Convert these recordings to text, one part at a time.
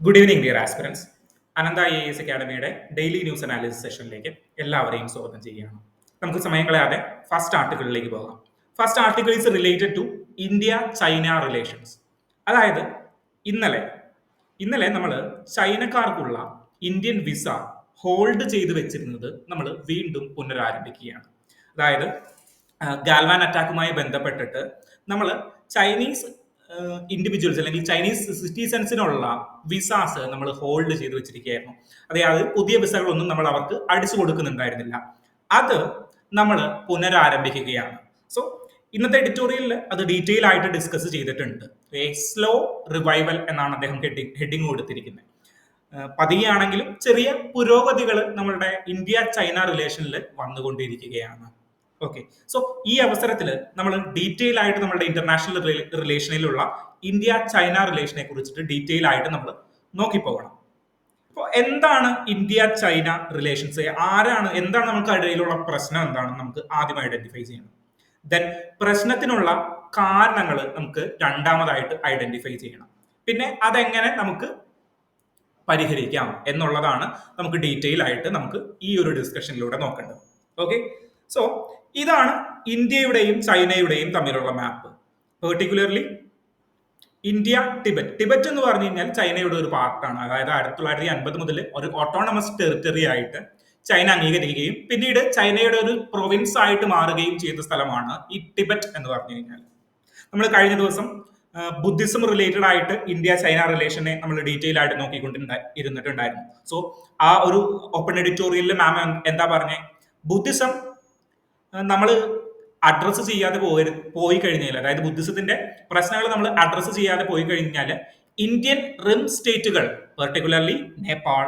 Good evening dear aspirants. Anantha IAS അക്കാഡമിയുടെ daily news analysis സെഷനിലേക്ക് എല്ലാവരെയും സ്വാഗതം ചെയ്യുകയാണ്. നമുക്ക് സമയം കളയാതെ ഫസ്റ്റ് ആർട്ടിക്കിളിലേക്ക് പോകാം. First article is related to India China relations. അതായത് ഇന്നലെ ഇന്നലെ നമ്മൾ ചൈനക്കാർക്കുള്ള ഇന്ത്യൻ വിസ ഹോൾഡ് ചെയ്ത് വെച്ചിരുന്നത് നമ്മൾ വീണ്ടും പുനരാരംഭിക്കുകയാണ്. അതായത് ഗാൽവാൻ അറ്റാക്കുമായി ബന്ധപ്പെട്ടിട്ട് നമ്മൾ ചൈനീസ് ഇൻഡിവിജ്വൽസ് അല്ലെങ്കിൽ ചൈനീസ് സിറ്റിസൺസിനുള്ള വിസാസ് നമ്മൾ ഹോൾഡ് ചെയ്ത് വെച്ചിരിക്കുകയായിരുന്നു. അതായത് പുതിയ വിസകളൊന്നും നമ്മൾ അവർക്ക് അടിച്ചു കൊടുക്കുന്നുണ്ടായിരുന്നില്ല. അത് നമ്മൾ പുനരാരംഭിക്കുകയാണ്. സോ ഇന്നത്തെ എഡിറ്റോറിയലിൽ അത് ഡീറ്റെയിൽ ആയിട്ട് ഡിസ്കസ് ചെയ്തിട്ടുണ്ട്. എ സ്ലോ റിവൈവൽ എന്നാണ് അദ്ദേഹം ഹെഡിങ് കൊടുത്തിരിക്കുന്നത്. പതിയെയാണെങ്കിലും ചെറിയ പുരോഗതികൾ നമ്മളുടെ ഇന്ത്യ ചൈന റിലേഷനിൽ വന്നുകൊണ്ടിരിക്കുകയാണ്. ഓക്കെ, സോ ഈ അവസരത്തിൽ നമ്മൾ ഡീറ്റെയിൽ ആയിട്ട് നമ്മുടെ ഇന്റർനാഷണൽ റിലേഷനിലുള്ള ഇന്ത്യ ചൈന റിലേഷനെ കുറിച്ചിട്ട് ഡീറ്റെയിൽ ആയിട്ട് നമ്മൾ നോക്കിപ്പോകണം. അപ്പോൾ എന്താണ് ഇന്ത്യ ചൈന റിലേഷൻസ്, എന്താണ് നമുക്ക് ഇടയിലുള്ള പ്രശ്നം എന്താണെന്ന് നമുക്ക് ആദ്യം ഐഡന്റിഫൈ ചെയ്യണം. ദെൻ പ്രശ്നത്തിനുള്ള കാരണങ്ങൾ നമുക്ക് രണ്ടാമതായിട്ട് ഐഡന്റിഫൈ ചെയ്യണം. പിന്നെ അതെങ്ങനെ നമുക്ക് പരിഹരിക്കാം എന്നുള്ളതാണ് നമുക്ക് ഡീറ്റെയിൽ ആയിട്ട് നമുക്ക് ഈ ഒരു ഡിസ്കഷനിലൂടെ നോക്കേണ്ടത്. ഓക്കെ, സോ ഇതാണ് ഇന്ത്യയുടെയും ചൈനയുടെയും തമ്മിലുള്ള മാപ്പ്. പെർട്ടിക്കുലർലി ഇന്ത്യ ടിബറ്റ് എന്ന് പറഞ്ഞു കഴിഞ്ഞാൽ ചൈനയുടെ ഒരു പാർട്ടാണ്. അതായത് 1950 മുതൽ ഒരു ഓട്ടോണമസ് ടെറിട്ടറി ആയിട്ട് ചൈന അംഗീകരിക്കുകയും പിന്നീട് ചൈനയുടെ ഒരു പ്രൊവിൻസ് ആയിട്ട് മാറുകയും ചെയ്ത സ്ഥലമാണ് ഈ ടിബറ്റ് എന്ന് പറഞ്ഞു കഴിഞ്ഞാൽ. നമ്മൾ കഴിഞ്ഞ ദിവസം ബുദ്ധിസം റിലേറ്റഡ് ആയിട്ട് ഇന്ത്യ ചൈന റിലേഷനെ നമ്മൾ ഡീറ്റെയിൽ ആയിട്ട് ഇരുന്നിട്ടുണ്ടായിരുന്നു. സോ ആ ഒരു ഓപ്പൺ എഡിറ്റോറിയലിൽ മാം എന്താ പറഞ്ഞേ, ബുദ്ധിസം നമ്മൾ അഡ്രസ്സ് ചെയ്യാതെ പോയി കഴിഞ്ഞാൽ, അതായത് ബുദ്ധിസത്തിന്റെ പ്രശ്നങ്ങൾ നമ്മൾ അഡ്രസ്സ് ചെയ്യാതെ പോയി കഴിഞ്ഞാൽ ഇന്ത്യൻ റിം സ്റ്റേറ്റുകൾ പെർട്ടിക്കുലർലി നേപ്പാൾ,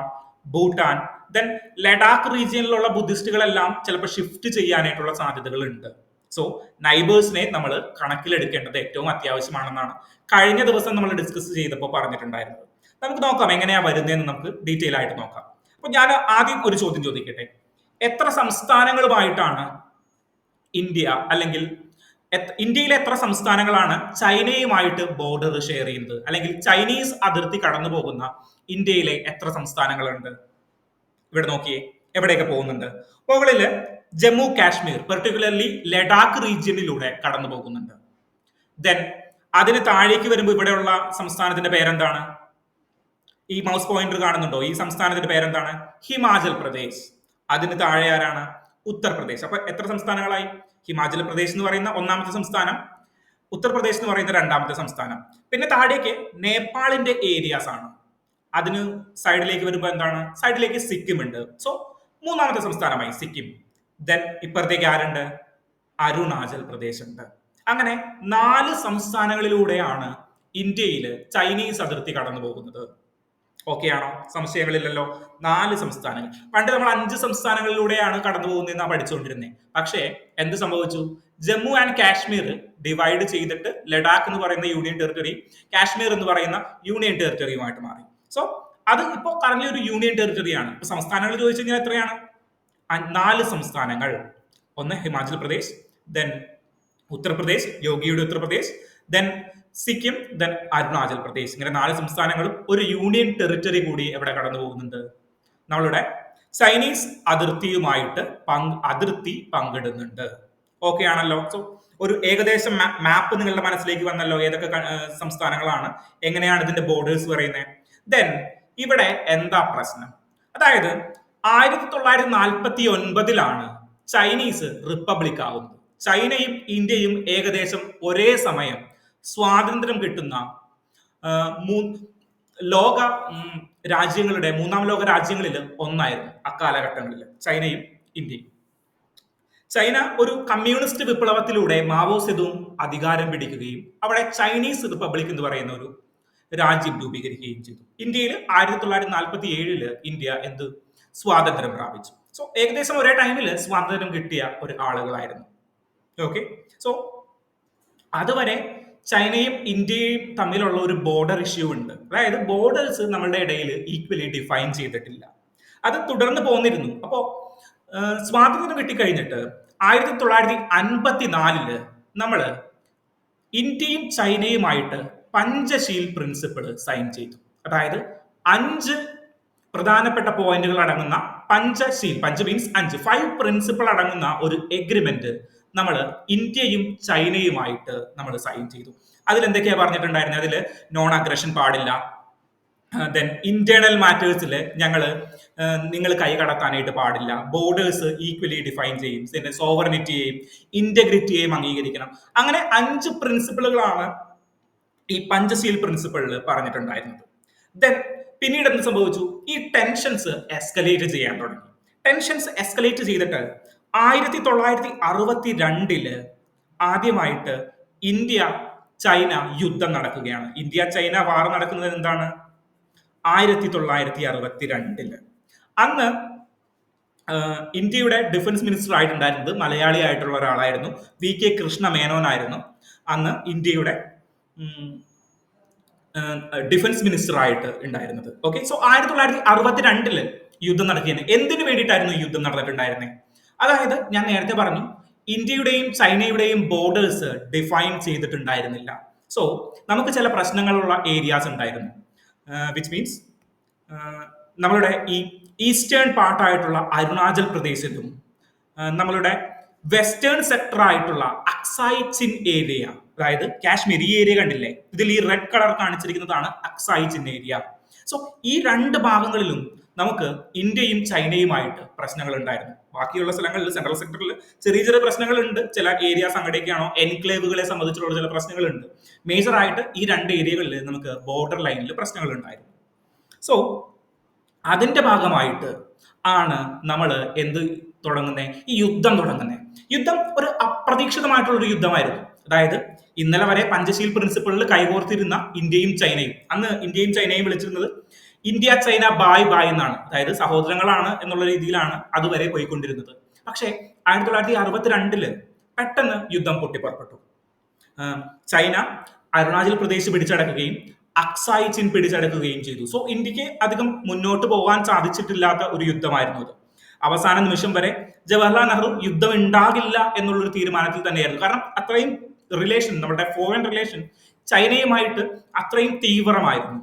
ഭൂട്ടാൻ, ദെൻ ലഡാക്ക് റീജിയനിലുള്ള ബുദ്ധിസ്റ്റുകളെല്ലാം ചിലപ്പോൾ ഷിഫ്റ്റ് ചെയ്യാനായിട്ടുള്ള സാധ്യതകൾ ഉണ്ട്. സോ നൈബേഴ്സിനെ നമ്മൾ കണക്കിലെടുക്കേണ്ടത് ഏറ്റവും അത്യാവശ്യമാണെന്നാണ് കഴിഞ്ഞ ദിവസം നമ്മൾ ഡിസ്കസ് ചെയ്തപ്പോൾ പറഞ്ഞിട്ടുണ്ടായിരുന്നത്. നമുക്ക് നോക്കാം എങ്ങനെയാ വരുന്നതെന്ന് നമുക്ക് ഡീറ്റെയിൽ ആയിട്ട് നോക്കാം. അപ്പൊ ഞാൻ ആദ്യം ഒരു ചോദ്യം ചോദിക്കട്ടെ, എത്ര സംസ്ഥാനങ്ങളുമായിട്ടാണ് ഇന്ത്യ അല്ലെങ്കിൽ ഇന്ത്യയിലെ എത്ര സംസ്ഥാനങ്ങളാണ് ചൈനയുമായിട്ട് ബോർഡർ ഷെയർ ചെയ്യുന്നത്, അല്ലെങ്കിൽ ചൈനീസ് അതിർത്തി കടന്നു പോകുന്ന ഇന്ത്യയിലെ എത്ര സംസ്ഥാനങ്ങളുണ്ട്? ഇവിടെ നോക്കിയേ, എവിടെയൊക്കെ പോകുന്നുണ്ട്. മുകളില് ജമ്മു കാശ്മീർ പെർട്ടിക്കുലർലി ലഡാക്ക് റീജിയനിലൂടെ കടന്നു പോകുന്നുണ്ട്. ദെൻ അതിന് താഴേക്ക് വരുമ്പോൾ ഇവിടെയുള്ള സംസ്ഥാനത്തിന്റെ പേരെന്താണ്? ഈ മൗസ് പോയിന്റർ കാണുന്നുണ്ടോ? ഈ സംസ്ഥാനത്തിന്റെ പേരെന്താണ്? ഹിമാചൽ പ്രദേശ്. അതിന് താഴെ ആരാണ്? ഉത്തർപ്രദേശ്. അപ്പൊ എത്ര സംസ്ഥാനങ്ങളായി? ഹിമാചൽ പ്രദേശ് എന്ന് പറയുന്ന ഒന്നാമത്തെ സംസ്ഥാനം, ഉത്തർപ്രദേശ് എന്ന് പറയുന്ന രണ്ടാമത്തെ സംസ്ഥാനം. പിന്നെ താഴേക്ക് നേപ്പാളിന്റെ ഏരിയാസ് ആണ്. അതിന് സൈഡിലേക്ക് വരുമ്പോൾ എന്താണ്? സൈഡിലേക്ക് സിക്കിം ഉണ്ട്. സോ മൂന്നാമത്തെ സംസ്ഥാനമായി സിക്കിം. ദെൻ ഇപ്പുറത്തേക്ക് ആരുണ്ട്? അരുണാചൽ പ്രദേശ് ഉണ്ട്. അങ്ങനെ 4 സംസ്ഥാനങ്ങളിലൂടെയാണ് ഇന്ത്യയിൽ ചൈനീസ് അതിർത്തി കടന്നു പോകുന്നത്. ഓക്കെ ആണോ? സംശയങ്ങളില്ലല്ലോ. 4 സംസ്ഥാനങ്ങൾ. പണ്ട് നമ്മൾ 5 സംസ്ഥാനങ്ങളിലൂടെയാണ് കടന്നു പോകുന്നതെന്നാണ് പഠിച്ചുകൊണ്ടിരുന്നത്. പക്ഷേ എന്ത് സംഭവിച്ചു? ജമ്മു ആൻഡ് കാശ്മീർ ഡിവൈഡ് ചെയ്തിട്ട് ലഡാക്ക് എന്ന് പറയുന്ന യൂണിയൻ ടെറിട്ടറി, കാശ്മീർ എന്ന് പറയുന്ന യൂണിയൻ ടെറിട്ടറിയുമായിട്ട് മാറി. സോ അത് ഇപ്പോൾ കറന്റ് ഒരു യൂണിയൻ ടെറിട്ടറിയാണ്. ഇപ്പൊ സംസ്ഥാനങ്ങൾ ചോദിച്ചു കഴിഞ്ഞാൽ എത്രയാണ്? 4 സംസ്ഥാനങ്ങൾ. ഒന്ന് ഹിമാചൽ പ്രദേശ്, ദെൻ ഉത്തർപ്രദേശ്, യോഗിയുടെ ഉത്തർപ്രദേശ്, ദെൻ സിക്കിം, ദെൻ അരുണാചൽ പ്രദേശ്. ഇങ്ങനെ 4 സംസ്ഥാനങ്ങളും ഒരു യൂണിയൻ ടെറിട്ടറി കൂടി എവിടെ കടന്നു പോകുന്നുണ്ട്? നമ്മളുടെ ചൈനീസ് അതിർത്തിയുമായിട്ട് അതിർത്തി പങ്കിടുന്നുണ്ട്. ഓക്കെ ആണല്ലോ. സോ ഒരു ഏകദേശം മാപ്പ് നിങ്ങളുടെ മനസ്സിലേക്ക് വന്നല്ലോ, ഏതൊക്കെ സംസ്ഥാനങ്ങളാണ്, എങ്ങനെയാണ് ഇതിന്റെ ബോർഡേഴ്സ് പറയുന്നത്. ദെൻ ഇവിടെ എന്താ പ്രശ്നം? അതായത് 1949 ചൈനീസ് റിപ്പബ്ലിക് ആവുന്നത്. ചൈനയും ഇന്ത്യയും ഏകദേശം ഒരേ സമയം സ്വാതന്ത്ര്യം കിട്ടുന്ന ലോക രാജ്യങ്ങളുടെ, മൂന്നാം ലോക രാജ്യങ്ങളിൽ ഒന്നായിരുന്നു അക്കാലഘട്ടങ്ങളിൽ ചൈനയും ഇന്ത്യയും. ചൈന ഒരു കമ്മ്യൂണിസ്റ്റ് വിപ്ലവത്തിലൂടെ മാവോ സെതുങ് അധികാരം പിടിക്കുകയും അവിടെ ചൈനീസ് റിപ്പബ്ലിക് എന്ന് പറയുന്ന ഒരു രാജ്യം രൂപീകരിക്കുകയും ചെയ്തു. ഇന്ത്യയിൽ 1947 ഇന്ത്യ സ്വാതന്ത്ര്യം പ്രാപിച്ചു. സോ ഏകദേശം ഒരേ ടൈമിൽ സ്വാതന്ത്ര്യം കിട്ടിയ ഒരു ആളുകളായിരുന്നു. ഓക്കെ, സോ അതുവരെ ചൈനയും ഇന്ത്യയും തമ്മിലുള്ള ഒരു ബോർഡർ ഇഷ്യൂ ഉണ്ട്. അതായത് ബോർഡേഴ്സ് നമ്മളുടെ ഇടയിൽ ഈക്വലി ഡിഫൈൻ ചെയ്തിട്ടില്ല. അത് തുടർന്ന് പോന്നിരുന്നു. അപ്പോ സ്വാതന്ത്ര്യം കിട്ടിക്കഴിഞ്ഞിട്ട് 1954 നമ്മള് ഇന്ത്യയും ചൈനയുമായിട്ട് പഞ്ചശീൽ പ്രിൻസിപ്പിൾ സൈൻ ചെയ്തു. അതായത് 5 പ്രധാനപ്പെട്ട പോയിന്റുകൾ അടങ്ങുന്ന പഞ്ചശീൽ, പഞ്ച് മീൻസ് 5, 5 പ്രിൻസിപ്പിൾ അടങ്ങുന്ന ഒരു എഗ്രിമെന്റ് നമ്മൾ ഇന്ത്യയും ചൈനയുമായിട്ട് നമ്മൾ സൈൻ ചെയ്തു. അതിൽ എന്തൊക്കെയാ പറഞ്ഞിട്ടുണ്ടായിരുന്നത്? അതിൽ നോൺ അഗ്രഷൻ പാടില്ല, ദെൻ ഇന്റേണൽ മാറ്റേഴ്സിൽ നിങ്ങൾ കൈ കടത്താനായിട്ട് പാടില്ല, ബോർഡേഴ്സ് ഈക്വലി ഡിഫൈൻ ചെയ്യും, പിന്നെ സോവറിനിറ്റിയെയും ഇന്റഗ്രിറ്റിയെയും അംഗീകരിക്കണം. അങ്ങനെ 5 പ്രിൻസിപ്പിളുകളാണ് ഈ പഞ്ചശീൽ പ്രിൻസിപ്പിളിൽ പറഞ്ഞിട്ടുണ്ടായിരുന്നത്. ദെൻ പിന്നീട് എന്ത് സംഭവിച്ചു? ഈ ടെൻഷൻസ് എസ്കലേറ്റ് ചെയ്യാൻ തുടങ്ങി. ടെൻഷൻസ് എസ്കലേറ്റ് ചെയ്തിട്ട് 1962 ആദ്യമായിട്ട് ഇന്ത്യ ചൈന യുദ്ധം നടക്കുകയാണ്. ഇന്ത്യ ചൈന വാർ നടക്കുന്നത് എന്താണ്? 1962. അന്ന് ഇന്ത്യയുടെ ഡിഫൻസ് മിനിസ്റ്റർ ആയിട്ടുണ്ടായിരുന്നത് മലയാളി ആയിട്ടുള്ള ഒരാളായിരുന്നു, VK കൃഷ്ണ മേനോനായിരുന്നു അന്ന് ഇന്ത്യയുടെ ഡിഫൻസ് മിനിസ്റ്റർ ആയിട്ട് ഉണ്ടായിരുന്നത്. ഓക്കെ, സോ 1962 യുദ്ധം നടക്കുകയാണ്. എന്തിനു വേണ്ടിയിട്ടായിരുന്നു യുദ്ധം നടന്നിട്ടുണ്ടായിരുന്നത്? അതായത് ഞാൻ നേരത്തെ പറഞ്ഞു, ഇന്ത്യയുടെയും ചൈനയുടെയും ബോർഡേഴ്സ് ഡിഫൈൻ ചെയ്തിട്ടുണ്ടായിരുന്നില്ല. സോ നമുക്ക് ചില പ്രശ്നങ്ങളുള്ള ഏരിയാസ് ഉണ്ടായിരുന്നു, വിച്ച് മീൻസ് നമ്മളുടെ ഈ ഈസ്റ്റേൺ പാർട്ടായിട്ടുള്ള അരുണാചൽ പ്രദേശിലും നമ്മളുടെ വെസ്റ്റേൺ സെക്ടർ ആയിട്ടുള്ള അക്സായി ചിൻ ഏരിയ, അതായത് കാശ്മീർ, ഈ ഏരിയ കണ്ടില്ലേ, ഇതിൽ ഈ റെഡ് കളർ കാണിച്ചിരിക്കുന്നതാണ് അക്സായി ചിൻ ഏരിയ. സോ ഈ 2 ഭാഗങ്ങളിലും നമുക്ക് ഇന്ത്യയും ചൈനയുമായിട്ട് പ്രശ്നങ്ങൾ ഉണ്ടായിരുന്നു. ബാക്കിയുള്ള സ്ഥലങ്ങളിൽ സെൻട്രൽ സെക്ടറിൽ ചെറിയ ചെറിയ പ്രശ്നങ്ങളുണ്ട്, ചില ഏരിയാസ് അങ്ങോട്ടേക്കാണോ എൻക്ലേവുകളെ സംബന്ധിച്ചുള്ള ചില പ്രശ്നങ്ങളുണ്ട്. മേജർ ആയിട്ട് ഈ 2 ഏരിയകളിൽ നമുക്ക് ബോർഡർ ലൈനിൽ പ്രശ്നങ്ങൾ ഉണ്ടായിരുന്നു. സോ അതിന്റെ ഭാഗമായിട്ട് ആണ് നമ്മൾ എന്ത് തുടങ്ങുന്നത്? ഈ യുദ്ധം തുടങ്ങുന്നത്. യുദ്ധം ഒരു അപ്രതീക്ഷിതമായിട്ടുള്ള ഒരു യുദ്ധമായിരുന്നു. അതായത് ഇന്നലെ വരെ പഞ്ചശീൽ പ്രിൻസിപ്പിളിൽ കൈകോർത്തിരുന്ന ഇന്ത്യയും ചൈനയും, അന്ന് ഇന്ത്യയും ചൈനയും വിളിച്ചിരുന്നത് ഇന്ത്യ ചൈന ബായ് ബായ് എന്നാണ്, അതായത് സഹോദരങ്ങളാണ് എന്നുള്ള രീതിയിലാണ് അതുവരെ പോയിക്കൊണ്ടിരുന്നത്. പക്ഷേ 1962 പെട്ടെന്ന് യുദ്ധം പൊട്ടിപ്പുറപ്പെട്ടു. ചൈന അരുണാചൽ പ്രദേശ് പിടിച്ചടക്കുകയും അക്സായി ചിൻ പിടിച്ചടക്കുകയും ചെയ്തു. സോ ഇന്ത്യക്ക് അധികം മുന്നോട്ട് പോകാൻ സാധിച്ചിട്ടില്ലാത്ത ഒരു യുദ്ധമായിരുന്നു അത്. അവസാന നിമിഷം വരെ ജവഹർലാൽ നെഹ്റു യുദ്ധം ഉണ്ടാകില്ല എന്നുള്ളൊരു തീരുമാനത്തിൽ തന്നെയായിരുന്നു. കാരണം അത്രയും റിലേഷൻ, നമ്മുടെ ഫോറിൻ റിലേഷൻ ചൈനയുമായിട്ട് അത്രയും തീവ്രമായിരുന്നു.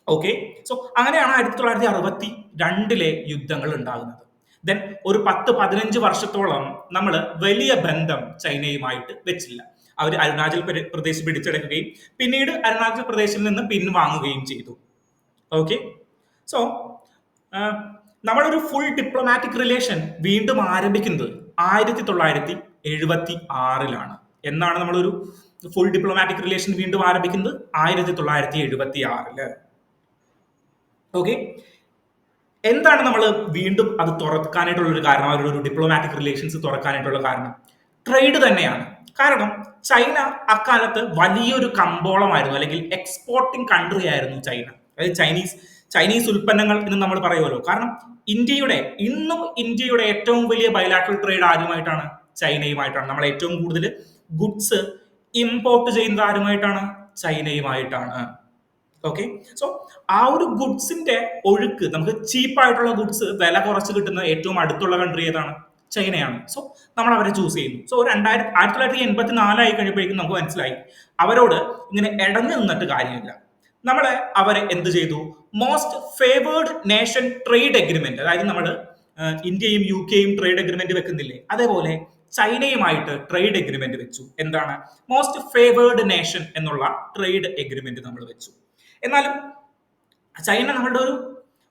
ഓക്കെ, സോ അങ്ങനെയാണ് 1962 യുദ്ധങ്ങൾ ഉണ്ടാകുന്നത്. ദെൻ ഒരു 10-15 വർഷത്തോളം നമ്മൾ വലിയ ബന്ധം ചൈനയുമായിട്ട് വെച്ചില്ല. അവർ അരുണാചൽ പ്രദേശ് പിടിച്ചെടുക്കുകയും പിന്നീട് അരുണാചൽ പ്രദേശിൽ നിന്ന് പിൻവാങ്ങുകയും ചെയ്തു. ഓക്കെ, സോ നമ്മളൊരു ഫുൾ ഡിപ്ലോമാറ്റിക് റിലേഷൻ വീണ്ടും ആരംഭിക്കുന്നത് 1976 എന്നാണ് നമ്മളൊരു ഫുൾ ഡിപ്ലോമാറ്റിക് റിലേഷൻ വീണ്ടും ആരംഭിക്കുന്നത് 1976. ഓക്കെ, എന്താണ് നമ്മൾ വീണ്ടും അത് തുറക്കാനായിട്ടുള്ള ഒരു കാരണം, അവരുടെ ഡിപ്ലോമാറ്റിക് റിലേഷൻസ് തുറക്കാനായിട്ടുള്ള കാരണം ട്രേഡ് തന്നെയാണ്. കാരണം ചൈന അക്കാലത്ത് വലിയൊരു കമ്പോളമായിരുന്നു, അല്ലെങ്കിൽ എക്സ്പോർട്ടിംഗ് കൺട്രി ആയിരുന്നു ചൈന. അതായത് ചൈനീസ് ഉൽപ്പന്നങ്ങൾ എന്ന് നമ്മൾ പറയുമല്ലോ. കാരണം ഇന്നും ഇന്ത്യയുടെ ഏറ്റവും വലിയ ബൈലാറ്ററൽ ട്രേഡ് ആരുമായിട്ടാണ്? ചൈനയുമായിട്ടാണ്. നമ്മൾ ഏറ്റവും കൂടുതൽ ഗുഡ്സ് ഇമ്പോർട്ട് ചെയ്യുന്നത് ആരുമായിട്ടാണ്? ചൈനയുമായിട്ടാണ്. ഓക്കെ, സോ ആ ഒരു ഗുഡ്സിന്റെ ഒഴുക്ക്, നമുക്ക് ചീപ്പായിട്ടുള്ള ഗുഡ്സ് വില കുറച്ച് കിട്ടുന്ന ഏറ്റവും അടുത്തുള്ള കൺട്രി ഏതാണ്? ചൈനയാണ്. സോ നമ്മൾ അവരെ ചൂസ് ചെയ്യുന്നു. സോ 1984 ആയി കഴിഞ്ഞപ്പോഴേക്കും നമുക്ക് മനസ്സിലായി അവരോട് ഇങ്ങനെ ഇടഞ്ഞു നിന്നിട്ട് കാര്യമില്ല. അവരെ എന്ത് ചെയ്തു? Most favoured nation trade agreement, അതായത് നമ്മൾ ഇന്ത്യയും UK-യും ട്രേഡ് എഗ്രിമെന്റ് വെക്കുന്നില്ലേ, അതേപോലെ ചൈനയുമായിട്ട് ട്രേഡ് എഗ്രിമെന്റ് വെച്ചു. എന്താണ്? മോസ്റ്റ് ഫേവേർഡ് നേഷൻ എന്നുള്ള ട്രേഡ് എഗ്രിമെന്റ് നമ്മൾ വെച്ചു. എന്നാലും ചൈന നമ്മളുടെ ഒരു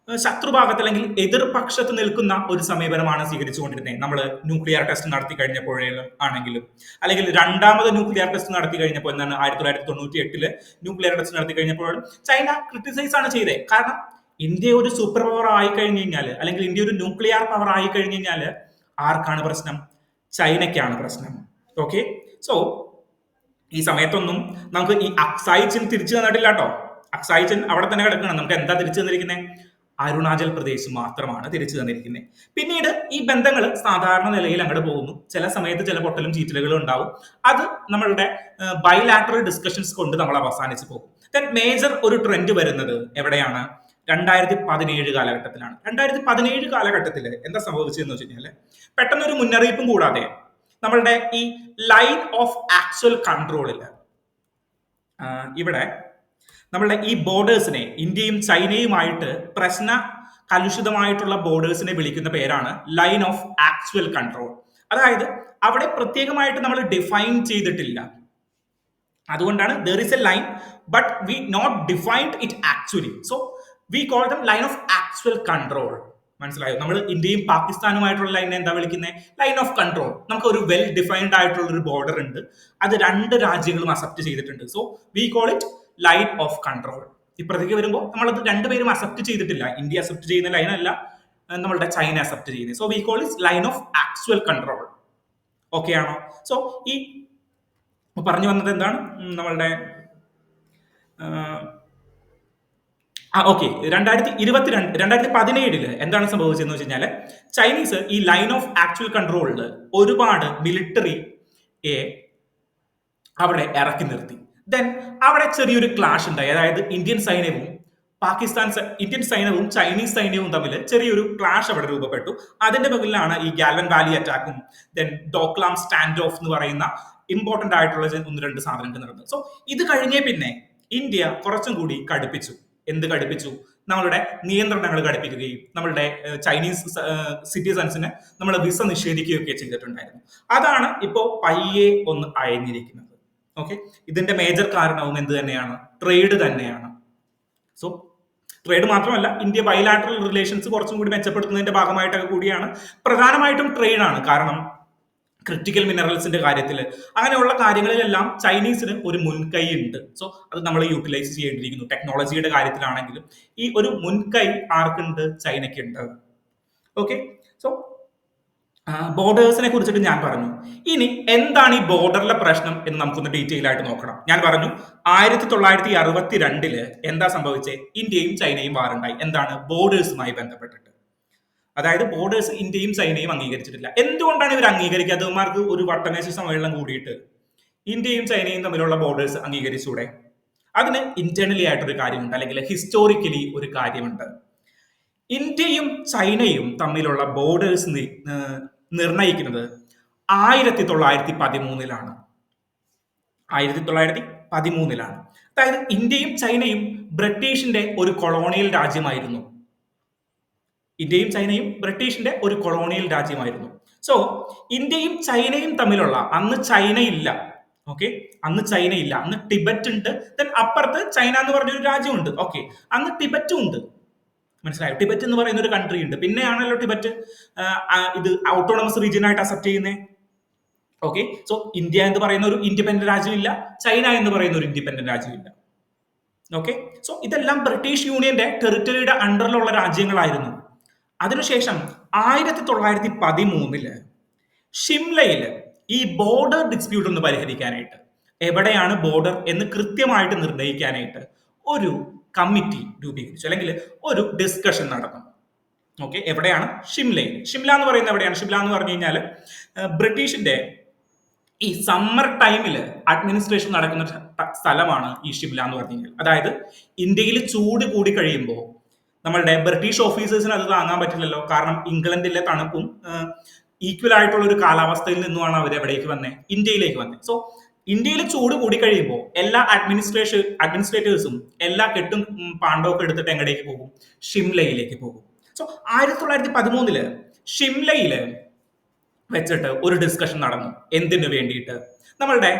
ശത്രുഭാഗത്ത് അല്ലെങ്കിൽ എതിർപക്ഷത്ത് നിൽക്കുന്ന ഒരു സമീപനമാണ് സ്വീകരിച്ചുകൊണ്ടിരുന്നത്. നമ്മൾ ന്യൂക്ലിയർ ടെസ്റ്റ് നടത്തി കഴിഞ്ഞപ്പോഴും ആണെങ്കിലും, അല്ലെങ്കിൽ രണ്ടാമത് ന്യൂക്ലിയർ ടെസ്റ്റ് നടത്തി കഴിഞ്ഞപ്പോൾ, എന്താണ് 1998 ന്യൂക്ലിയർ ടെസ്റ്റ് നടത്തി കഴിഞ്ഞപ്പോഴും ചൈന ക്രിട്ടിസൈസ് ആണ് ചെയ്തത്. കാരണം ഇന്ത്യ ഒരു സൂപ്പർ പവർ ആയി കഴിഞ്ഞു കഴിഞ്ഞാൽ, അല്ലെങ്കിൽ ഇന്ത്യ ഒരു ന്യൂക്ലിയർ പവർ ആയി കഴിഞ്ഞു കഴിഞ്ഞാൽ ആർക്കാണ് പ്രശ്നം? ചൈനയ്ക്കാണ് പ്രശ്നം. ഓക്കെ, സോ ഈ സമയത്തൊന്നും നമുക്ക് ഈ അക്സായി ചിൻ തിരിച്ചു തന്നിട്ടില്ല കേട്ടോ. അക്സായി ചിൻ അവിടെ തന്നെ കിടക്കണം. നമുക്ക് എന്താ തിരിച്ചു തന്നിരിക്കുന്നത്? അരുണാചൽ പ്രദേശ് മാത്രമാണ് തിരിച്ചു തന്നിരിക്കുന്നത്. പിന്നീട് ഈ ബന്ധങ്ങൾ സാധാരണ നിലയിൽ അങ്ങോട്ട് പോകുന്നു. ചില സമയത്ത് ചില പൊട്ടലും ചീറ്റലുകളും ഉണ്ടാവും. അത് നമ്മളുടെ ബൈലാറ്ററൽ ഡിസ്കഷൻസ് കൊണ്ട് നമ്മൾ അവസാനിച്ച് പോകും. മേജർ ഒരു ട്രെൻഡ് വരുന്നത് എവിടെയാണ്? 2017 കാലഘട്ടത്തിലാണ്. 2017 കാലഘട്ടത്തിൽ എന്താ സംഭവിച്ചതെന്ന് വെച്ച് കഴിഞ്ഞാൽ, പെട്ടെന്നൊരു മുന്നറിയിപ്പും കൂടാതെ നമ്മളുടെ ഈ ലൈൻ ഓഫ് ആക്ച്വൽ കൺട്രോളിൽ ഇവിടെ നമ്മളുടെ ഈ ബോർഡേഴ്സിനെ ഇന്ത്യയും ചൈനയുമായിട്ട് കലുഷിതമായിട്ടുള്ള ബോർഡേഴ്സിനെ വിളിക്കുന്ന പേരാണ് ലൈൻ ഓഫ് ആക്ച്വൽ കൺട്രോൾ. അതായത് അവിടെ പ്രത്യേകമായിട്ട് നമ്മൾ ഡിഫൈൻ ചെയ്തിട്ടില്ല. അതുകൊണ്ടാണ് there is a line but we not defined it actually. So we call them line of actual control. മനസ്സിലായോ? നമ്മൾ ഇന്ത്യയും പാകിസ്ഥാനുമായിട്ടുള്ള ലൈനെ എന്താ വിളിക്കുന്നത്? Line of control. നമുക്ക് ഒരു വെൽ ഡിഫൈൻഡ് ആയിട്ടുള്ള ഒരു ബോർഡർ ഉണ്ട്, അത് രണ്ട് രാജ്യങ്ങളും അക്സെപ്റ്റ് ചെയ്തിട്ടുണ്ട്. So we call it line of control. ഇപ്പുറത്തേക്ക് വരുമ്പോൾ നമ്മളത് രണ്ടുപേരും അക്സെപ്റ്റ് ചെയ്തിട്ടില്ല. ഇന്ത്യ അക്സെപ്റ്റ് ചെയ്യുന്ന ലൈൻ അല്ല നമ്മളുടെ ചൈന അക്സെപ്റ്റ് ചെയ്യുന്നത്. So we call it line of actual control. Okay ആണോ? സോ ഈ പറഞ്ഞു വന്നത് എന്താണ്? നമ്മളുടെ ഓക്കെ, 2017 എന്താണ് സംഭവിച്ചതെന്ന് വെച്ച് കഴിഞ്ഞാൽ ചൈനീസ് ഈ ലൈൻ ഓഫ് ആക്ച്വൽ കൺട്രോളിൽ ഒരുപാട് മിലിറ്ററി അവിടെ ഇറക്കി നിർത്തി. ദെൻ അവിടെ ചെറിയൊരു ക്ലാഷ് ഉണ്ടായി. അതായത് ഇന്ത്യൻ സൈന്യവും ചൈനീസ് സൈന്യവും തമ്മിൽ ചെറിയൊരു ക്ലാഷ് അവിടെ രൂപപ്പെട്ടു. അതിന്റെ മുകളിലാണ് ഈ ഗാൽവൻ വാലി അറ്റാക്കും ദെൻ ഡോക്ലാം സ്റ്റാൻഡ് ഓഫ് എന്ന് പറയുന്ന ഇമ്പോർട്ടന്റ് ആയിട്ടുള്ള 1-2 സാധനങ്ങൾ നടന്നു. സോ ഇത് കഴിഞ്ഞേ പിന്നെ ഇന്ത്യ കുറച്ചും കൂടി കടുപ്പിച്ചു. എന്ത് കടുപ്പിച്ചു? നമ്മളുടെ നിയന്ത്രണങ്ങൾ കടുപ്പിക്കുകയും നമ്മളുടെ ചൈനീസ് സിറ്റിസൺസിന് നമ്മൾ വിസ നിഷേധിക്കുകയൊക്കെ ചെയ്തിട്ടുണ്ടായിരുന്നു. അതാണ് ഇപ്പോൾ പയ്യെ ഒന്ന് അയഞ്ഞിരിക്കുന്നത്. ഓക്കെ, ഇതിന്റെ മേജർ കാരണവും എന്ത് തന്നെയാണ്? ട്രേഡ് തന്നെയാണ്. സോ ട്രേഡ് മാത്രമല്ല, ഇന്ത്യ ബൈലാറ്ററൽ റിലേഷൻസ് കുറച്ചും കൂടി മെച്ചപ്പെടുത്തുന്നതിന്റെ ഭാഗമായിട്ടൊക്കെ കൂടിയാണ്. പ്രധാനമായിട്ടും ട്രേഡാണ്. കാരണം ക്രിട്ടിക്കൽ മിനറൽസിന്റെ കാര്യത്തിൽ അങ്ങനെയുള്ള കാര്യങ്ങളിലെല്ലാം ചൈനീസിന് ഒരു മുൻകൈ ഉണ്ട്. സോ അത് നമ്മൾ യൂട്ടിലൈസ് ചെയ്യേണ്ടിയിരിക്കുന്നു. ടെക്നോളജിയുടെ കാര്യത്തിലാണെങ്കിലും ഈ ഒരു മുൻകൈ ആർക്കുണ്ട്? ചൈനയ്ക്കുണ്ട്. ഓക്കെ, സോ ബോർഡേഴ്സിനെ കുറിച്ചിട്ട് ഞാൻ പറഞ്ഞു. ഇനി എന്താണ് ഈ ബോർഡറിലെ പ്രശ്നം എന്ന് നമുക്കൊന്ന് ഡീറ്റെയിൽ ആയിട്ട് നോക്കണം. ഞാൻ പറഞ്ഞു 1962 എന്താ സംഭവിച്ചേ? ഇന്ത്യയും ചൈനയും വാറുണ്ടായി. എന്താണ്? ബോർഡേഴ്സുമായി ബന്ധപ്പെട്ടിട്ട്. അതായത് ബോർഡേഴ്സ് ഇന്ത്യയും ചൈനയും അംഗീകരിച്ചിട്ടില്ല. എന്തുകൊണ്ടാണ് ഇവർ അംഗീകരിക്കാത്തത്? ഇവന്മാർക്ക് ഒരു വട്ടമേശ സമ്മേളനം കൂടിയിട്ട് ഇന്ത്യയും ചൈനയും തമ്മിലുള്ള ബോർഡേഴ്സ് അംഗീകരിച്ചൂടെ? അതിന് ഇന്റേണലി ആയിട്ടൊരു കാര്യമുണ്ട്, അല്ലെങ്കിൽ ഹിസ്റ്റോറിക്കലി ഒരു കാര്യമുണ്ട്. ഇന്ത്യയും ചൈനയും തമ്മിലുള്ള ബോർഡേഴ്സ് നിർണയിക്കുന്നത് 1913 1913. അതായത് ഇന്ത്യയും ചൈനയും ബ്രിട്ടീഷിന്റെ ഒരു കൊളോണിയൽ രാജ്യമായിരുന്നു. സോ ഇന്ത്യയും ചൈനയും തമ്മിലുള്ള, അന്ന് ചൈനയില്ല, അന്ന് ടിബറ്റ് ഉണ്ട്. ദെൻ അപ്പുറത്ത് ചൈന എന്ന് പറഞ്ഞൊരു രാജ്യമുണ്ട്. ഓക്കെ, അന്ന് ടിബറ്റും ഉണ്ട്. മനസ്സിലായോ? ടിബറ്റ് എന്ന് പറയുന്ന ഒരു കൺട്രി ഉണ്ട്. പിന്നെയാണല്ലോ ടിബറ്റ് ഇത് ഔട്ടോണമസ് റീജിയൻ ആയിട്ട് അക്സെപ്റ്റ് ചെയ്യുന്നത്. ഓക്കെ, സോ ഇന്ത്യ എന്ന് പറയുന്ന ഒരു ഇൻഡിപെൻഡന്റ് രാജ്യമില്ല, ചൈന എന്ന് പറയുന്ന ഒരു ഇൻഡിപെൻഡന്റ് രാജ്യമില്ല. ഓക്കെ, സോ ഇതെല്ലാം ബ്രിട്ടീഷ് യൂണിയന്റെ ടെറിട്ടറിയുടെ അണ്ടറിലുള്ള രാജ്യങ്ങളായിരുന്നു. അതിനുശേഷം 1913 ഷിംലയിൽ ഈ ബോർഡർ ഡിസ്പ്യൂട്ട് ഒന്ന് പരിഹരിക്കാനായിട്ട്, എവിടെയാണ് ബോർഡർ എന്ന് കൃത്യമായിട്ട് നിർണ്ണയിക്കാനായിട്ട് ഒരു കമ്മിറ്റി രൂപീകരിച്ചു, അല്ലെങ്കിൽ ഒരു ഡിസ്കഷൻ നടന്നു. ഓക്കെ, എവിടെയാണ്? ഷിംലയിൽ. ഷിംല എന്ന് പറയുന്നത് എവിടെയാണ്? ഷിംല എന്ന് പറഞ്ഞു കഴിഞ്ഞാൽ ബ്രിട്ടീഷിന്റെ ഈ സമ്മർ ടൈമിൽ അഡ്മിനിസ്ട്രേഷൻ നടക്കുന്ന സ്ഥലമാണ് ഈ ഷിംല എന്ന് പറഞ്ഞു കഴിഞ്ഞാൽ. അതായത് ഇന്ത്യയിൽ ചൂട് കൂടി കഴിയുമ്പോൾ നമ്മളുടെ ബ്രിട്ടീഷ് ഓഫീസേഴ്സിന് അത് താങ്ങാൻ പറ്റില്ലല്ലോ. കാരണം ഇംഗ്ലണ്ടിലെ തണുപ്പും ഈക്വൽ ആയിട്ടുള്ള ഒരു കാലാവസ്ഥയിൽ നിന്നുമാണ് അവർ എവിടേക്ക് വന്നേ? ഇന്ത്യയിലേക്ക് വന്നേ. സോ ഇന്ത്യയിൽ ചൂട് കൂടി കഴിയുമ്പോൾ എല്ലാ അഡ്മിനിസ്ട്രേറ്റേഴ്സും എല്ലാ കെട്ടും പാണ്ടൊക്കെ എടുത്തിട്ട് എങ്ങടേക്ക് പോകും? ഷിംലയിലേക്ക് പോകും. സോ 1913 ഷിംലയില് വെച്ചിട്ട് ഒരു ഡിസ്കഷൻ നടന്നു. എന്തിനു വേണ്ടിയിട്ട്? നമ്മളുടെ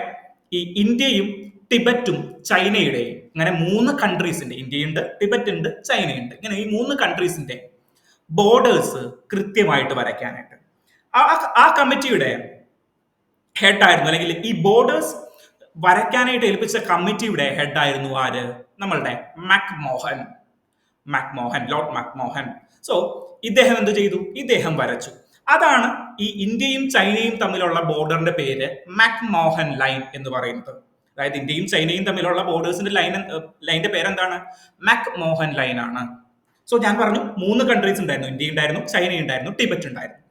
ഈ ഇന്ത്യയും ടിബറ്റും ചൈനയുടെയും, അങ്ങനെ 3 കൺട്രീസിന്റെ, ഇന്ത്യയുണ്ട്, ടിബറ്റ് ഉണ്ട്, ചൈനയുണ്ട്, ഇങ്ങനെ ഈ 3 കൺട്രീസിന്റെ ബോർഡേഴ്സ് കൃത്യമായിട്ട് വരയ്ക്കാനായിട്ട് ആ കമ്മിറ്റിയുടെ ഹെഡായിരുന്നു, അല്ലെങ്കിൽ ഈ ബോർഡേഴ്സ് വരയ്ക്കാനായിട്ട് ഏൽപ്പിച്ച കമ്മിറ്റിയുടെ ഹെഡായിരുന്നു ആര്? നമ്മളുടെ ലോർഡ് മക്മോഹൻ. സോ ഇദ്ദേഹം എന്ത് ചെയ്തു? ഇദ്ദേഹം വരച്ചു. അതാണ് ഈ ഇന്ത്യയും ചൈനയും തമ്മിലുള്ള ബോർഡറിന്റെ പേര് മക്മോഹൻ ലൈൻ എന്ന് പറയുന്നത്. അതായത് ഇന്ത്യയും ചൈനയും തമ്മിലുള്ള ബോർഡേഴ്സിന്റെ ലൈനിന്റെ പേരെന്താണ്? മക്മോഹൻ ലൈൻ ആണ്. സോ ഞാൻ പറഞ്ഞു 3 കൺട്രീസ് ഉണ്ടായിരുന്നു, ഇന്ത്യ ഉണ്ടായിരുന്നു, ചൈന ഉണ്ടായിരുന്നു, ടിബറ്റ് ഉണ്ടായിരുന്നു.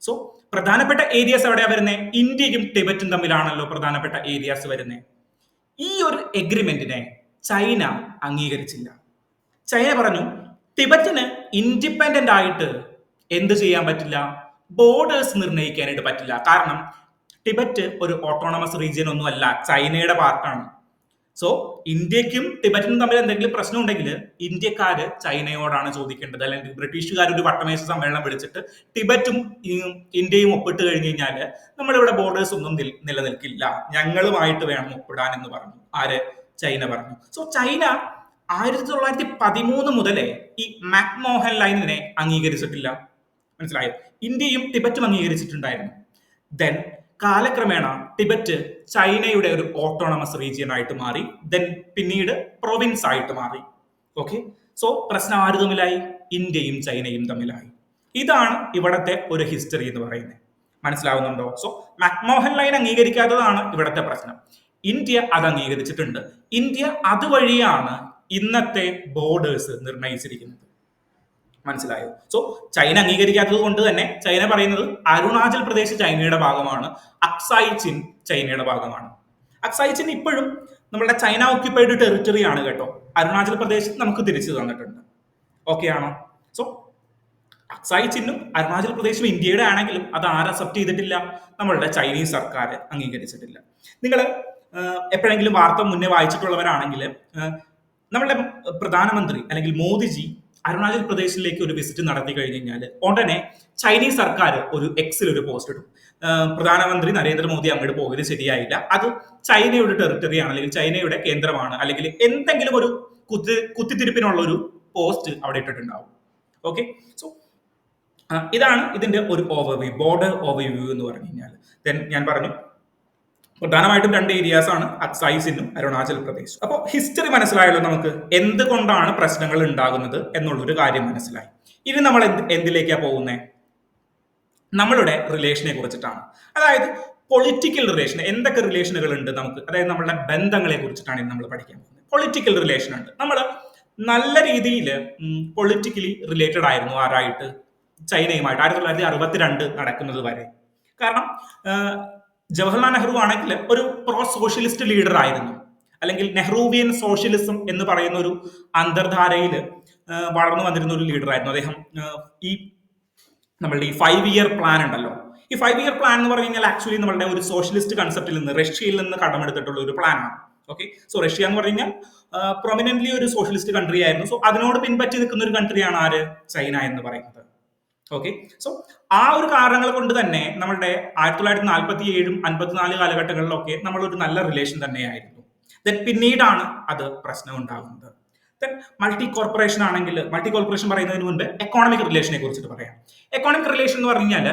സോ പ്രധാനപ്പെട്ട ഏരിയാസ് എവിടെയാ വരുന്നത്? ഇന്ത്യയും ടിബറ്റും തമ്മിലാണല്ലോ പ്രധാനപ്പെട്ട ഏരിയാസ് വരുന്നത്. ഈ ഒരു എഗ്രിമെന്റിനെ ചൈന അംഗീകരിച്ചില്ല. ചൈന പറഞ്ഞു ടിബറ്റിന് ഇൻഡിപെൻഡന്റ് ആയിട്ട് എന്ത് ചെയ്യാൻ പറ്റില്ല? ബോർഡേഴ്സ് നിർണ്ണയിക്കാനായിട്ട് പറ്റില്ല. കാരണം ടിബറ്റ് ഒരു ഓട്ടോണമസ് റീജിയൻ ഒന്നും അല്ല, ചൈനയുടെ പാർട്ടാണ്. സോ ഇന്ത്യക്കും ടിബറ്റിനും തമ്മിൽ എന്തെങ്കിലും പ്രശ്നം ഉണ്ടെങ്കിൽ ഇന്ത്യക്കാര് ചൈനയോടാണ് ചോദിക്കേണ്ടത്. അല്ലെങ്കിൽ ബ്രിട്ടീഷുകാർ ഒരു വട്ടമേശ സമ്മേളനം വിളിച്ചിട്ട് ടിബറ്റും ഇന്ത്യയും ഒപ്പിട്ട് കഴിഞ്ഞു കഴിഞ്ഞാൽ നമ്മളിവിടെ ബോർഡേഴ്സ് ഒന്നും നിലനിൽക്കില്ല, ഞങ്ങളുമായിട്ട് വേണം ഒപ്പിടാൻ എന്ന് പറഞ്ഞു. ആര്? ചൈന പറഞ്ഞു. സോ ചൈന 1913 മുതലേ ഈ മക്മോഹൻ ലൈനിനെ അംഗീകരിച്ചിട്ടില്ല. മനസ്സിലായോ? ഇന്ത്യയും ടിബറ്റും അംഗീകരിച്ചിട്ടുണ്ടായിരുന്നു. ദെൻ കാലക്രമേണ ടിബറ്റ് ചൈനയുടെ ഒരു ഓട്ടോണമസ് റീജിയൻ ആയിട്ട് മാറി. ദെൻ പിന്നീട് പ്രൊവിൻസ് ആയിട്ട് മാറി. ഓക്കെ, സോ പ്രശ്നം ആര് തമ്മിലായി? ഇന്ത്യയും ചൈനയും തമ്മിലായി. ഇതാണ് ഇവിടത്തെ ഒരു ഹിസ്റ്ററി എന്ന് പറയുന്നത്. മനസ്സിലാവുന്നുണ്ടോ? സോ മക്മോഹൻ ലൈൻ അംഗീകരിക്കാത്തതാണ് ഇവിടത്തെ പ്രശ്നം. ഇന്ത്യ അത് അംഗീകരിച്ചിട്ടുണ്ട്. ഇന്ത്യ അതുവഴിയാണ് ഇന്നത്തെ ബോർഡേഴ്സ് നിർണയിച്ചിരിക്കുന്നത്. മനസ്സിലായോ? സോ ചൈന അംഗീകരിക്കാത്തത് കൊണ്ട് തന്നെ ചൈന പറയുന്നത് അരുണാചൽ പ്രദേശ് ചൈനയുടെ ഭാഗമാണ്, അക്സായി ചിൻ ചൈനയുടെ ഭാഗമാണ്. അക്സായി ചിൻ ഇപ്പോഴും നമ്മുടെ ചൈന ഓക്യുപ്പൈഡ് ടെറിട്ടറി ആണ് കേട്ടോ. അരുണാചൽ പ്രദേശ് നമുക്ക് തിരിച്ചു തന്നിട്ടുണ്ട്. ഓക്കെ ആണോ? സോ അക്സായി ചിന്നും അരുണാചൽ പ്രദേശും ഇന്ത്യയുടെ ആണെങ്കിലും അത് ആരും അക്സെപ്റ്റ് ചെയ്തിട്ടില്ല, നമ്മളുടെ ചൈനീസ് സർക്കാർ അംഗീകരിച്ചിട്ടില്ല. നിങ്ങൾ എപ്പോഴെങ്കിലും വാർത്ത മുന്നേ വായിച്ചിട്ടുള്ളവരാണെങ്കിൽ നമ്മളുടെ പ്രധാനമന്ത്രി അല്ലെങ്കിൽ മോദിജി അരുണാചൽ പ്രദേശിലേക്ക് ഒരു വിസിറ്റ് നടത്തി കഴിഞ്ഞു കഴിഞ്ഞാൽ ഉടനെ ചൈനീസ് സർക്കാർ ഒരു എക്സിൽ ഒരു പോസ്റ്റ് ഇടും, പ്രധാനമന്ത്രി നരേന്ദ്രമോദി അങ്ങോട്ട് പോയത് ശരിയായില്ല, അത് ചൈനയുടെ ടെറിട്ടറിയാണ് അല്ലെങ്കിൽ ചൈനയുടെ കേന്ദ്രമാണ്, അല്ലെങ്കിൽ എന്തെങ്കിലും ഒരു കുത്തിത്തിരിപ്പിനുള്ള ഒരു പോസ്റ്റ് അവിടെ ഇട്ടിട്ടുണ്ടാവും. ഓക്കെ, സോ ഇതാണ് ഇതിന്റെ ഒരു ഓവർവ്യൂ, ബോർഡർ ഓവർവ്യൂ എന്ന് പറഞ്ഞു കഴിഞ്ഞാൽ. ദെൻ ഞാൻ പറഞ്ഞു പ്രധാനമായിട്ടും 2 ഏരിയാസ് ആണ്, അക്സായി ചിന്നും അരുണാചൽ പ്രദേശ്. അപ്പോൾ ഹിസ്റ്ററി മനസ്സിലായല്ലോ നമുക്ക്, എന്തുകൊണ്ടാണ് പ്രശ്നങ്ങൾ ഉണ്ടാകുന്നത് എന്നുള്ളൊരു കാര്യം മനസ്സിലായി. ഇനി നമ്മൾ എന്തിലേക്കാണ് പോകുന്നത്? നമ്മളുടെ റിലേഷനെ കുറിച്ചിട്ടാണ്. അതായത് പൊളിറ്റിക്കൽ റിലേഷൻ, എന്തൊക്കെ റിലേഷനുകൾ ഉണ്ട് നമുക്ക്, അതായത് നമ്മളുടെ ബന്ധങ്ങളെ കുറിച്ചിട്ടാണ് നമ്മൾ പഠിക്കാൻ പോകുന്നത്. പൊളിറ്റിക്കൽ റിലേഷൻ ഉണ്ട്. നമ്മൾ നല്ല രീതിയിൽ പൊളിറ്റിക്കലി റിലേറ്റഡ് ആയിരുന്നു ആരായിട്ട്? ചൈനയുമായിട്ട് 1962 നടക്കുന്നത് വരെ. കാരണം ജവഹർലാൽ നെഹ്റു ആണെങ്കിൽ ഒരു പ്രോ സോഷ്യലിസ്റ്റ് ലീഡർ ആയിരുന്നു, അല്ലെങ്കിൽ നെഹ്റുവിയൻ സോഷ്യലിസം എന്ന് പറയുന്ന ഒരു അന്തർധാരയിൽ വളർന്നു വന്നിരുന്ന ഒരു ലീഡർ ആയിരുന്നു അദ്ദേഹം. ഈ നമ്മളുടെ ഈ 5 ഇയർ പ്ലാൻ ഉണ്ടല്ലോ, ഈ 5 ഇയർ പ്ലാൻ എന്ന് പറഞ്ഞു കഴിഞ്ഞാൽ ആക്ച്വലി നമ്മളുടെ ഒരു സോഷ്യലിസ്റ്റ് കൺസെപ്റ്റിൽ നിന്ന്, റഷ്യയിൽ നിന്ന് കടമെടുത്തിട്ടുള്ള ഒരു പ്ലാൻ ആണ്. ഓക്കെ, സോ റഷ്യ എന്ന് പറഞ്ഞു കഴിഞ്ഞാൽ പ്രൊമിനന്റ്ലി ഒരു സോഷ്യലിസ്റ്റ് കൺട്രി ആയിരുന്നു. സോ അതിനോട് പിൻപറ്റി നിൽക്കുന്ന ഒരു കൺട്രിയാണ് ആര്? ചൈന എന്ന് പറയുന്നത്. ഓക്കെ, സോ ആ ഒരു കാരണങ്ങൾ കൊണ്ട് തന്നെ നമ്മളുടെ 1947 54 കാലഘട്ടങ്ങളിലൊക്കെ നമ്മളൊരു നല്ല റിലേഷൻ തന്നെയായിരുന്നു. ദെൻ പിന്നീടാണ് അത് പ്രശ്നം ഉണ്ടാകുന്നത്. ദെൻ മൾട്ടി കോർപ്പറേഷൻ ആണെങ്കിൽ, മൾട്ടി കോർപ്പറേഷൻ പറയുന്നതിന് മുൻപ് എക്കോണമിക് റിലേഷനെ കുറിച്ചിട്ട് പറയാം. എക്കോണമിക് റിലേഷൻ എന്ന് പറഞ്ഞു കഴിഞ്ഞാൽ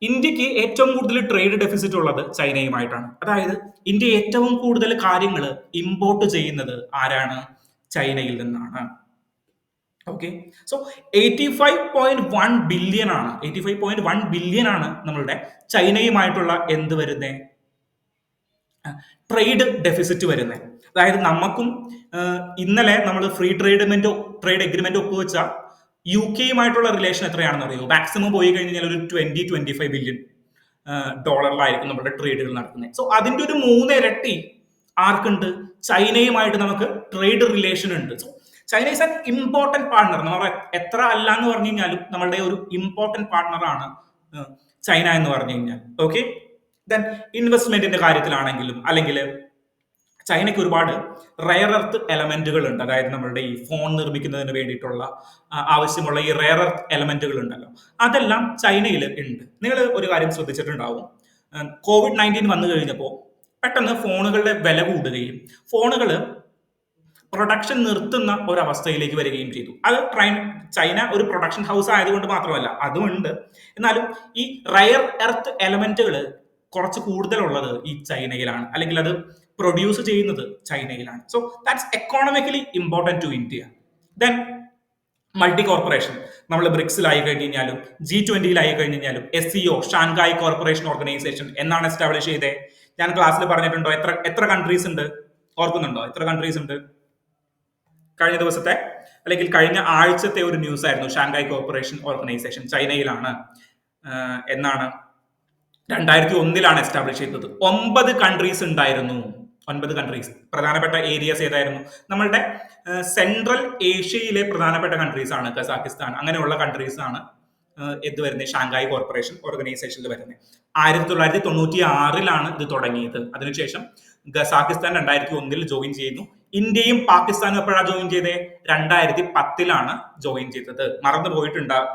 ഇന്ത്യക്ക് ഏറ്റവും കൂടുതൽ ട്രേഡ് ഡെഫിസിറ്റ് ഉള്ളത് ചൈനയുമായിട്ടാണ്. അതായത് ഇന്ത്യ ഏറ്റവും കൂടുതൽ കാര്യങ്ങൾ ഇമ്പോർട്ട് ചെയ്യുന്നത് ആരാണ്? ചൈനയിൽ നിന്നാണ്. ഓക്കെ, സോ 85.1 ബില്യൺ ആണ്, 85.1 ബില്യൺ ആണ് നമ്മളുടെ ചൈനയുമായിട്ടുള്ള എന്ത് വരുന്നേ? ട്രേഡ് ഡെഫിസിറ്റ് വരുന്നത്. അതായത് നമുക്കും ഇന്നലെ നമ്മൾ ഫ്രീ ട്രേഡ് എഗ്രിമെന്റ് ഒപ്പുവെച്ച UK-യുമായിട്ടുള്ള റിലേഷൻ എത്രയാണെന്ന് അറിയോ? മാക്സിമം പോയി കഴിഞ്ഞാൽ ഒരു 20-25 ബില്യൺ ഡോളറിലായിരിക്കും നമ്മുടെ ട്രേഡുകൾ നടക്കുന്നത്. സോ അതിന്റെ ഒരു 3 ഇരട്ടി ആർക്കുണ്ട്? ചൈനയുമായിട്ട് നമുക്ക് ട്രേഡ് റിലേഷൻ ഉണ്ട്. So China is an important partner. നമ്മൾ എത്ര അല്ല എന്ന് പറഞ്ഞു കഴിഞ്ഞാലും നമ്മളുടെ ഒരു ഇമ്പോർട്ടന്റ് പാർട്ണറാണ് ചൈന എന്ന് പറഞ്ഞു കഴിഞ്ഞാൽ. ഓക്കെ, ദെൻ ഇൻവെസ്റ്റ്മെന്റിന്റെ കാര്യത്തിലാണെങ്കിലും, അല്ലെങ്കിൽ ചൈനയ്ക്ക് ഒരുപാട് റെയർ എർത്ത് എലമെന്റുകൾ ഉണ്ട്. അതായത് നമ്മളുടെ ഈ ഫോൺ നിർമ്മിക്കുന്നതിന് വേണ്ടിയിട്ടുള്ള ആവശ്യമുള്ള ഈ റെയർ എർത്ത് എലമെന്റുകൾ ഉണ്ടല്ലോ, അതെല്ലാം ചൈനയിൽ ഉണ്ട്. നിങ്ങൾ ഒരു കാര്യം ശ്രദ്ധിച്ചിട്ടുണ്ടാവും, COVID-19 വന്നു കഴിഞ്ഞപ്പോൾ പെട്ടെന്ന് ഫോണുകളുടെ വില കൂടുകയും ഫോണുകൾ പ്രൊഡക്ഷൻ നിർത്തുന്ന ഒരവസ്ഥയിലേക്ക് വരികയും ചെയ്തു. അത് ചൈന ഒരു പ്രൊഡക്ഷൻ ഹൗസ് ആയതുകൊണ്ട് മാത്രമല്ല, അതുമുണ്ട്. എന്നാലും ഈ റയർ എർത്ത് എലമെന്റുകൾ കുറച്ച് കൂടുതലുള്ളത് ഈ ചൈനയിലാണ്, അല്ലെങ്കിൽ അത് പ്രൊഡ്യൂസ് ചെയ്യുന്നത് ചൈനയിലാണ്. So that's economically important to India. Then multi corporation, നമ്മൾ ബ്രിക്സിലായി കഴിഞ്ഞാലും G20-യിലായി കഴിഞ്ഞാലും SCO, ഷാങ്ഹായ് കോർപ്പറേഷൻ ഓർഗനൈസേഷൻ എന്നാണ് എസ്റ്റാബ്ലിഷ് ചെയ്തത്. ഞാൻ ക്ലാസ്സിൽ പറഞ്ഞിട്ടുണ്ടോ? എത്ര കൺട്രീസ് ഉണ്ട്? ഓർക്കുന്നുണ്ടോ? എത്ര കൺട്രീസ് ഉണ്ട്? കഴിഞ്ഞ ദിവസത്തെ അല്ലെങ്കിൽ കഴിഞ്ഞ ആഴ്ചത്തെ ഒരു ന്യൂസ് ആയിരുന്നു. ഷാങ്ഹായ് കോർപ്പറേഷൻ ഓർഗനൈസേഷൻ ചൈനയിലാണ് എന്നാണ് 2001-ലാണ് എസ്റ്റാബ്ലിഷ് ചെയ്തത്. 9 കൺട്രീസ് ഉണ്ടായിരുന്നു. 9 കൺട്രീസ്. പ്രധാനപ്പെട്ട ഏരിയസ് ഏതായിരുന്നു? നമ്മളുടെ സെൻട്രൽ ഏഷ്യയിലെ പ്രധാനപ്പെട്ട കൺട്രീസ് ആണ് കസാക്കിസ്ഥാൻ, അങ്ങനെയുള്ള കൺട്രീസ് ആണ് എന്ത് വരുന്നത്? ഷാങ്ഹായ് കോർപ്പറേഷൻ ഓർഗനൈസേഷനിൽ വരുന്നത്. 1996-ലാണ് ഇത് തുടങ്ങിയത്. അതിനുശേഷം ഖസാക്കിസ്ഥാൻ 2001 ജോയിൻ ചെയ്യുന്നു. ഇന്ത്യയും പാകിസ്ഥാനും എപ്പോഴാണ് ജോയിൻ ചെയ്തത്? 2010 ജോയിൻ ചെയ്തത്. മറന്നു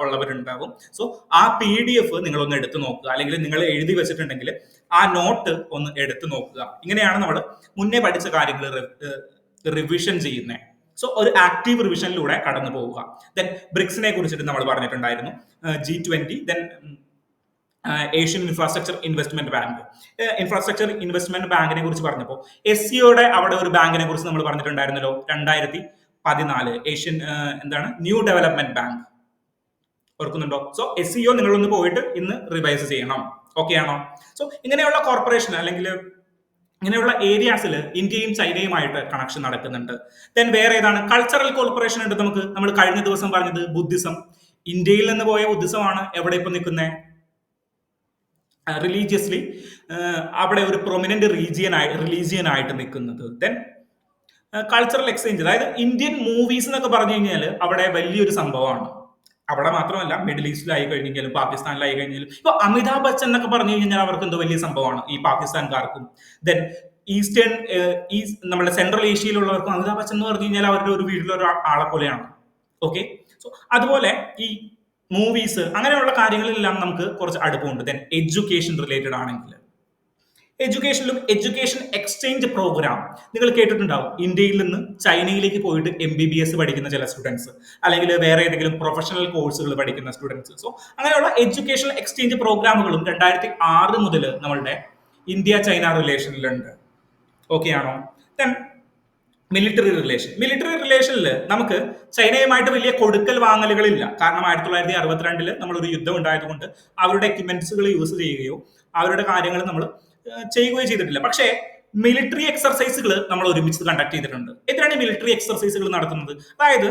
ഉള്ളവരുണ്ടാവും. സോ ആ PDF നിങ്ങളൊന്ന് എടുത്തു നോക്കുക, അല്ലെങ്കിൽ നിങ്ങൾ എഴുതി വെച്ചിട്ടുണ്ടെങ്കിൽ ആ നോട്ട് ഒന്ന് എടുത്തു നോക്കുക. ഇങ്ങനെയാണ് നമ്മൾ മുന്നേ പഠിച്ച കാര്യങ്ങൾ റിവിഷൻ ചെയ്യുന്നത്. സോ ഒരു ആക്റ്റീവ് റിവിഷനിലൂടെ കടന്നു പോവുക. ദെൻ ബ്രിക്സിനെ കുറിച്ചിട്ട് നമ്മൾ പറഞ്ഞിട്ടുണ്ടായിരുന്നു, G20, then Asian infrastructure investment bank. Infrastructure investment ബാങ്കിനെ കുറിച്ച് പറഞ്ഞപ്പോൾ SCOയുടെ അവിടെ ഒരു ബാങ്കിനെ കുറിച്ച് നമ്മൾ പറഞ്ഞിട്ടുണ്ടായിരുന്നല്ലോ, 2014 ഏഷ്യൻ ന്യൂ ഡെവലപ്മെന്റ് ബാങ്ക്. ഓർക്കുന്നുണ്ടോ? സോ SCO നിങ്ങളൊന്ന് പോയിട്ട് ഇന്ന് റിവൈസ് ചെയ്യണം. ഓക്കെ ആണോ? സോ ഇങ്ങനെയുള്ള കോർപ്പറേഷൻ അല്ലെങ്കിൽ ഇങ്ങനെയുള്ള ഏരിയാസിൽ ഇന്ത്യയും ചൈനയുമായിട്ട് കണക്ഷൻ നടക്കുന്നുണ്ട്. ദെൻ വേറെ ഏതാണ്? കൾച്ചറൽ കോർപ്പറേഷൻ ഉണ്ട് നമുക്ക്. നമ്മൾ കഴിഞ്ഞ ദിവസം പറഞ്ഞത് ബുദ്ധിസം. ഇന്ത്യയിൽ നിന്ന് പോയ ബുദ്ധിസമാണ് എവിടെ ഇപ്പൊ നിൽക്കുന്നത്? റിലീജിയസ്ലി അവിടെ ഒരു പ്രൊമിനന്റ് റിലീജിയൻ ആയിട്ട് നിൽക്കുന്നത്. ദെൻ കൾച്ചറൽ എക്സ്ചേഞ്ച്, അതായത് ഇന്ത്യൻ മൂവീസ് എന്നൊക്കെ പറഞ്ഞു കഴിഞ്ഞാൽ അവിടെ വലിയൊരു സംഭവമാണ്. അവിടെ മാത്രമല്ല, മിഡിൽ ഈസ്റ്റിലായി കഴിഞ്ഞാലും പാകിസ്ഥാനിലായി കഴിഞ്ഞാലും ഇപ്പൊ അമിതാഭ് ബച്ചൻ എന്നൊക്കെ പറഞ്ഞു കഴിഞ്ഞാൽ അവർക്ക് എന്തോ വലിയ സംഭവമാണ് ഈ പാകിസ്ഥാൻകാർക്കും. ദെൻ ഈസ്റ്റേൺ നമ്മുടെ സെൻട്രൽ ഏഷ്യയിലുള്ളവർക്കും അമിതാഭ് ബച്ചൻ എന്ന് പറഞ്ഞു കഴിഞ്ഞാൽ അവരുടെ ഒരു വീട്ടിലൊരു ആളെ പോലെയാണ്. ഓക്കെ, സോ അതുപോലെ ഈ മൂവീസ് അങ്ങനെയുള്ള കാര്യങ്ങളിലെല്ലാം നമുക്ക് കുറച്ച് അടുപ്പമുണ്ട്. ദെൻ എഡ്യൂക്കേഷൻ റിലേറ്റഡ് ആണെങ്കിൽ എഡ്യൂക്കേഷനിലും എഡ്യൂക്കേഷൻ എക്സ്ചേഞ്ച് പ്രോഗ്രാം നിങ്ങൾ കേട്ടിട്ടുണ്ടാവും. ഇന്ത്യയിൽ നിന്ന് ചൈനയിലേക്ക് പോയിട്ട് MBBS പഠിക്കുന്ന ചില സ്റ്റുഡൻസ്, അല്ലെങ്കിൽ വേറെ ഏതെങ്കിലും പ്രൊഫഷണൽ കോഴ്സുകൾ പഠിക്കുന്ന സ്റ്റുഡൻസ്. സോ അങ്ങനെയുള്ള എഡ്യൂക്കേഷൻ എക്സ്ചേഞ്ച് പ്രോഗ്രാമുകളും 2006 മുതൽ നമ്മളുടെ ഇന്ത്യ ചൈന റിലേഷനിലുണ്ട്. ഓക്കെ ആണോ? ദെൻ മിലിറ്ററി റിലേഷനിൽ നമുക്ക് ചൈനയുമായിട്ട് വലിയ കൊടുക്കൽ വാങ്ങലുകളില്ല. കാരണം 1962 നമ്മളൊരു യുദ്ധം ഉണ്ടായതുകൊണ്ട് അവരുടെ എക്യുപ്മെന്റ്സുകൾ യൂസ് ചെയ്യുകയോ അവരുടെ കാര്യങ്ങൾ നമ്മൾ ചെയ്യുകയോ ചെയ്തിട്ടില്ല. പക്ഷേ മിലിറ്ററി എക്സർസൈസുകൾ നമ്മൾ ഒരുമിച്ച് കണ്ടക്ട് ചെയ്തിട്ടുണ്ട്. എന്തിനാണ് മിലിറ്ററി എക്സർസൈസുകൾ നടത്തുന്നത്? അതായത്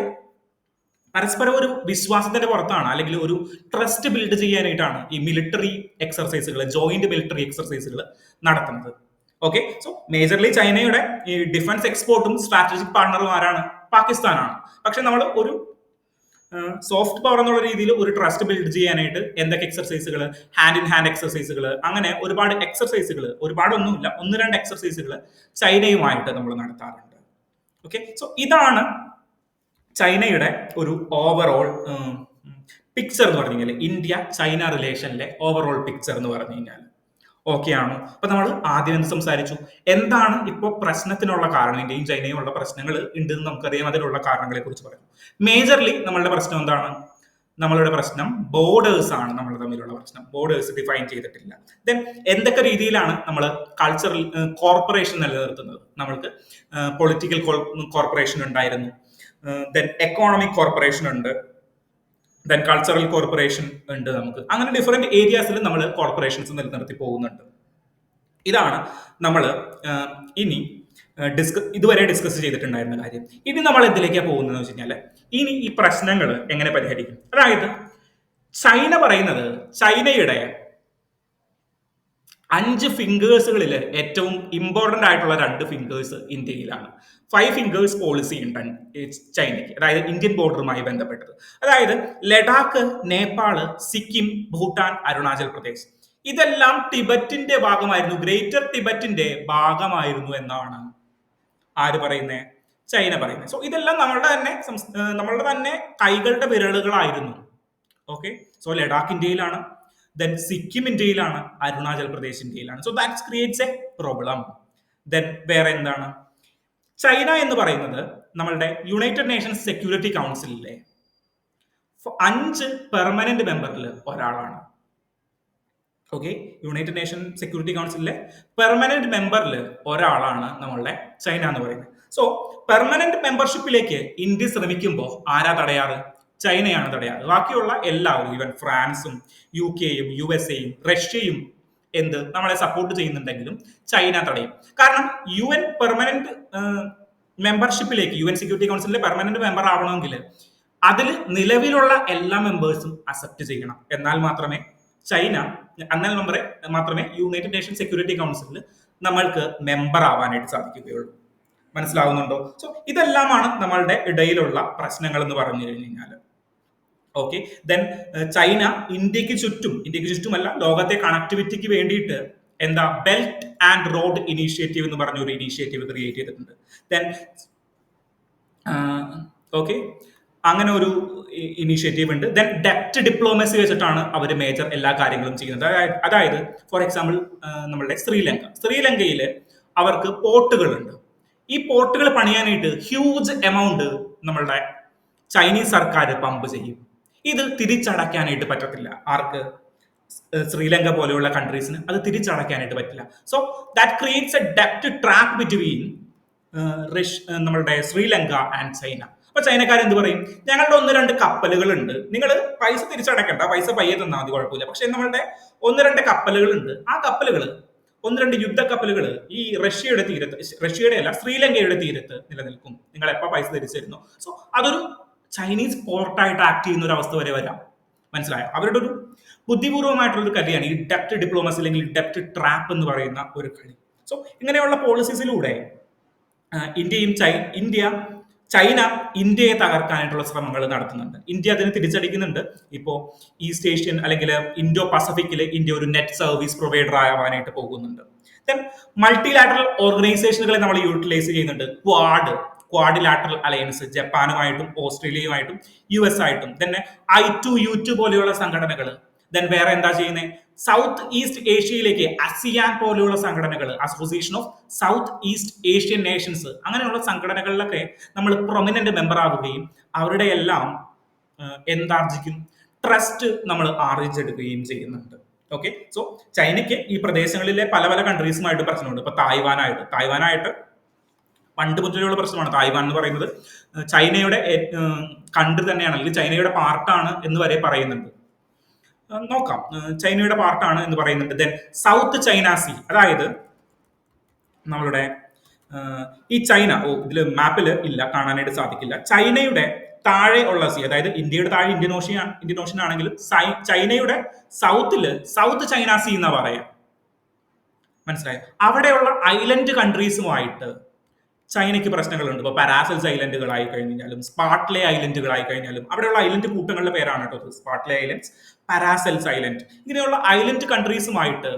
പരസ്പരം ഒരു വിശ്വാസത്തിന്റെ പുറത്താണ്, അല്ലെങ്കിൽ ഒരു ട്രസ്റ്റ് ബിൽഡ് ചെയ്യാനായിട്ടാണ് ഈ മിലിറ്ററി എക്സർസൈസുകൾ, ജോയിന്റ് മിലിറ്ററി എക്സർസൈസുകൾ നടത്തുന്നത്. ഓക്കെ, സോ മേജർലി ചൈനയുടെ ഈ ഡിഫൻസ് എക്സ്പോർട്ടും സ്ട്രാറ്റജിക് പാർട്ണറും ആരാണ്? പാകിസ്ഥാനാണ്. പക്ഷെ നമ്മൾ ഒരു സോഫ്റ്റ് പവർ എന്നുള്ള രീതിയിൽ ഒരു ട്രസ്റ്റ് ബിൽഡ് ചെയ്യാനായിട്ട് എന്തൊക്കെ എക്സർസൈസുകൾ, ഹാൻഡ് ഇൻ ഹാൻഡ് എക്സർസൈസുകൾ, അങ്ങനെ ഒരുപാട് എക്സർസൈസുകൾ, ഒരുപാടൊന്നുമില്ല, 1-2 എക്സർസൈസുകൾ ചൈനയുമായിട്ട് നമ്മൾ നടത്താറുണ്ട്. ഓക്കെ, സോ ഇതാണ് ചൈനയുടെ ഒരു ഓവറോൾ പിക്ചർ എന്ന് പറഞ്ഞു കഴിഞ്ഞാൽ, ഇന്ത്യ ചൈന റിലേഷനിലെ ഓവറോൾ പിക്ചർ എന്ന് പറഞ്ഞു കഴിഞ്ഞാൽ. ഓക്കെ ആണോ? അപ്പൊ നമ്മൾ ആദ്യം എന്ത് സംസാരിച്ചു? എന്താണ് ഇപ്പോൾ പ്രശ്നത്തിനുള്ള കാരണം? ഇന്ത്യയും ചൈനയും ഉള്ള പ്രശ്നങ്ങൾ ഉണ്ടെന്ന് നമുക്കറിയാം. അതിനുള്ള കാരണങ്ങളെ കുറിച്ച് പറയാം. മേജർലി നമ്മളുടെ പ്രശ്നം എന്താണ്? നമ്മളുടെ പ്രശ്നം ബോർഡേഴ്സ് ആണ്. നമ്മൾ തമ്മിലുള്ള പ്രശ്നം ബോർഡേഴ്സ് ഡിഫൈൻ ചെയ്തിട്ടില്ല. ദെൻ എന്തൊക്കെ രീതിയിലാണ് നമ്മൾ കൾച്ചറൽ കോർപ്പറേഷൻ നിലനിർത്തുന്നത്? നമ്മൾക്ക് പൊളിറ്റിക്കൽ കോർപ്പറേഷൻ ഉണ്ടായിരുന്നു, ദെൻ എക്കോണമിക് കോർപ്പറേഷൻ ഉണ്ട്, ദെൻ കൾച്ചറൽ കോർപ്പറേഷൻ ഉണ്ട്. നമുക്ക് അങ്ങനെ ഡിഫറെന്റ് ഏരിയാസിൽ നമ്മൾ കോർപ്പറേഷൻസ് നിലനിർത്തി പോകുന്നുണ്ട്. ഇതാണ് നമ്മൾ ഇനി ഇതുവരെ ഡിസ്കസ് ചെയ്തിട്ടുണ്ടായിരുന്ന കാര്യം. ഇനി നമ്മൾ എന്തിലേക്കാണ് പോകുന്നതെന്ന് വെച്ച് കഴിഞ്ഞാൽ, ഇനി ഈ പ്രശ്നങ്ങൾ എങ്ങനെ പരിഹരിക്കും? അതായത് ചൈന പറയുന്നത് ചൈനയുടെ 5 ഫിംഗേഴ്സുകളിൽ ഏറ്റവും ഇമ്പോർട്ടന്റ് ആയിട്ടുള്ള 2 ഫിംഗേഴ്സ് ഇന്ത്യയിലാണ്. 5 ഫിംഗേഴ്സ് പോളിസി ഉണ്ട് ചൈനയ്ക്ക്, അതായത് ഇന്ത്യൻ ബോർഡറുമായി ബന്ധപ്പെട്ടത്. അതായത് ലഡാക്ക്, നേപ്പാള്, സിക്കിം, ഭൂട്ടാൻ, അരുണാചൽ പ്രദേശ്, ഇതെല്ലാം ടിബറ്റിന്റെ ഭാഗമായിരുന്നു, ഗ്രേറ്റർ ടിബറ്റിന്റെ ഭാഗമായിരുന്നു എന്നാണ് ആര് പറയുന്നത്? ചൈന പറയുന്നത്. സോ ഇതെല്ലാം നമ്മളുടെ തന്നെ കൈകളുടെ വിരലുകളായിരുന്നു. ഓക്കെ, സോ ലഡാക്ക് ഇന്ത്യയിലാണ്, ദെൻ സിക്കിം ഇന്ത്യയിലാണ്, അരുണാചൽ പ്രദേശ് ഇന്ത്യയിലാണ്. So that creates a problem. Then വേറെ എന്താണ്? ചൈന എന്ന് പറയുന്നത് നമ്മളുടെ യുണൈറ്റഡ് നേഷൻസ് സെക്യൂരിറ്റി കൗൺസിലിലെ 5 പെർമനന്റ് മെമ്പറിൽ ഒരാളാണ്. ഓക്കെ, യുണൈറ്റഡ് നേഷൻ സെക്യൂരിറ്റി കൗൺസിലിലെ പെർമനന്റ് മെമ്പറിൽ ഒരാളാണ് നമ്മളുടെ ചൈന എന്ന് പറയുന്നത്. സോ പെർമനന്റ് മെമ്പർഷിപ്പിലേക്ക് ഇന്ത്യ ശ്രമിക്കുമ്പോൾ ആരാ തടയാറ്? ചൈനയാണ് തടയാറ്. ബാക്കിയുള്ള എല്ലാവരും, ഈവൻ ഫ്രാൻസും UK-യും USA-യും റഷ്യയും നമ്മളെ സപ്പോർട്ട് ചെയ്യുന്നുണ്ടെങ്കിലും ചൈന തടയും. കാരണം UN പെർമനന്റ് മെമ്പർഷിപ്പിലേക്ക്, UN സെക്യൂരിറ്റി കൗൺസിലിലെ പെർമനന്റ് മെമ്പർ ആവണമെങ്കിൽ അതിൽ നിലവിലുള്ള എല്ലാ മെമ്പേഴ്സും അക്സെപ്റ്റ് ചെയ്യണം. എന്നാൽ മാത്രമേ യുണൈറ്റഡ് നേഷൻ സെക്യൂരിറ്റി കൗൺസിലിൽ നമ്മൾക്ക് മെമ്പർ ആവാനായിട്ട് സാധിക്കുകയുള്ളൂ. മനസ്സിലാവുന്നുണ്ടോ? സോ ഇതെല്ലാമാണ് നമ്മളുടെ ഇടയിലുള്ള പ്രശ്നങ്ങൾ എന്ന് പറഞ്ഞു കഴിഞ്ഞാൽ. ഓക്കെ, ദെൻ ചൈന ഇന്ത്യക്ക് ചുറ്റുമല്ല, ലോകത്തെ കണക്ടിവിറ്റിക്ക് വേണ്ടിയിട്ട് എന്താ ബെൽറ്റ് ആൻഡ് റോഡ് ഇനീഷ്യേറ്റീവ് എന്ന് പറഞ്ഞ ഒരു ഇനീഷ്യേറ്റീവ് ക്രിയേറ്റ് ചെയ്തിട്ടുണ്ട്. ദെൻ ഓക്കെ, അങ്ങനെ ഒരു ഇനീഷ്യേറ്റീവ് ഉണ്ട്. ദെൻ ഡെപ്റ്റ് ഡിപ്ലോമസി വെച്ചിട്ടാണ് അവർ മേജർ എല്ലാ കാര്യങ്ങളും ചെയ്യുന്നത്. അതായത് ഫോർ എക്സാമ്പിൾ നമ്മളുടെ ശ്രീലങ്കയിൽ അവർക്ക് പോർട്ടുകളുണ്ട്. ഈ പോർട്ടുകൾ പണിയാനായിട്ട് ഹ്യൂജ് എമൗണ്ട് നമ്മളുടെ ചൈനീസ് സർക്കാർ പമ്പ് ചെയ്യും. ഇത് തിരിച്ചടയ്ക്കാനായിട്ട് പറ്റത്തില്ല. ആർക്ക്? ശ്രീലങ്ക പോലെയുള്ള കൺട്രീസിന് അത് തിരിച്ചടയ്ക്കാനായിട്ട് പറ്റില്ല. സോ ദാറ്റ് ക്രിയേറ്റ്സ് എ ഡെപ്റ്റ് ട്രാപ്പ് ബിറ്റ്വീൻ നമ്മളുടെ ശ്രീലങ്ക ആൻഡ് ചൈന. അപ്പൊ ചൈനക്കാർ എന്ത് പറയും? ഞങ്ങളുടെ 1-2 കപ്പലുകളുണ്ട്, നിങ്ങൾ പൈസ തിരിച്ചടക്കണ്ട, പൈസ പയ്യെ തന്നാൽ മതി, കുഴപ്പമില്ല. പക്ഷെ നമ്മളുടെ 1-2 കപ്പലുകളുണ്ട്, ആ കപ്പലുകൾ 1-2 യുദ്ധക്കപ്പലുകൾ ഈ റഷ്യയുടെ തീരത്ത്, റഷ്യയുടെ അല്ല ശ്രീലങ്കയുടെ തീരത്ത് നിലനിൽക്കും, നിങ്ങൾ എപ്പോൾ പൈസ തിരിച്ചു തരുന്നു. സോ അതൊരു ചൈനീസ് പോർട്ടായിട്ട് ആക്ട് ചെയ്യുന്ന ഒരു അവസ്ഥ വരെ വരാം. മനസ്സിലായോ? അവരുടെ ഒരു ബുദ്ധിപൂർവമായിട്ടുള്ള ഒരു കളിയാണ് ഈ ഡെപ്റ്റ് ഡിപ്ലോമസി അല്ലെങ്കിൽ ഡെപ്റ്റ് ട്രാപ്പ് എന്ന് പറയുന്ന ഒരു കളി. സോ ഇങ്ങനെയുള്ള പോളിസീസിലൂടെ ചൈന ഇന്ത്യയെ തകർക്കാനായിട്ടുള്ള ശ്രമങ്ങൾ നടത്തുന്നുണ്ട്. ഇന്ത്യ അതിന് തിരിച്ചടിക്കുന്നുണ്ട്. ഇപ്പോൾ ഈസ്റ്റ് ഏഷ്യൻ അല്ലെങ്കിൽ ഇൻഡോ പസഫിക്കിൽ ഇന്ത്യ ഒരു നെറ്റ് സർവീസ് പ്രൊവൈഡർ ആവാനായിട്ട് പോകുന്നുണ്ട്. ദെൻ മൾട്ടിലാറ്ററൽ ഓർഗനൈസേഷനുകളെ നമ്മൾ യൂട്ടിലൈസ് ചെയ്യുന്നുണ്ട്. ക്വാഡിലാറ്ററൽ അലയൻസ് ജപ്പാനുമായിട്ടും ഓസ്ട്രേലിയയുമായിട്ടും US ആയിട്ടും. ദെൻ I2U2 പോലെയുള്ള സംഘടനകൾ. ദെൻ വേറെ എന്താ ചെയ്യുന്നത്? സൗത്ത് ഈസ്റ്റ് ഏഷ്യയിലേക്ക് ASEAN പോലെയുള്ള സംഘടനകൾ, association of south east Asian Nations, അങ്ങനെയുള്ള സംഘടനകളിലൊക്കെ നമ്മൾ പ്രൊമിനന്റ് മെമ്പർ ആവുകയും അവരുടെ എല്ലാം എന്താർജിക്കും ട്രസ്റ്റ് നമ്മൾ ആർജിച്ചെടുക്കുകയും ചെയ്യുന്നുണ്ട്. ഓക്കെ, സോ ചൈനയ്ക്ക് ഈ പ്രദേശങ്ങളിലെ പല പല കൺട്രീസുമായിട്ട് പ്രശ്നമുണ്ട്. ഇപ്പൊ തായ്വാനായിട്ട് പണ്ട് മുതലുള്ള പ്രശ്നമാണ്. തായ്വാൻ എന്ന് പറയുന്നത് ചൈനയുടെ കൺട്രി തന്നെയാണ്, അല്ലെങ്കിൽ ചൈനയുടെ പാർട്ടാണ് എന്ന് വരെ പറയുന്നുണ്ട്. നോക്കാം, ചൈനയുടെ പാർട്ടാണ് എന്ന് പറയുന്നുണ്ട്. ദെൻ സൗത്ത് ചൈന സീ, അതായത് നമ്മളുടെ ഈ ചൈന, ഇതിൽ മാപ്പിൽ ഇല്ല, കാണാനായിട്ട് സാധിക്കില്ല. ചൈനയുടെ താഴെ ഉള്ള സീ, അതായത് ഇന്ത്യയുടെ താഴെ ഇന്ത്യൻ ഓഷ്യൻ ആണെങ്കിലും ചൈനയുടെ സൗത്ത് ചൈന സീ എന്നാ പറയാം. മനസ്സിലായോ? അവിടെയുള്ള ഐലൻഡ് കൺട്രീസുമായിട്ട് ചൈനയ്ക്ക് പ്രശ്നങ്ങളുണ്ട്. ഇപ്പോൾ പരാസൽസ് ഐലൻഡുകളായി കഴിഞ്ഞാലും സ്പാട്ട്ലെ ഐലൻഡുകളായി കഴിഞ്ഞാലും അവിടെയുള്ള ഐലൻഡ് കൂട്ടങ്ങളുടെ പേരാണ് കേട്ടോ സ്പാട്ട്ലെ ഐലൻഡ്സ്, പരാസൽസ് ഐലൻഡ്. ഇങ്ങനെയുള്ള ഐലൻഡ് കൺട്രീസുമായിട്ട്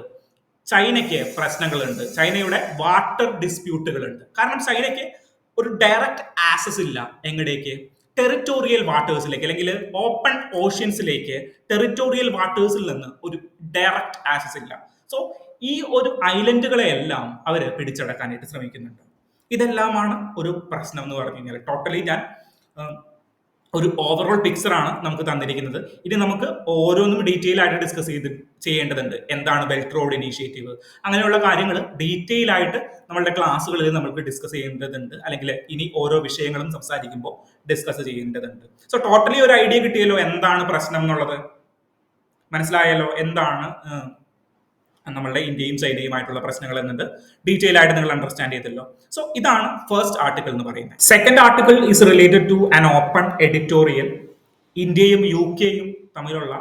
ചൈനയ്ക്ക് പ്രശ്നങ്ങളുണ്ട്. ചൈനയുടെ വാട്ടർ ഡിസ്പ്യൂട്ടുകളുണ്ട്. കാരണം ചൈനയ്ക്ക് ഒരു ഡയറക്റ്റ് ആക്സസ് ഇല്ല എങ്ങടേക്ക്? ടെറിറ്റോറിയൽ വാട്ടേഴ്സിലേക്ക്, അല്ലെങ്കിൽ ഓപ്പൺ ഓഷ്യൻസിലേക്ക് ടെറിറ്റോറിയൽ വാട്ടേഴ്സിൽ നിന്ന് ഒരു ഡയറക്റ്റ് ആക്സസ് ഇല്ല. സോ ഈ ഒരു ഐലൻഡുകളെ എല്ലാം അവർ പിടിച്ചടക്കാനായിട്ട് ശ്രമിക്കുന്നുണ്ട്. ഇതെല്ലാമാണ് ഒരു പ്രശ്നം എന്ന് പറഞ്ഞു കഴിഞ്ഞാൽ. ടോട്ടലി ഞാൻ ഒരു ഓവറോൾ പിക്ചർ ആണ് നമുക്ക് തന്നിരിക്കുന്നത്. ഇനി നമുക്ക് ഓരോന്നും ഡീറ്റെയിൽ ആയിട്ട് ഡിസ്കസ് ചെയ്യേണ്ടതുണ്ട്. എന്താണ് ബെൽറ്റ് റോഡ് ഇനീഷ്യേറ്റീവ്, അങ്ങനെയുള്ള കാര്യങ്ങൾ ഡീറ്റെയിൽ ആയിട്ട് നമ്മളുടെ ക്ലാസ്സുകളിൽ നമുക്ക് ഡിസ്കസ് ചെയ്യേണ്ടതുണ്ട്, അല്ലെങ്കിൽ ഇനി ഓരോ വിഷയങ്ങളും സംസാരിക്കുമ്പോൾ ഡിസ്കസ് ചെയ്യേണ്ടതുണ്ട്. സോ ടോട്ടലി ഒരു ഐഡിയ കിട്ടിയല്ലോ എന്താണ് പ്രശ്നം എന്നുള്ളത്. മനസ്സിലായല്ലോ എന്താണ് നമ്മളുടെ ഇന്ത്യയും ചൈനയുമായിട്ടുള്ള പ്രശ്നങ്ങൾ എന്നത് ഡീറ്റെയിൽ ആയിട്ട് നിങ്ങൾ അണ്ടർസ്റ്റാൻഡ് ചെയ്തല്ലോ. സോ ഇതാണ് ഫസ്റ്റ് ആർട്ടിക്കിൾ എന്ന് പറയുന്നത്. Second article is related to an open editorial. ഇന്ത്യയും UK-യും തമ്മിലുള്ള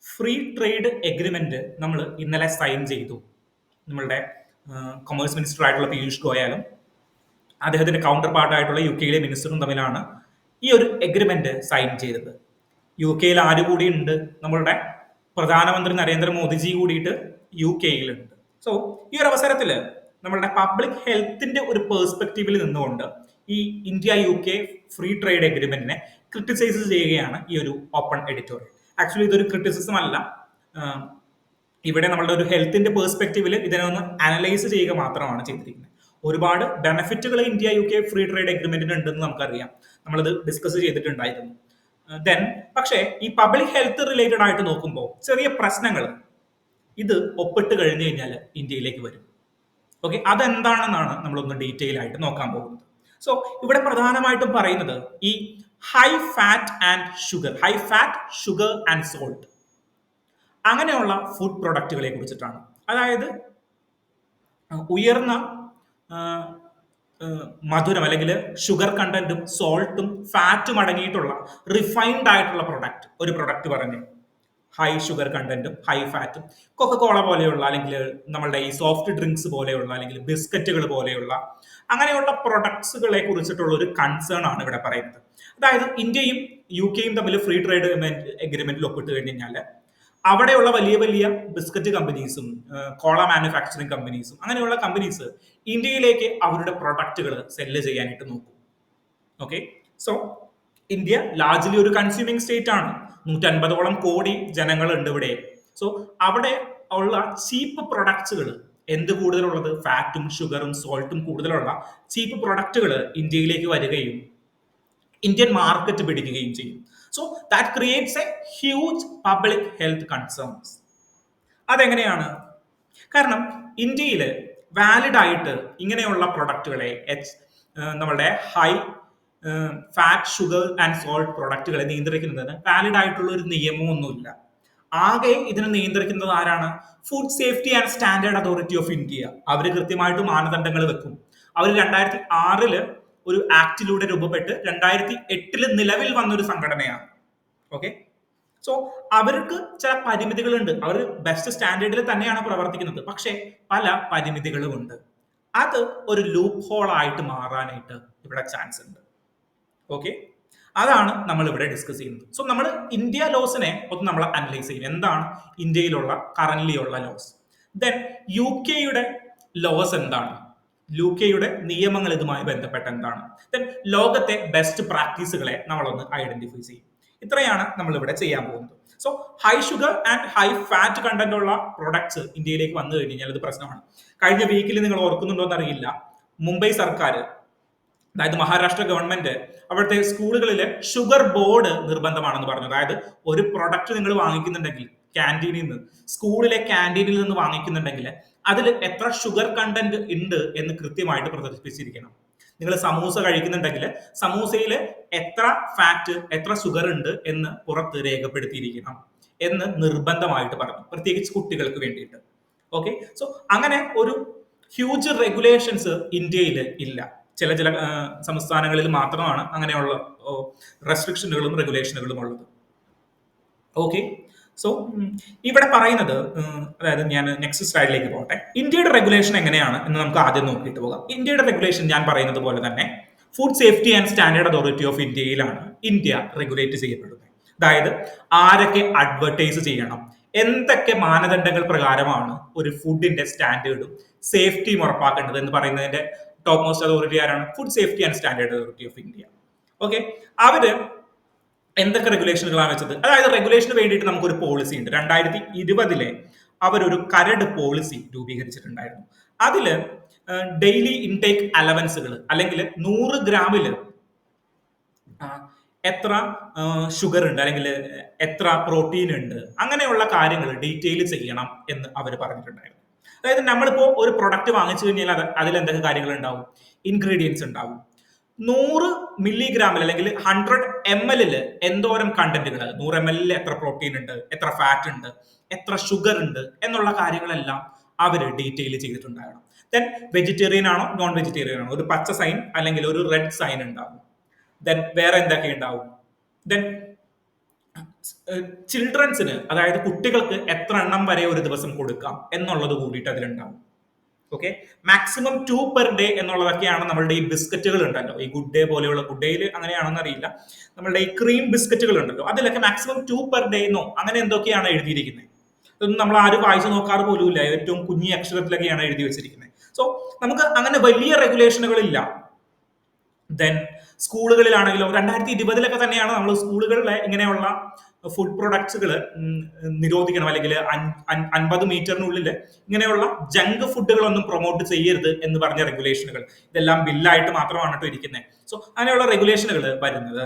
ഫ്രീ ട്രേഡ് എഗ്രിമെന്റ് നമ്മൾ ഇന്നലെ സൈൻ ചെയ്തു. നമ്മളുടെ കൊമേഴ്സ് മിനിസ്റ്റർ ആയിട്ടുള്ള പീയൂഷ് ഗോയലും അദ്ദേഹത്തിന്റെ കൗണ്ടർ പാർട്ടായിട്ടുള്ള UK-യിലെ മിനിസ്റ്ററും തമ്മിലാണ് ഈ ഒരു എഗ്രിമെന്റ് സൈൻ ചെയ്തത്. UK-യിൽ ആര് കൂടിയുണ്ട്? നമ്മളുടെ പ്രധാനമന്ത്രി നരേന്ദ്രമോദിജി കൂടിയിട്ട് UK-യിലുണ്ട്. സോ ഈ ഒരു അവസരത്തിൽ നമ്മളുടെ പബ്ലിക് ഹെൽത്തിന്റെ ഒരു പേഴ്സ്പെക്റ്റീവിൽ നിന്നുകൊണ്ട് ഈ ഇന്ത്യ-UK ഫ്രീ ട്രേഡ് എഗ്രിമെന്റിനെ ക്രിട്ടിസൈസ് ചെയ്യുകയാണ് ഈ ഒരു ഓപ്പൺ എഡിറ്റോറിയൽ. ആക്ച്വലി ഇതൊരു ക്രിറ്റിസിസം അല്ല, ഇവിടെ നമ്മളുടെ ഒരു ഹെൽത്തിന്റെ പേഴ്സ്പെക്റ്റീവിൽ ഇതിനെ ഒന്ന് അനലൈസ് ചെയ്യുക മാത്രമാണ് ചെയ്തിരിക്കുന്നത്. ഒരുപാട് ബെനിഫിറ്റുകൾ ഇന്ത്യ-UK ഫ്രീ ട്രേഡ് എഗ്രിമെന്റിന് ഉണ്ടെന്ന് നമുക്കറിയാം, നമ്മളത് ഡിസ്കസ് ചെയ്തിട്ടുണ്ടായിരുന്നു. ദെൻ പക്ഷേ ഈ പബ്ലിക് ഹെൽത്ത് റിലേറ്റഡ് ആയിട്ട് നോക്കുമ്പോൾ ചെറിയ പ്രശ്നങ്ങൾ ഇത് ഒപ്പിട്ട് കഴിഞ്ഞു കഴിഞ്ഞാൽ ഇന്ത്യയിലേക്ക് വരും. ഓക്കെ, അതെന്താണെന്നാണ് നമ്മളൊന്ന് ഡീറ്റെയിൽ ആയിട്ട് നോക്കാൻ പോകുന്നത്. സോ ഇവിടെ പ്രധാനമായിട്ടും പറയുന്നത് ഈ high fat sugar and salt അങ്ങനെയുള്ള ഫുഡ് പ്രൊഡക്റ്റുകളെ കുറിച്ചിട്ടാണ്. അതായത് ഉയർന്ന മധുരം അല്ലെങ്കിൽ ഷുഗർ കണ്ടന്റും സോൾട്ടും ഫാറ്റും അടങ്ങിയിട്ടുള്ള റിഫൈൻഡ് ആയിട്ടുള്ള ഒരു പ്രൊഡക്റ്റ് പറഞ്ഞു, ഹൈ ഷുഗർ കണ്ടന്റും ഹൈ ഫാറ്റും, കൊക്കക്കോള പോലെയുള്ള അല്ലെങ്കിൽ നമ്മളുടെ ഈ സോഫ്റ്റ് ഡ്രിങ്ക്സ് പോലെയുള്ള അല്ലെങ്കിൽ ബിസ്ക്കറ്റുകൾ പോലെയുള്ള അങ്ങനെയുള്ള പ്രൊഡക്ട്സുകളെ കുറിച്ചിട്ടുള്ള ഒരു കൺസേൺ ആണ് ഇവിടെ പറയുന്നത്. അതായത് ഇന്ത്യയും UK-യും തമ്മിൽ ഫ്രീ ട്രേഡ് എഗ്രിമെന്റിൽ ഒപ്പിട്ട് കഴിഞ്ഞാൽ അവിടെയുള്ള വലിയ വലിയ ബിസ്ക്കറ്റ് കമ്പനീസും കോള മാനുഫാക്ചറിങ് കമ്പനീസും അങ്ങനെയുള്ള കമ്പനീസ് ഇന്ത്യയിലേക്ക് അവരുടെ പ്രൊഡക്റ്റുകൾ സെല്ല് ചെയ്യാനായിട്ട് നോക്കും. ഓക്കെ, സോ ഇന്ത്യ ലാർജ്ലി ഒരു കൺസ്യൂമിങ് സ്റ്റേറ്റ് ആണ്. 150ഓളം കോടി ജനങ്ങളുണ്ട് ഇവിടെ. സോ അവിടെ ഉള്ള ചീപ്പ് പ്രൊഡക്ട്സുകൾ എന്ത് കൂടുതലുള്ളത്, ഫാറ്റും ഷുഗറും സോൾട്ടും കൂടുതലുള്ള ചീപ്പ് പ്രൊഡക്റ്റുകൾ ഇന്ത്യയിലേക്ക് വരികയും ഇന്ത്യൻ മാർക്കറ്റ് പിടിക്കുകയും ചെയ്യും. So that creates a huge public health concerns. അതെങ്ങനെയാണ്? കാരണം ഇന്ത്യയിൽ വാലിഡ് ആയിട്ട് ഇങ്ങനെയുള്ള പ്രൊഡക്റ്റുകളെ നമ്മളുടെ high fat sugar and salt പ്രൊഡക്റ്റുകളെ നിയന്ത്രിക്കുന്നതിന് വാലിഡ് ആയിട്ടുള്ള ഒരു നിയമമൊന്നുമില്ല. ആകെ ഇതിനെ നിയന്ത്രിക്കുന്നത് ആരാണ്? Food safety and standard authority of India. അവർ കൃത്യമായിട്ട് മാനദണ്ഡങ്ങൾ വെക്കും. അവർ 2006 ഒരു ആക്ടിലൂടെ രൂപപ്പെട്ട് 2008 നിലവിൽ വന്നൊരു സംഘടനയാണ്. ഓക്കെ, സോ അവർക്ക് ചില പരിമിതികളുണ്ട്. അവർ ബെസ്റ്റ് സ്റ്റാൻഡേർഡിൽ തന്നെയാണ് പ്രവർത്തിക്കുന്നത്, പക്ഷേ പല പരിമിതികളുമുണ്ട്. അത് ഒരു ലൂപ്പ് ഹോൾ ആയിട്ട് മാറാനായിട്ട് ഇവിടെ ചാൻസ് ഉണ്ട്. ഓക്കെ, അതാണ് നമ്മൾ ഇവിടെ ഡിസ്കസ് ചെയ്യുന്നത്. സോ നമ്മൾ ഇന്ത്യ ലോസിനെ ഒന്ന് നമ്മൾ അനലൈസ് ചെയ്യും. എന്താണ് ഇന്ത്യയിലുള്ള കറന്റ്ലി ഉള്ള ലോസ്? ദെൻ യു കെയുടെ ലോസ് എന്താണ്? യു കെയുടെ നിയമങ്ങൾ ഇതുമായി ബന്ധപ്പെട്ട എന്താണ്? ദെൻ ലോകത്തെ ബെസ്റ്റ് പ്രാക്ടീസുകളെ നമ്മളൊന്ന് ഐഡന്റിഫൈ ചെയ്യും. ഇത്രയാണ് നമ്മൾ ഇവിടെ ചെയ്യാൻ പോകുന്നത്. So high sugar and high fat content ഉള്ള പ്രൊഡക്ട്സ് ഇന്ത്യയിലേക്ക് വന്നു കഴിഞ്ഞാൽ ഇത് പ്രശ്നമാണ്. കഴിഞ്ഞ വീക്കിൽ നിങ്ങൾ ഓർക്കുന്നുണ്ടോ എന്നറിയില്ല, മുംബൈ സർക്കാർ, അതായത് മഹാരാഷ്ട്ര ഗവൺമെന്റ് അവിടുത്തെ സ്കൂളുകളിൽ ഷുഗർ ബോർഡ് നിർബന്ധമാണെന്ന് പറഞ്ഞു. അതായത് ഒരു പ്രൊഡക്റ്റ് നിങ്ങൾ വാങ്ങിക്കുന്നുണ്ടെങ്കിൽ ക്യാൻറ്റീനിൽ നിന്ന്, സ്കൂളിലെ ക്യാൻറ്റീനിൽ നിന്ന് വാങ്ങിക്കുന്നുണ്ടെങ്കിൽ അതിൽ എത്ര ഷുഗർ കണ്ടന്റ് ഉണ്ട് എന്ന് കൃത്യമായിട്ട് പ്രദർശിപ്പിച്ചിരിക്കണം. നിങ്ങൾ സമൂസ കഴിക്കുന്നുണ്ടെങ്കിൽ സമൂസയിൽ എത്ര ഫാറ്റ്, എത്ര ഷുഗർ ഉണ്ട് എന്ന് പുറത്ത് രേഖപ്പെടുത്തിയിരിക്കണം എന്ന് നിർബന്ധമായിട്ട് പറഞ്ഞു, പ്രത്യേകിച്ച് കുട്ടികൾക്ക് വേണ്ടിയിട്ട്. ഓക്കെ, സോ അങ്ങനെ ഒരു ഹ്യൂജ് റെഗുലേഷൻസ് ഇന്ത്യയിൽ ഇല്ല. ചില സംസ്ഥാനങ്ങളിൽ മാത്രമാണ് അങ്ങനെയുള്ള റെസ്ട്രിക്ഷനുകളും റെഗുലേഷനുകളും ഉള്ളത്. ഓക്കെ, സോ ഇവിടെ പറയുന്നത്, അതായത് ഞാൻ നെക്സ്റ്റ് സ്ലൈഡിലേക്ക് പോകട്ടെ. ഇന്ത്യയുടെ റെഗുലേഷൻ എങ്ങനെയാണ് എന്ന് നമുക്ക് ആദ്യം നോക്കിയിട്ട് പോകാം. ഇന്ത്യയുടെ റെഗുലേഷൻ ഞാൻ പറയുന്നത് പോലെ തന്നെ food safety and standard authority of ഇന്ത്യയിലാണ് ഇന്ത്യ റെഗുലേറ്റ് ചെയ്യപ്പെടുന്നത്. അതായത് ആരൊക്കെ അഡ്വർടൈസ് ചെയ്യണം, എന്തൊക്കെ മാനദണ്ഡങ്ങൾ പ്രകാരമാണ് ഒരു ഫുഡിന്റെ സ്റ്റാൻഡേർഡും സേഫ്റ്റിയും ഉറപ്പാക്കേണ്ടത് എന്ന് പറയുന്നതിന്റെ ടോപ്പ് മോസ്റ്റ് അതോറിറ്റി ആരാണ്? Food safety and standard authority of India. Okay, അവര് എന്തൊക്കെ റെഗുലേഷനുകളാണ് വെച്ചത്? അതായത് റെഗുലേഷന് വേണ്ടിയിട്ട് നമുക്കൊരു പോളിസി ഉണ്ട്. 2020 അവരൊരു കരട് പോളിസി രൂപീകരിച്ചിട്ടുണ്ടായിരുന്നു. അതില് ഡെയിലി ഇൻടേക്ക് അലവൻസുകൾ, അല്ലെങ്കിൽ 100 ഗ്രാമില് എത്ര ഷുഗർ ഉണ്ട്, അല്ലെങ്കിൽ എത്ര പ്രോട്ടീൻ ഉണ്ട്, അങ്ങനെയുള്ള കാര്യങ്ങൾ ഡീറ്റെയിൽ ചെയ്യണം എന്ന് അവർ പറഞ്ഞിട്ടുണ്ടായിരുന്നു. അതായത് നമ്മളിപ്പോ ഒരു പ്രൊഡക്റ്റ് വാങ്ങിച്ചു കഴിഞ്ഞാൽ അതിൽ എന്തൊക്കെ കാര്യങ്ങൾ ഉണ്ടാവും? ഇൻഗ്രീഡിയൻസ് ഉണ്ടാവും. 100 മില്ലിഗ്രാമിൽ അല്ലെങ്കിൽ 100 ml എന്തോരം കണ്ടന്റുകൾ, 100 ml എത്ര പ്രോട്ടീൻ ഉണ്ട്, എത്ര ഫാറ്റ് ഉണ്ട്, എത്ര ഷുഗർ ഉണ്ട് എന്നുള്ള കാര്യങ്ങളെല്ലാം അവര് ഡീറ്റെയിൽ ചെയ്തിട്ടുണ്ടാകണം. ദെൻ വെജിറ്റേറിയൻ ആണോ നോൺ വെജിറ്റേറിയൻ ആണോ, ഒരു പച്ച സൈൻ അല്ലെങ്കിൽ ഒരു റെഡ് സൈൻ ഉണ്ടാവും. ദെൻ വേറെ എന്തൊക്കെ ഉണ്ടാവും? ദെൻ ചിൽഡ്രൻസിന്, അതായത് കുട്ടികൾക്ക് എത്ര എണ്ണം വരെ ഒരു ദിവസം കൊടുക്കാം എന്നുള്ളത് കൂടിയിട്ട് അതിലുണ്ടാവും. ഓക്കെ, മാക്സിമം 2 പെർ ഡേ എന്നുള്ളതൊക്കെയാണ് നമ്മളുടെ ഈ ബിസ്ക്കറ്റുകൾ ഉണ്ടല്ലോ, ഈ ഗുഡ് ഡേ പോലെയുള്ള, ഗുഡ് ഡേയിൽ അങ്ങനെയാണെന്ന് അറിയില്ല, നമ്മളുടെ ഈ ക്രീം ബിസ്ക്കറ്റുകൾ ഉണ്ടല്ലോ, അതിലൊക്കെ മാക്സിമം 2 പെർ ഡേ എന്നോ അങ്ങനെ എന്തൊക്കെയാണ് എഴുതിയിരിക്കുന്നത്. അതൊന്നും നമ്മൾ ആരും വായിച്ചു നോക്കാറ് പോലുമില്ല, ഏറ്റവും കുഞ്ഞി അക്ഷരത്തിലൊക്കെയാണ് എഴുതി വെച്ചിരിക്കുന്നത്. സോ നമുക്ക് അങ്ങനെ വലിയ റെഗുലേഷനുകളില്ല. ദെൻ സ്കൂളുകളിലാണെങ്കിലോ 2020 തന്നെയാണ് നമ്മൾ സ്കൂളുകളിലെ ഇങ്ങനെയുള്ള ഫുഡ് പ്രൊഡക്ട്സുകൾ നിരോധിക്കണം, അല്ലെങ്കിൽ 50 മീറ്ററിനുള്ളിൽ ഇങ്ങനെയുള്ള ജങ്ക് ഫുഡുകളൊന്നും പ്രൊമോട്ട് ചെയ്യരുത് എന്ന് പറഞ്ഞ റെഗുലേഷനുകൾ, ഇതെല്ലാം ബില്ലായിട്ട് മാത്രമാണ് കേട്ടോ ഇരിക്കുന്നത്. സോ അങ്ങനെയുള്ള റെഗുലേഷനുകൾ വരുന്നത്.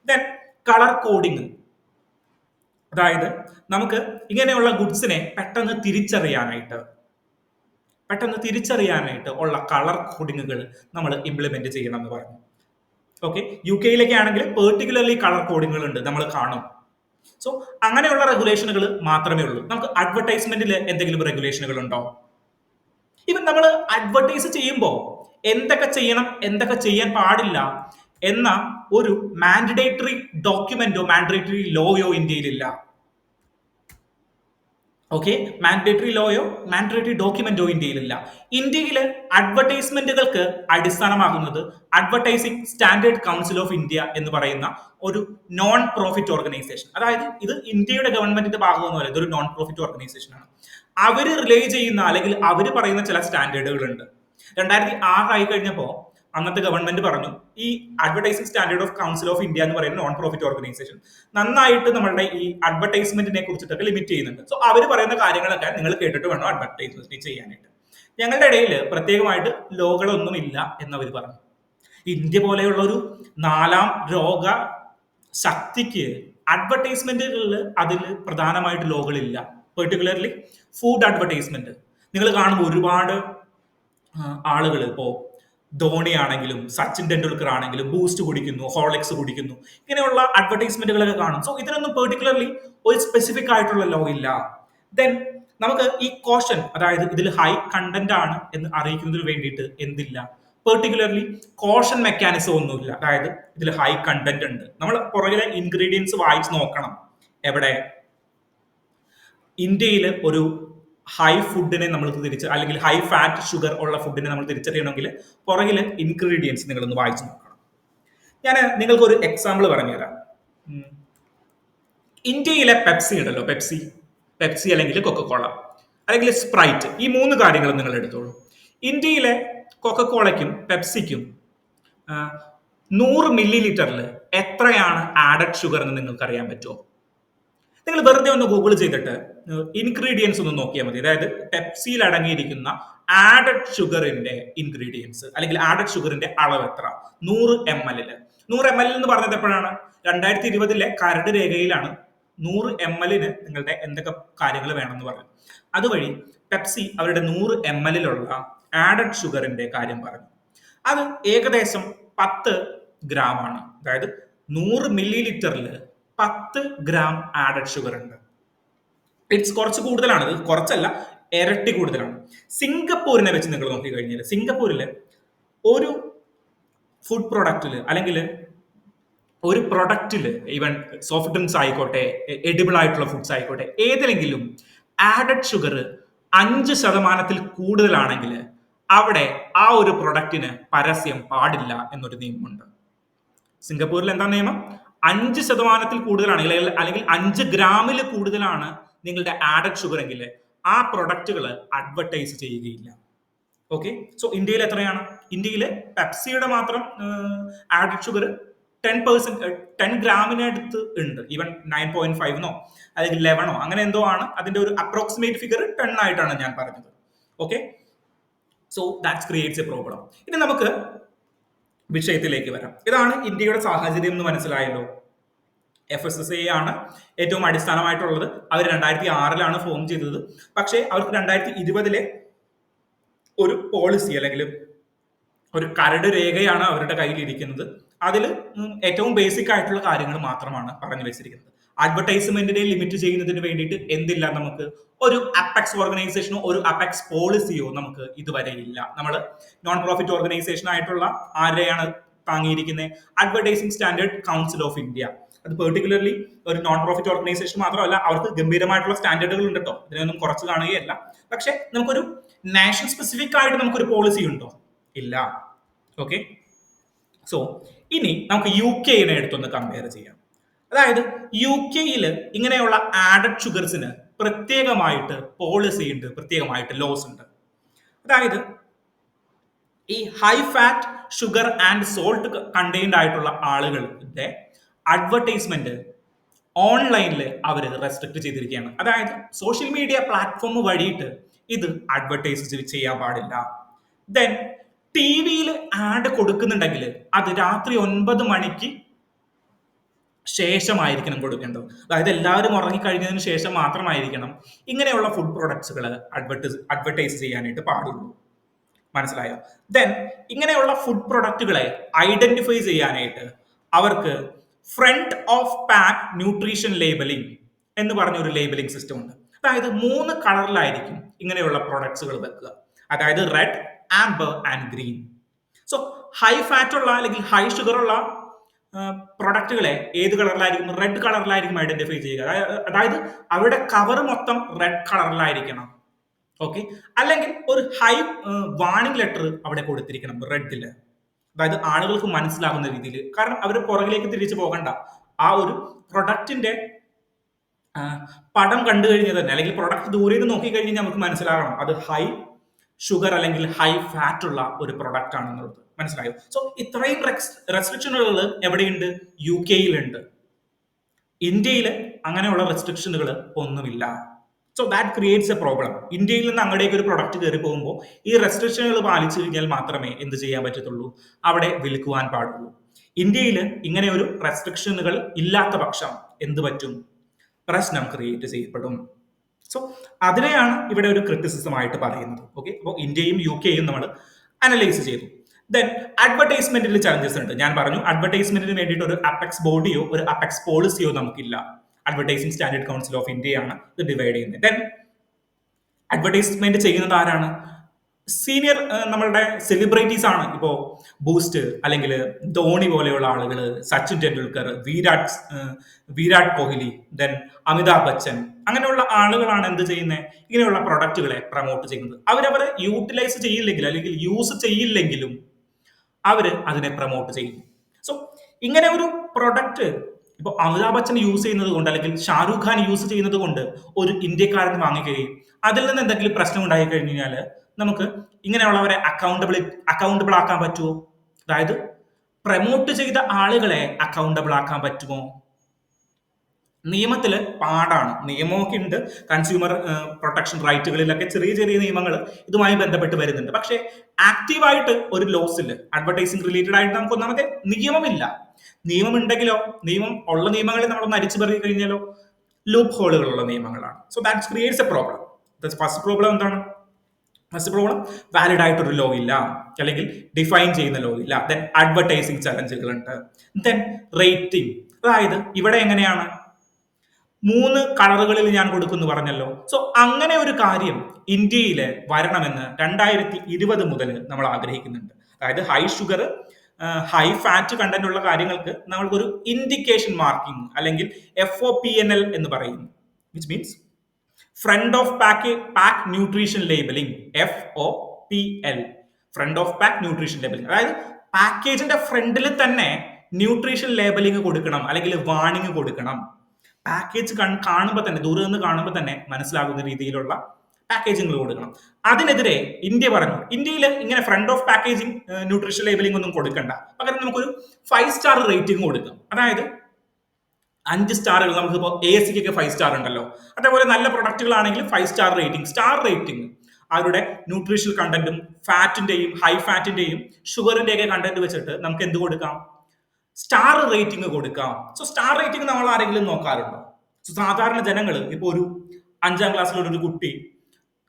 ദെൻ കളർ കോഡിങ്, അതായത് നമുക്ക് ഇങ്ങനെയുള്ള ഗുഡ്സിനെ പെട്ടെന്ന് തിരിച്ചറിയാനായിട്ട് ഉള്ള കളർ കോഡിങ്ങുകൾ നമ്മൾ ഇംപ്ലിമെന്റ് ചെയ്യണം എന്ന് പറഞ്ഞു. ഓക്കെ, യു കെയിലൊക്കെ ആണെങ്കിൽ പെർട്ടിക്കുലർലി കളർ കോഡിങ്ങുകൾ ഉണ്ട്, നമ്മൾ കാണും. സോ അങ്ങനെയുള്ള റെഗുലേഷനുകൾ മാത്രമേ ഉള്ളൂ. നമുക്ക് അഡ്വർടൈസ്മെന്റിൽ എന്തെങ്കിലും റെഗുലേഷനുകൾ ഉണ്ടോ? ഇവൻ നമ്മൾ അഡ്വർടൈസ് ചെയ്യുമ്പോൾ എന്തൊക്കെ ചെയ്യണം, എന്തൊക്കെ ചെയ്യാൻ പാടില്ല എന്ന ഒരു മാൻഡേറ്ററി ഡോക്യുമെന്റോ മാൻഡേറ്ററി ലോയോ ഇന്ത്യയിലില്ല. ഓക്കെ, മാൻഡേറ്ററി ലോയോ മാൻഡേറ്ററി ഡോക്യുമെന്റോ ഇന്ത്യയിലില്ല. ഇന്ത്യയിൽ അഡ്വർടൈസ്മെന്റുകൾക്ക് അടിസ്ഥാനമാകുന്നത് advertising standard council of India എന്ന് പറയുന്ന ഒരു നോൺ പ്രോഫിറ്റ് ഓർഗനൈസേഷൻ, അതായത് ഇത് ഇന്ത്യയുടെ ഗവൺമെന്റിന്റെ ഭാഗമൊന്നുമല്ല, ഇതൊരു നോൺ പ്രോഫിറ്റ് ഓർഗനൈസേഷൻ ആണ്. അവര് റിലേ ചെയ്യുന്ന അല്ലെങ്കിൽ അവര് പറയുന്ന ചില സ്റ്റാൻഡേർഡുകളുണ്ട്. 2006 ആയി കഴിഞ്ഞപ്പോൾ അന്നത്തെ ഗവൺമെന്റ് പറഞ്ഞു ഈ advertising standard of council of India എന്ന് പറയുന്ന നോൺ പ്രോഫിറ്റ് ഓർഗനൈസേഷൻ നന്നായിട്ട് നമ്മളുടെ ഈ അഡ്വർടൈസ്മെന്റിനെ കുറിച്ചിട്ടൊക്കെ ലിമിറ്റ് ചെയ്യുന്നുണ്ട്. സോ അവർ പറയുന്ന കാര്യങ്ങളൊക്കെ നിങ്ങൾ കേട്ടിട്ട് വേണം അഡ്വർടൈസ്മെന്റ് ചെയ്യാനായിട്ട്. ഞങ്ങളുടെ ഇടയിൽ പ്രത്യേകമായിട്ട് ലോകളൊന്നും ഇല്ല എന്നവർ പറഞ്ഞു. ഇന്ത്യ പോലെയുള്ള ഒരു 4ാം ലോക ശക്തിക്ക് അഡ്വർടൈസ്മെന്റുകളിൽ അതിൽ പ്രധാനമായിട്ട് ലോകളില്ല. പെർട്ടിക്കുലർലി ഫുഡ് അഡ്വർടൈസ്മെന്റ് നിങ്ങൾ കാണുമ്പോൾ ഒരുപാട് ആളുകൾ ഇപ്പോൾ ധോണി ആണെങ്കിലും സച്ചിൻ ടെണ്ടുൽക്കർ ആണെങ്കിലും ബൂസ്റ്റ് കുടിക്കുന്നു, ഹോർലിക്സ് കുടിക്കുന്നു, ഇങ്ങനെയുള്ള അഡ്വർടൈസ്മെന്റുകളൊക്കെ കാണും. സോ ഇതിനൊന്നും പെർട്ടിക്കുലർലി ഒരു സ്പെസിഫിക് ആയിട്ടുള്ള ലോ ഇല്ല. ദെൻ നമുക്ക് ഈ കോഷൻ, അതായത് ഇതിൽ ഹൈ കണ്ടന്റ് ആണ് എന്ന് അറിയിക്കുന്നതിന് വേണ്ടിയിട്ട് എന്തില്ല, പെർട്ടിക്കുലർലി കോഷൻ മെക്കാനിസം ഒന്നുമില്ല. അതായത് ഇതിൽ ഹൈ കണ്ടന്റ് ഉണ്ട്, നമ്മൾ പുറകിലെ ഇൻഗ്രീഡിയൻസ് വായിച്ച് നോക്കണം. എവിടെ ഇന്ത്യയിൽ ഒരു ഹൈ ഫുഡിനെ നമ്മൾ തിരിച്ച്, അല്ലെങ്കിൽ ഹൈ ഫാറ്റ് ഷുഗർ ഉള്ള ഫുഡിനെ നമ്മൾ തിരിച്ചറിയണമെങ്കിൽ പുറകിൽ ഇൻഗ്രീഡിയൻസ് നിങ്ങളൊന്ന് വായിച്ചു നോക്കണം. ഞാൻ നിങ്ങൾക്ക് ഒരു എക്സാമ്പിൾ പറഞ്ഞുതരാം. ഇന്ത്യയിലെ പെപ്സി ഉണ്ടല്ലോ, പെപ്സി അല്ലെങ്കിൽ കൊക്കക്കോള അല്ലെങ്കിൽ സ്പ്രൈറ്റ്, ഈ 3 കാര്യങ്ങൾ നിങ്ങൾ എടുത്തോളൂ. ഇന്ത്യയിലെ കൊക്കക്കോളയ്ക്കും പെപ്സിക്കും 100 മില്ലി ലിറ്ററിൽ എത്രയാണ് ആഡഡ് ഷുഗർ എന്ന് നിങ്ങൾക്ക് അറിയാൻ പറ്റുമോ? നിങ്ങൾ വെറുതെ ഒന്ന് ഗൂഗിൾ ചെയ്തിട്ട് ഇൻഗ്രീഡിയൻസ് ഒന്ന് നോക്കിയാൽ മതി. അതായത് പെപ്സിയിൽ അടങ്ങിയിരിക്കുന്ന ആഡഡ് ഷുഗറിന്റെ ഇൻഗ്രീഡിയൻസ് അല്ലെങ്കിൽ ആഡഡ് ഷുഗറിന്റെ അളവ് എത്ര 100 ml. 100 ml എന്ന് പറഞ്ഞത് എപ്പോഴാണ്? 2020 കരട് രേഖയിലാണ് 100 ml നിങ്ങളുടെ എന്തൊക്കെ കാര്യങ്ങൾ വേണമെന്ന് പറഞ്ഞു. അതുവഴി പെപ്സി അവരുടെ 100 ml ആഡഡ് ഷുഗറിന്റെ കാര്യം പറഞ്ഞു. അത് ഏകദേശം 10 ഗ്രാം ആണ്. അതായത് 100 മില്ലി ലിറ്ററിൽ 10 ഗ്രാം ആഡഡ് ഷുഗർ ഉണ്ട്. ഇറ്റ്സ് കുറച്ച് കൂടുതലാണ്, ഇത് കുറച്ചല്ല, ഇരട്ടി കൂടുതലാണ്. സിംഗപ്പൂരിനെ വെച്ച് നിങ്ങൾ നോക്കി കഴിഞ്ഞാൽ സിംഗപ്പൂരിൽ ഒരു ഫുഡ് പ്രൊഡക്റ്റിൽ അല്ലെങ്കിൽ ഒരു പ്രൊഡക്റ്റിൽ, ഈവൻ സോഫ്റ്റ് ഡ്രിങ്ക്സ് ആയിക്കോട്ടെ, എഡിബിൾ ആയിട്ടുള്ള ഫുഡ്സ് ആയിക്കോട്ടെ, ഏതെങ്കിലും ആഡഡ് ഷുഗർ 5% കൂടുതലാണെങ്കിൽ അവിടെ ആ ഒരു പ്രൊഡക്റ്റിന് പരസ്യം പാടില്ല എന്നൊരു നിയമമുണ്ട്. സിംഗപ്പൂരിൽ എന്താ നിയമം? 5% കൂടുതലാണെങ്കിൽ അല്ലെങ്കിൽ 5 ഗ്രാമിൽ കൂടുതലാണ് നിങ്ങളുടെ ആഡഡ് ഷുഗർ എങ്കിൽ ആ പ്രൊഡക്റ്റുകൾ അഡ്വർടൈസ് ചെയ്യുകയില്ല. ഓക്കെ, സോ ഇന്ത്യയിൽ എത്രയാണ്? ഇന്ത്യയിൽ പെപ്സിയുടെ മാത്രം ആഡഡ് ഷുഗർ 10 ഗ്രാമിനടുത്ത് ഉണ്ട്. ഈവൻ 9.5 അല്ലെങ്കിൽ 11 അങ്ങനെ എന്തോ ആണ്. അതിന്റെ ഒരു അപ്രോക്സിമേറ്റ് ഫിഗർ 10 ആയിട്ടാണ് ഞാൻ പറഞ്ഞത്. Okay, so that creates a problem. ഇനി നമുക്ക് വിഷയത്തിലേക്ക് വരാം. ഇതാണ് ഇന്ത്യയുടെ സാഹചര്യം എന്ന് മനസ്സിലായല്ലോ. FSSAI ആണ് ഏറ്റവും അടിസ്ഥാനമായിട്ടുള്ളത്. അവർ 2006 ഫോം ചെയ്തത്. പക്ഷേ അവർക്ക് 2020 ഒരു പോളിസി അല്ലെങ്കിൽ ഒരു കരട് രേഖയാണ് അവരുടെ കയ്യിലിരിക്കുന്നത്. അതിൽ ഏറ്റവും ബേസിക് ആയിട്ടുള്ള കാര്യങ്ങൾ മാത്രമാണ് പറഞ്ഞു വെച്ചിരിക്കുന്നത്. അഡ്വർടൈസ്മെന്റിനെ ലിമിറ്റ് ചെയ്യുന്നതിന് വേണ്ടിയിട്ട് എന്തില്ല, നമുക്ക് ഒരു അപ്പെക്സ് ഓർഗനൈസേഷനോ ഒരു അപ്പെക്സ് പോളിസിയോ നമുക്ക് ഇതുവരെ ഇല്ല. നമ്മൾ നോൺ പ്രോഫിറ്റ് ഓർഗനൈസേഷൻ ആയിട്ടുള്ള ആരെയാണ് താങ്ങിയിരിക്കുന്നത്? Advertising standard council of India. അത് പെർട്ടിക്കുലർലി ഒരു നോൺ പ്രോഫിറ്റ് ഓർഗനൈസേഷൻ മാത്രമല്ല, അവർക്ക് ഗംഭീരമായിട്ടുള്ള സ്റ്റാൻഡേർഡുകൾ ഉണ്ട് കേട്ടോ, ഇതിനൊന്നും കുറച്ച് കാണുകയല്ല. പക്ഷെ നമുക്കൊരു നാഷണൽ സ്പെസിഫിക് ആയിട്ട് നമുക്കൊരു പോളിസി ഉണ്ടോ? ഇല്ല. ഓക്കെ, സോ ഇനി നമുക്ക് UK എടുത്തൊന്ന് കമ്പയർ ചെയ്യാം. അതായത് UK ഇങ്ങനെയുള്ള ആഡഡ് ഷുഗർസിന് പ്രത്യേകമായിട്ട് പോളിസി ഉണ്ട്, പ്രത്യേകമായിട്ട് ലോസ് ഉണ്ട്. അതായത് ഈ high fat sugar and salt contained ആയിട്ടുള്ള ആളുകളുടെ അഡ്വർടൈസ്മെന്റ് ഓൺലൈനിൽ അവർ റെസ്ട്രിക്ട് ചെയ്തിരിക്കുകയാണ്. അതായത് സോഷ്യൽ മീഡിയ പ്ലാറ്റ്ഫോം വഴിയിട്ട് ഇത് അഡ്വർടൈസ് ചെയ്യാൻ പാടില്ല. ദെൻ TV ആഡ് കൊടുക്കുന്നുണ്ടെങ്കിൽ അത് രാത്രി 9 മണിക്ക് ശേഷമായിരിക്കണം കൊടുക്കേണ്ടത്. അതായത് എല്ലാവരും ഉറങ്ങിക്കഴിഞ്ഞതിന് ശേഷം മാത്രമായിരിക്കണം ഇങ്ങനെയുള്ള ഫുഡ് പ്രൊഡക്ട്സുകൾ അഡ്വർടൈസ് ചെയ്യാനായിട്ട് പാടുള്ളൂ. മനസ്സിലായോ? ദെൻ ഇങ്ങനെയുള്ള ഫുഡ് പ്രൊഡക്റ്റുകളെ ഐഡന്റിഫൈ ചെയ്യാനായിട്ട് അവർക്ക് front of pack nutrition labelling എന്ന് പറഞ്ഞ ഒരു ലേബലിംഗ് സിസ്റ്റം ഉണ്ട്. അതായത് 3 കളറിലായിരിക്കും ഇങ്ങനെയുള്ള പ്രൊഡക്ട്സുകൾ വെക്കുക. അതായത് red, amber and green. So high fat ഉള്ള അല്ലെങ്കിൽ ഹൈ ഷുഗർ ഉള്ള പ്രൊഡക്റ്റുകളെ ഏത് കളറിലായിരിക്കും? റെഡ് കളറിലായിരിക്കും ഐഡന്റിഫൈ ചെയ്യുക. അതായത് അവരുടെ കവർ മൊത്തം റെഡ് കളറിലായിരിക്കണം. ഓക്കെ, അല്ലെങ്കിൽ ഒരു ഹൈ വാർണിംഗ് ലെറ്റർ അവിടെ കൊടുത്തിരിക്കണം റെഡില്. അതായത് ആളുകൾക്ക് മനസ്സിലാകുന്ന രീതിയിൽ. കാരണം അവർ പുറകിലേക്ക് തിരിച്ചു പോകണ്ട. ആ ഒരു പ്രൊഡക്റ്റിന്റെ പടം കണ്ടു കഴിഞ്ഞാൽ തന്നെ, അല്ലെങ്കിൽ പ്രൊഡക്റ്റ് ദൂരെ നിന്ന് നോക്കി കഴിഞ്ഞാൽ നമുക്ക് മനസ്സിലാകണം അത് ഹൈ ഷുഗർ അല്ലെങ്കിൽ ഹൈ ഫാറ്റ് ഉള്ള ഒരു പ്രൊഡക്റ്റ് ആണെന്നുള്ളത്. മനസ്സിലായോ? സോ ഇത്രയും റെസ്ട്രിക്ഷനുകൾ എവിടെയുണ്ട്? UK-യിലുണ്ട്. ഇന്ത്യയിൽ അങ്ങനെയുള്ള റെസ്ട്രിക്ഷനുകൾ ഒന്നുമില്ല. So that creates a problem. ഇന്ത്യയിൽ നിന്ന് അങ്ങോട്ടേക്ക് ഒരു പ്രൊഡക്റ്റ് കയറി പോകുമ്പോൾ ഈ റെസ്ട്രിക്ഷനുകൾ പാലിച്ചു കഴിഞ്ഞാൽ മാത്രമേ എന്ത് ചെയ്യാൻ പറ്റത്തുള്ളൂ? അവിടെ വിൽക്കുവാൻ പാടുള്ളൂ. ഇന്ത്യയിൽ ഇങ്ങനെ ഒരു റെസ്ട്രിക്ഷനുകൾ ഇല്ലാത്ത പക്ഷം എന്ത് പറ്റും? പ്രശ്നം ക്രിയേറ്റ് ചെയ്യപ്പെടും. സോ അതിനെയാണ് ഇവിടെ ഒരു ക്രിറ്റിസിസം ആയിട്ട് പറയുന്നത്. ഓക്കെ, അപ്പോൾ ഇന്ത്യയും UK-യും നമ്മൾ അനലൈസ് ചെയ്തു. ദെൻ അഡ്വർടൈസ്മെന്റിൽ ചലഞ്ചസ് ഉണ്ട്. ഞാൻ പറഞ്ഞു അഡ്വർടൈസ്മെന്റിന് വേണ്ടിയിട്ട് ഒരു അപ്പെക്സ് ബോഡിയോ ഒരു അപ്പെക്സ് പോളിസിയോ നമുക്കില്ല. അഡ്വർടൈസിംഗ് സ്റ്റാൻഡേർഡ് കൗൺസിൽ ഓഫ് ഇന്ത്യയാണ് ഇത് ഡിവൈഡ് ചെയ്യുന്നത്. ദെൻ അഡ്വർടൈസ്മെന്റ് ചെയ്യുന്നത് ആരാണ്? സീനിയർ നമ്മളുടെ സെലിബ്രിറ്റീസ് ആണ്. ഇപ്പോ ബൂസ്റ്റ് അല്ലെങ്കിൽ ധോണി പോലെയുള്ള ആളുകൾ, സച്ചിൻ ടെണ്ടുൽക്കർ, വിരാട് കോഹ്ലി, ദെൻ അമിതാഭ് ബച്ചൻ, അങ്ങനെയുള്ള ആളുകളാണ് എന്ത് ചെയ്യുന്നത്? ഇങ്ങനെയുള്ള പ്രൊഡക്റ്റുകളെ പ്രൊമോട്ട് ചെയ്യുന്നത്. അവരവരെ യൂട്ടിലൈസ് ചെയ്യില്ലെങ്കിലും അല്ലെങ്കിൽ യൂസ് ചെയ്യില്ലെങ്കിലും അവര് അതിനെ പ്രൊമോട്ട് ചെയ്യും. സോ ഇങ്ങനെ ഒരു പ്രൊഡക്റ്റ് ഇപ്പൊ അമിതാഭ് ബച്ചൻ യൂസ് ചെയ്യുന്നത് കൊണ്ട് അല്ലെങ്കിൽ ഷാരൂഖ് ഖാൻ യൂസ് ചെയ്യുന്നത് കൊണ്ട് ഒരു ഇന്ത്യക്കാരൻ വാങ്ങിക്കുകയും അതിൽ നിന്ന് എന്തെങ്കിലും പ്രശ്നം ഉണ്ടായി കഴിഞ്ഞാൽ നമുക്ക് ഇങ്ങനെയുള്ളവരെ അക്കൗണ്ടബിൾ ആക്കാൻ പറ്റുമോ? അതായത് പ്രൊമോട്ട് ചെയ്ത ആളുകളെ അക്കൗണ്ടബിൾ ആക്കാൻ പറ്റുമോ? നിയമത്തില് പാടാണ്. നിയമമൊക്കെ ഉണ്ട്. കൺസ്യൂമർ പ്രൊട്ടക്ഷൻ റൈറ്റുകളിലൊക്കെ ചെറിയ ചെറിയ നിയമങ്ങൾ ഇതുമായി ബന്ധപ്പെട്ട് വരുന്നുണ്ട്. പക്ഷേ ആക്റ്റീവായിട്ട് ഒരു ലോസ് ഇല്ല. അഡ്വർടൈസിംഗ് റിലേറ്റഡ് ആയിട്ട് നമുക്ക് ഒന്നാമത്തെ നിയമമില്ല. നിയമം ഉണ്ടെങ്കിലോ, നിയമം ഉള്ള നിയമങ്ങളെ നമ്മളൊന്ന് അരിച്ചു പറയി കഴിഞ്ഞാലോ ലൂപ്പ് ഹോളുകളുള്ള നിയമങ്ങളാണ്. So that creates a problem. First problem എന്താണ്? ഫസ്റ്റ് പ്രോബ്ലം വാലിഡ് ആയിട്ടൊരു ലോ ഇല്ല, അല്ലെങ്കിൽ ഡിഫൈൻ ചെയ്യുന്ന ലോ ഇല്ല. ദെൻ അഡ്വർടൈസിംഗ് ചലഞ്ചുകൾ ഉണ്ട്. ദെൻ റേറ്റിംഗ്, അതായത് ഇവിടെ എങ്ങനെയാണ് 3 കളറുകളിൽ ഞാൻ കൊടുക്കുന്നു പറഞ്ഞല്ലോ. സോ അങ്ങനെ ഒരു കാര്യം ഇന്ത്യയിൽ വരണമെന്ന് 2020 മുതൽ നമ്മൾ ആഗ്രഹിക്കുന്നുണ്ട്. അതായത് high sugar high fat content ഉള്ള കാര്യങ്ങൾക്ക് നമ്മൾക്കൊരു ഇൻഡിക്കേഷൻ മാർക്കിംഗ് അല്ലെങ്കിൽ FOPNL എന്ന് പറയും. Which means front of pack nutrition labelling, FOPL, front of pack nutrition labelling. അതായത് പാക്കേജിന്റെ ഫ്രണ്ടിൽ തന്നെ ന്യൂട്രീഷൻ ലേബലിംഗ് കൊടുക്കണം, അല്ലെങ്കിൽ വാർണിംഗ് കൊടുക്കണം. പാക്കേജ് കാണുമ്പോൾ തന്നെ, ദൂരെ നിന്ന് കാണുമ്പോൾ തന്നെ മനസ്സിലാകുന്ന രീതിയിലുള്ള പാക്കേജിംഗ് കൊടുക്കണം. അതിനെതിരെ ഇന്ത്യ പറഞ്ഞു, ഇന്ത്യയിൽ ഇങ്ങനെ front of packaging nutrition labelling ഒന്നും കൊടുക്കണ്ട, പകരം നമുക്കൊരു 5 സ്റ്റാർ റേറ്റിംഗ് കൊടുക്കാം. അതായത് 5 സ്റ്റാറുകൾ, നമുക്കിപ്പോൾ ASCക്കൊക്കെ 5 സ്റ്റാർ ഉണ്ടല്ലോ, അതേപോലെ നല്ല പ്രൊഡക്റ്റുകളാണെങ്കിൽ 5 സ്റ്റാർ റേറ്റിംഗ്. സ്റ്റാർ റേറ്റിംഗ് അവരുടെ ന്യൂട്രീഷൻ കണ്ടന്റും ഫാറ്റിന്റെയും ഹൈ ഫാറ്റിന്റെയും ഷുഗറിന്റെ ഒക്കെ കണ്ടന്റ് വെച്ചിട്ട് നമുക്ക് എന്ത് കൊടുക്കാം? സ്റ്റാർ റേറ്റിംഗ് കൊടുക്കാം. സോ സ്റ്റാർ റേറ്റിംഗ് നമ്മൾ ആരെങ്കിലും നോക്കാറുണ്ടോ? സോ സാധാരണ ജനങ്ങൾ ഇപ്പോൾ ഒരു 5ാം ക്ലാസ്സിലുള്ള ഒരു കുട്ടി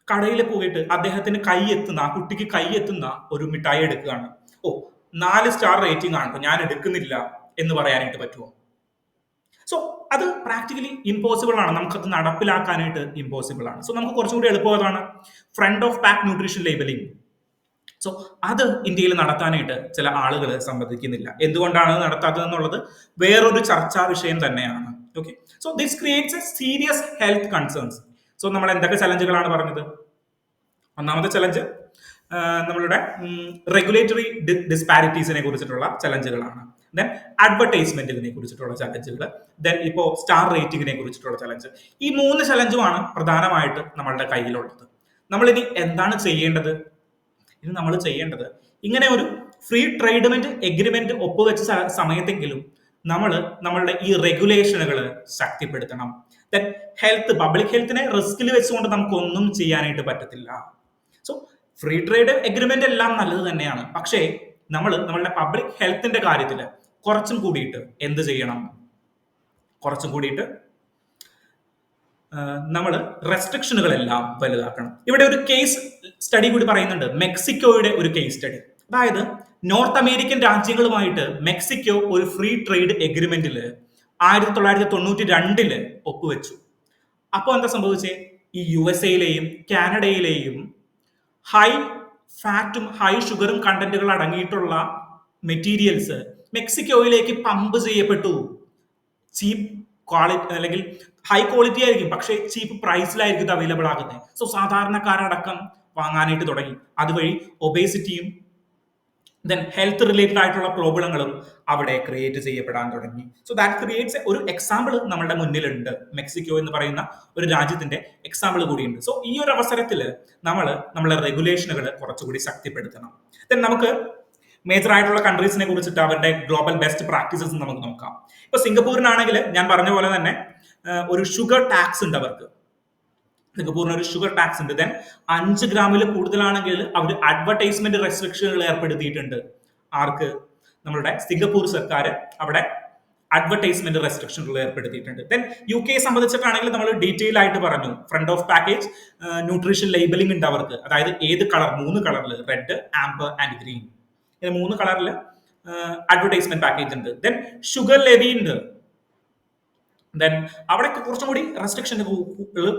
കടയിൽ പോയിട്ട് അദ്ദേഹത്തിന് ആ കുട്ടിക്ക് കൈയെത്തുന്ന ഒരു മിഠായി എടുക്കുകയാണ്. 4 സ്റ്റാർ റേറ്റിംഗ് ആണ്, ഞാൻ എടുക്കുന്നില്ല എന്ന് പറയാനായിട്ട് പറ്റുമോ? സോ അത് പ്രാക്ടിക്കലി ഇമ്പോസിബിൾ ആണ്. നമുക്കത് നടപ്പിലാക്കാനായിട്ട് ഇമ്പോസിബിൾ ആണ്. സോ നമുക്ക് കുറച്ചുകൂടി എളുപ്പമാണ് front of pack nutrition labelling. So അത് ഇന്ത്യയിൽ നടത്താനായിട്ട് ചില ആളുകൾ സമ്മതിക്കുന്നില്ല. എന്തുകൊണ്ടാണ് നടത്താത്തത് എന്നുള്ളത് വേറൊരു ചർച്ചാ വിഷയം തന്നെയാണ്. Okay, so this creates A serious health concerns. So നമ്മൾ എന്തൊക്കെ ചലഞ്ചുകളാണ് പറഞ്ഞത്? ഒന്നാമത്തെ ചലഞ്ച് നമ്മളുടെ റെഗുലേറ്ററി ഡിസ്പാരിറ്റീസിനെ കുറിച്ചിട്ടുള്ള ചലഞ്ചുകളാണ്. ദെൻ അഡ്വർടൈസ്മെന്റിനെ കുറിച്ചിട്ടുള്ള ചലഞ്ചുകൾ, ദെൻ ഇപ്പോ സ്റ്റാർ റേറ്റിംഗിനെ കുറിച്ചിട്ടുള്ള ചലഞ്ച്. ഈ 3 ചലഞ്ചുമാണ് പ്രധാനമായിട്ട് നമ്മളുടെ കയ്യിലുള്ളത്. നമ്മൾ ഇനി എന്താണ് ചെയ്യേണ്ടത്? ഇനി നമ്മൾ ചെയ്യേണ്ടത്, ഇങ്ങനെ ഒരു ഫ്രീ ട്രേഡ്മെന്റ് എഗ്രിമെന്റ് ഒപ്പുവെച്ച സമയത്തെങ്കിലും നമ്മളുടെ ഈ റെഗുലേഷനുകൾ ശക്തിപ്പെടുത്തണം. ദെൻ പബ്ലിക് ഹെൽത്തിനെ റിസ്കിൽ വെച്ചുകൊണ്ട് നമുക്കൊന്നും ചെയ്യാനായിട്ട് പറ്റത്തില്ല. സോ ഫ്രീ ട്രേഡ് എഗ്രിമെന്റ് എല്ലാം നല്ലത് തന്നെയാണ്, പക്ഷേ നമ്മളുടെ പബ്ലിക് ഹെൽത്തിന്റെ കാര്യത്തിൽ കുറച്ചും കൂടിയിട്ട് എന്ത് ചെയ്യണം? കുറച്ചും കൂടിയിട്ട് നമ്മൾ റെസ്ട്രിക്ഷനുകളെല്ലാം വലുതാക്കണം. ഇവിടെ ഒരു കേസ് സ്റ്റഡി കൂടി പറയുന്നുണ്ട്, മെക്സിക്കോയുടെ ഒരു കേസ് സ്റ്റഡി. അതായത് നോർത്ത് അമേരിക്കൻ രാജ്യങ്ങളുമായിട്ട് മെക്സിക്കോ ഒരു ഫ്രീ ട്രേഡ് എഗ്രിമെന്റിൽ 1992 ഒപ്പുവെച്ചു. അപ്പോൾ എന്താ സംഭവിച്ചേ? ഈ USA-യിലെയും കാനഡയിലെയും ഹൈ ഫാറ്റും ഹൈ ഷുഗറും കണ്ടന്റുകൾ അടങ്ങിയിട്ടുള്ള മെറ്റീരിയൽസ് മെക്സിക്കോയിലേക്ക് പമ്പ് ചെയ്യപ്പെട്ടു. ചീപ്പ് ക്വാളിറ്റി അല്ലെങ്കിൽ ഹൈ ക്വാളിറ്റി ആയിരിക്കും, പക്ഷേ ചീപ്പ് പ്രൈസിലായിരിക്കും ഇത് അവൈലബിൾ ആകുന്നത്. സോ സാധാരണക്കാരടക്കം വാങ്ങാനായിട്ട് തുടങ്ങി. അതുവഴി ഒബേസിറ്റിയും ദെൻ ഹെൽത്ത് റിലേറ്റഡ് ആയിട്ടുള്ള പ്രോബ്ലങ്ങളും അവിടെ ക്രിയേറ്റ് ചെയ്യപ്പെടാൻ തുടങ്ങി. സോ ദാറ്റ് ക്രിയേറ്റ്സ് ഒരു എക്സാമ്പിൾ നമ്മുടെ മുന്നിലുണ്ട്. മെക്സിക്കോ എന്ന് പറയുന്ന ഒരു രാജ്യത്തിന്റെ എക്സാമ്പിൾ കൂടിയുണ്ട്. സോ ഈ ഒരു അവസരത്തിൽ നമ്മളെ റെഗുലേഷനുകൾ കുറച്ചുകൂടി ശക്തിപ്പെടുത്തണം. ദെൻ നമുക്ക് മേജർ ആയിട്ടുള്ള കൺട്രീസിനെ കുറിച്ചിട്ട് അവരുടെ ഗ്ലോബൽ ബെസ്റ്റ് പ്രാക്ടീസസ് നമുക്ക് നോക്കാം. ഇപ്പൊ സിംഗപ്പൂരിനാണെങ്കിൽ ഞാൻ പറഞ്ഞ പോലെ തന്നെ ഒരു ഷുഗർ ടാക്സ് ഉണ്ട് അവർക്ക്. സിംഗപ്പൂരിന് ഒരു ഷുഗർ ടാക്സ് ഉണ്ട്. ദെൻ 5 ഗ്രാമിൽ കൂടുതലാണെങ്കിൽ അവർ അഡ്വർടൈസ്മെന്റ് റെസ്ട്രിക്ഷനുകൾ ഏർപ്പെടുത്തിയിട്ടുണ്ട്. ആർക്ക്? നമ്മളുടെ സിംഗപ്പൂർ സർക്കാർ അവിടെ അഡ്വർടൈസ്മെന്റ് റെസ്ട്രിക്ഷനുകൾ ഏർപ്പെടുത്തിയിട്ടുണ്ട്. ദെൻ UK സംബന്ധിച്ചിട്ടാണെങ്കിൽ നമ്മൾ ഡീറ്റെയിൽ ആയിട്ട് പറഞ്ഞു. Front of package nutrition labelling ഉണ്ട് അവർക്ക്. അതായത് ഏത് കളർ, 3 കളറിൽ റെഡ്, ആംബർ ആൻഡ് ഗ്രീൻ, ഇങ്ങനെ 3 കളറിൽ അഡ്വർടൈസ്മെന്റ് പാക്കേജ് ഉണ്ട്. ദെൻ ഷുഗർ ലെവി ഉണ്ട്. ദെൻ അവിടെ കുറച്ചും കൂടി റെസ്ട്രിക്ഷൻ